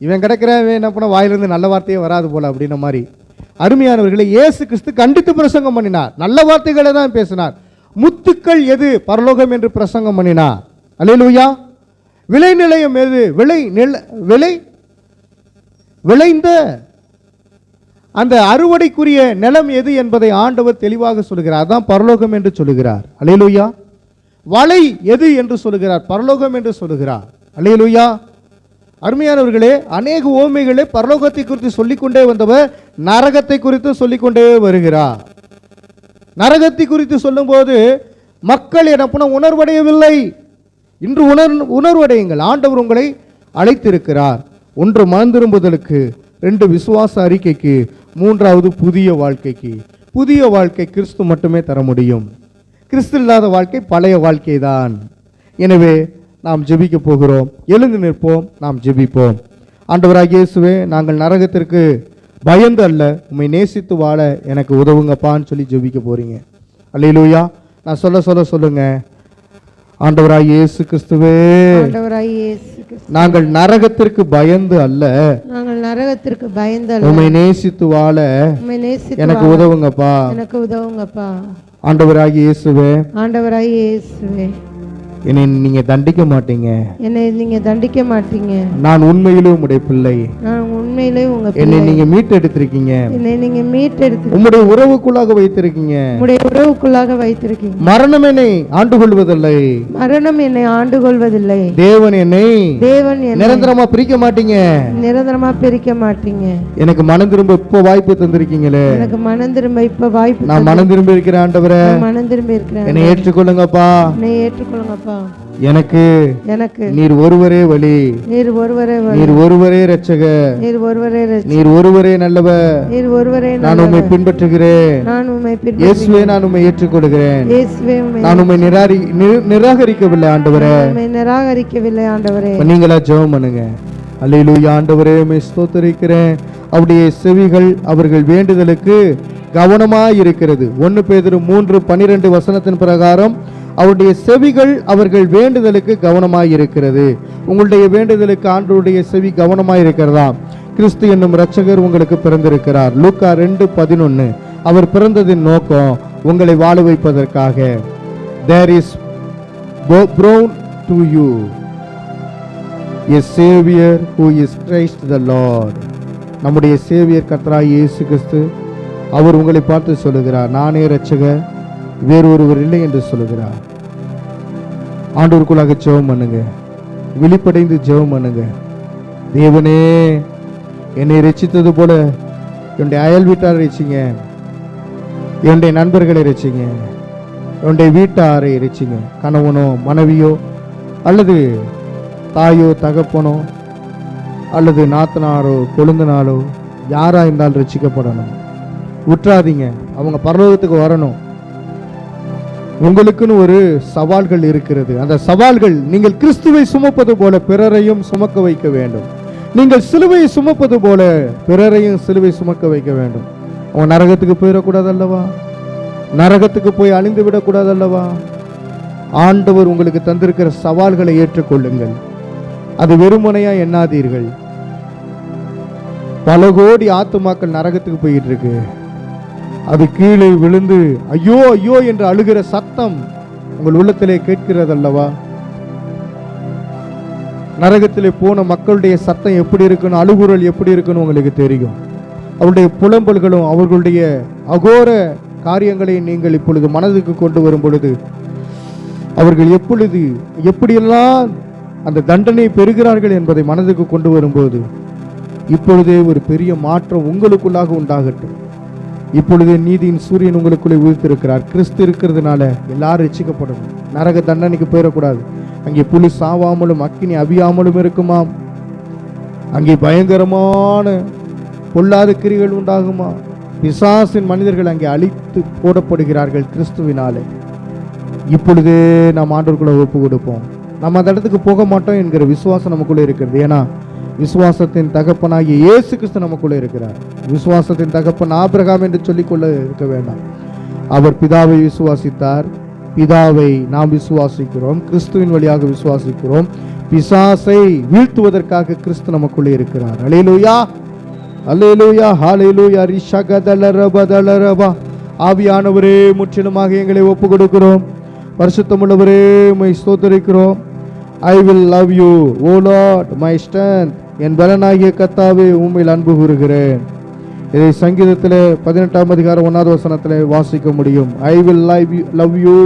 இவன் கிடைக்கிறேன், இவன் என்ன பண்ண வாயிலிருந்து நல்ல வார்த்தையே வராது போல அப்படின்ன மாதிரி. அருமையானவர்களை, இயேசு கிறிஸ்து கண்டித்து பிரசங்கம் பண்ணினார், நல்ல வார்த்தைகளை தான் பேசினார். முத்துக்கள் எது? பரலோகம் என்று பிரசங்கம் பண்ணினார். அல்லேலூயா. விளை நிலையம் எது? விளைந்த அந்த அறுவடைக்குரிய நிலம் எது என்பதை ஆண்டவர் தெளிவாக சொல்கிறார். அதான் பரலோகம் என்று சொல்லுகிறார். அல்லேலூயா. வலை எது என்று சொல்லுகிறார்? பரலோகம் என்று சொல்லுகிறார். அல்லேலூயா. அருமையானவர்களே, அநேக ஓமைகளை பரலோகத்தை குறித்து சொல்லிக்கொண்டே வந்தவர் நரகத்தை குறித்து சொல்லிக்கொண்டே வருகிறார். நரகத்தை குறித்து சொல்லும்போது மக்கள் என்ன உணர்வடையவில்லை. இன்று உணர்வடையுங்கள். ஆண்டவர் உங்களை அழைத்திருக்கிறார். 1 மனம் திரும்புதலுக்கு, 2 விசுவாச அறிக்கைக்கு, 3வது புதிய வாழ்க்கைக்கு. புதிய வாழ்க்கை கிறிஸ்து மட்டுமே தர முடியும். கிறிஸ்து இல்லாத வாழ்க்கை பழைய வாழ்க்கை தான். எனவே நாம் ஜெபிக்க போகிறோம். எழுந்து நிற்போம், நாம் ஜெபிப்போம். ஆண்டவராகிய இயேசுவே, நாங்கள் நரகத்திற்கு பயந்து அல்ல, உம்மை நேசித்து வாழ எனக்கு உதவுங்கப்பான்னு சொல்லி ஜெபிக்க போறீங்க. அல்லேலூயா. நான் சொல்லுங்க. ஆண்டவராகிய இயேசு கிறிஸ்துவே, நாங்கள் நரகத்திற்கு பயந்து அல்ல, உம்மை நேசித்து வாழ எனக்கு உதவுங்கப்பா. ஆண்டவராகிய இயேசுவே, என்னை நீங்க தண்டிக்க மாட்டீங்க. நான் உண்மையிலே உம்முடைய பிள்ளை. என்னை நீங்க மீட்டெடுத்திருக்கீங்க. உம்முடைய உறவுக்குள்ளாக வைத்திருக்கீங்க. மரணம் என்னை ஆண்டு கொள்வதில்லை. தேவன் என்னை நிரந்தரமா பிரிக்க மாட்டீங்க. எனக்கு மனம் திரும்ப இப்ப வாய்ப்பு தந்திருக்கீங்களே. நான் மனம் திரும்பி இருக்கிறேன். ஆண்டவரே, என்னை ஏற்றுக்கொள்ளுங்கப்பா. எனக்கு நீர் ஒருவரே வழி, நீர் ஒருவரே இரட்சகர், நீர் ஒருவரே நல்லவர். நான் உம்மை பின்பற்றுகிறேன். இயேசுவே, நான் உம்மை ஏற்றுக்கொள்கிறேன். நான் உம்மை நிராகரிக்கவில்லை ஆண்டவரே. நீங்களா ஜெபம் பண்ணுங்க. அல்லேலூயா. ஆண்டவரே, உம்மை ஸ்தோத்திரிக்கிறேன். அவருடைய செவிகள் அவர்கள் வேண்டுதலுக்கு கவனமாய் இருக்கிறது. 1 பேதுரு 3:12 வசனத்தின் பிரகாரம் அவருடைய செவிகள் அவர்கள் வேண்டுதலுக்கு கவனமாய் இருக்கிறது. உங்களுடைய வேண்டுதலுக்கு ஆண்டவருடைய செவி கவனமாய் இருக்கிறதா? கிறிஸ்து என்னும் இரட்சகர் உங்களுக்கு பிறந்திருக்கிறார். லூக்கா 2:11. அவர் பிறந்ததின் நோக்கம் உங்களை வாழ வைப்பதற்காக. There is born to you a savior who is Christ the Lord. நம்முடைய சேவியர் கர்த்தராகிய இயேசு கிறிஸ்து அவர் உங்களை பார்த்து சொல்லுகிறார், நானே இரட்சகர், வேறொருவர் இல்லை என்று சொல்லுகிறார். ஆண்டவருக்குள்ளாக ஜெபம் பண்ணுங்க. விழிப்படைந்து ஜெபம் பண்ணுங்க. தேவனே, என்னை ரட்சித்தது போல என்னுடைய அயல் வீட்டாரை ரட்சிங்க, என்னுடைய நண்பர்களை ரட்சிங்க, என்னுடைய வீட்டாரை ரட்சிங்க. கணவனோ மனைவியோ அல்லது தாயோ தகப்பனோ அல்லது நாத்தனாரோ கொழுந்தனாரோ யாரா இருந்தாலும் ரட்சிக்கப்படணும். விட்டுறாதீங்க. அவங்க பரலோகத்துக்கு வரணும். உங்களுக்குன்னு ஒரு சவால்கள் இருக்கிறது. அந்த சவால்கள், நீங்கள் கிறிஸ்துவை சுமப்பது போல பிறரையும் சுமக்க வைக்க வேண்டும். நீங்கள் சிலுவையை சுமப்பது போல பிறரையும் சிலுவை சுமக்க வைக்க வேண்டும். அவன் நரகத்துக்கு போயிடக்கூடாது அல்லவா? நரகத்துக்கு போய் அழிந்து விடக்கூடாது அல்லவா? ஆண்டவர் உங்களுக்கு தந்திருக்கிற சவால்களை ஏற்றுக்கொள்ளுங்கள். அது வெறுமனையா எண்ணாதீர்கள். பல கோடி ஆத்துமாக்கள் நரகத்துக்கு போயிட்டு இருக்கு. அது கீழே விழுந்து ஐயோ ஐயோ என்று அழுகிற சத்தம் உங்கள் உள்ளத்திலே கேட்கிறதல்லவா? நரகத்திலே போன மக்களுடைய சத்தம் எப்படி இருக்கணும், அழுகுரல் எப்படி இருக்கணும் உங்களுக்கு தெரியும். அவருடைய புலம்பல்களும் அவர்களுடைய அகோர காரியங்களை நீங்கள் இப்பொழுது மனதுக்கு கொண்டு வரும் பொழுது அவர்கள் எப்படியெல்லாம் அந்த தண்டனை பெறுகிறார்கள் என்பதை மனதுக்கு கொண்டு வரும்போது இப்பொழுதே ஒரு பெரிய மாற்றம் உங்களுக்குள்ளாக உண்டாகட்டும். இப்பொழுதே நீதியின் சூரியன் உங்களுக்குள்ளே உதித்திருக்கிறார். கிறிஸ்து இருக்கிறதுனால எல்லாரும் ரட்சிக்கப்படணும். நரக தண்டனைக்கு போயிடக்கூடாது. அங்கே புலி சாவாமலும் அக்கினி அவியாமலும் இருக்குமாம். அங்கே பயங்கரமான பொல்லாத கிரிகள் உண்டாகுமா. பிசாசின் மனிதர்கள் அங்கே அழித்து போடப்படுகிறார்கள் கிறிஸ்துவினாலே. இப்பொழுதே நாம் ஆண்டவருக்குள்ள ஒப்பு கொடுப்போம். நம்ம அந்த இடத்துக்கு போக மாட்டோம் என்கிற விசுவாசம் நமக்குள்ளே இருக்கிறது. ஏன்னா விசுவாசத்தின் தகப்பனாகிய இயேசு கிறிஸ்து நமக்குள்ளே இருக்கிறார். விசுவாசத்தின் தகப்பன் ஆபிரகாம் என்று சொல்லிக்கொள்ள இருக்க வேண்டாம். அவர் பிதாவை விசுவாசித்தார். பிதாவை நாம் விசுவாசிக்கிறோம். கிறிஸ்துவின் வழியாக விசுவாசிக்கிறோம். பிசாசை வீழ்த்துவதற்காக கிறிஸ்து நமக்குள்ளே இருக்கிறார். அல்லேலூயா, அல்லேலூயா, ஹல்லேலூயா. ரிஷகதலரபதலரபா. ஆவியானவரே, முற்றிலுமாக எங்களை ஒப்பு கொடுக்கிறோம். பரிசுத்தமுள்ளவரே, உம்மை ஸ்தோத்திரிக்கிறோம். I will love you, O Lord, my strength. என் பலனாகிய கர்த்தாவே, உம்மில் அன்பு கூறுகிறேன். இதை சங்கீதத்தில் 18ஆம் அதிகாரம் 1வது வசனத்தில் வாசிக்க முடியும். I will love you,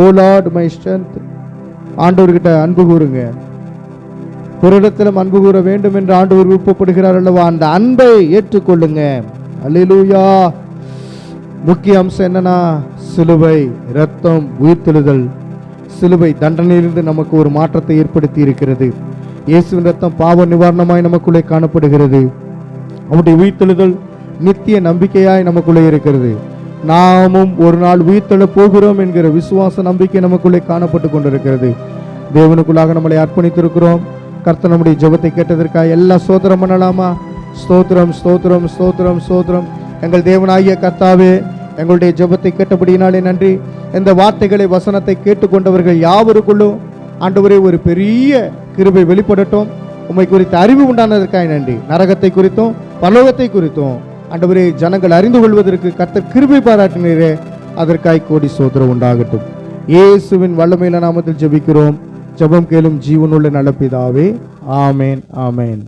O Lord, my strength. ஆண்டவர்கிட்ட அன்பு கூறுங்க. பிறரிடத்திலும் அன்பு கூற வேண்டும் என்று ஆண்டவர் விருப்பப்படுகிறார் அல்லவா? அந்த அன்பை ஏற்றுக்கொள்ளுங்க. அல்லேலூயா. முக்கிய அம்சம் என்னன்னா, சிலுவை, இரத்தம், உயிர்த்தெழுதல். சிலுவை தண்டனையிலிருந்து நமக்கு ஒரு மாற்றத்தை ஏற்படுத்தி இருக்கிறது. இயேசுவின் இரத்தம் பாவ நிவாரணமாய் நமக்குள்ளே காணப்படுகிறது. அவருடைய உயிர்த்தெழுதல் நித்திய நம்பிக்கையாய் நமக்குள்ளே இருக்கிறது. நாமும் ஒரு நாள் உயிர்த்தெழ போகிறோம் என்கிற விசுவாச நம்பிக்கை நமக்குள்ளே காணப்பட்டு கொண்டிருக்கிறது. தேவனுக்குள்ளாக நம்மளை அர்ப்பணித்திருக்கிறோம். கர்த்தர் நம்முடைய ஜெபத்தை கேட்டதற்காக எல்லா ஸ்தோத்திரம் பண்ணலாமா? ஸ்தோத்திரம், ஸ்தோத்திரம், ஸ்தோத்திரம், ஸ்தோத்திரம். எங்கள் தேவனாகிய கர்த்தாவே, எங்களுடைய ஜெபத்தை கேட்டபடியினாலே நன்றி. இந்த வார்த்தைகளை, வசனத்தை கேட்டுக்கொண்டவர்கள் யாவருக்குள்ளும் ஆண்டவரே ஒரு பெரிய கிருபை வெளிப்படட்டும். உம்மை குறித்த அறிவு உண்டானதற்காக நன்றி. நரகத்தை குறித்தும் பரலோகத்தை குறித்தும் ஆண்டவரே ஜனங்கள் அறிந்து கொள்வதற்கு கர்த்தர் கிருபை பாராட்டினீரே, அதற்காய் கோடி ஸ்தோத்திரம் உண்டாகட்டும். இயேசுவின் வல்லமையில நாமத்தில் ஜெபிக்கிறோம். ஜெபம் கேளும் ஜீவனுள்ள நல்ல பிதாவே. ஆமேன், ஆமேன்.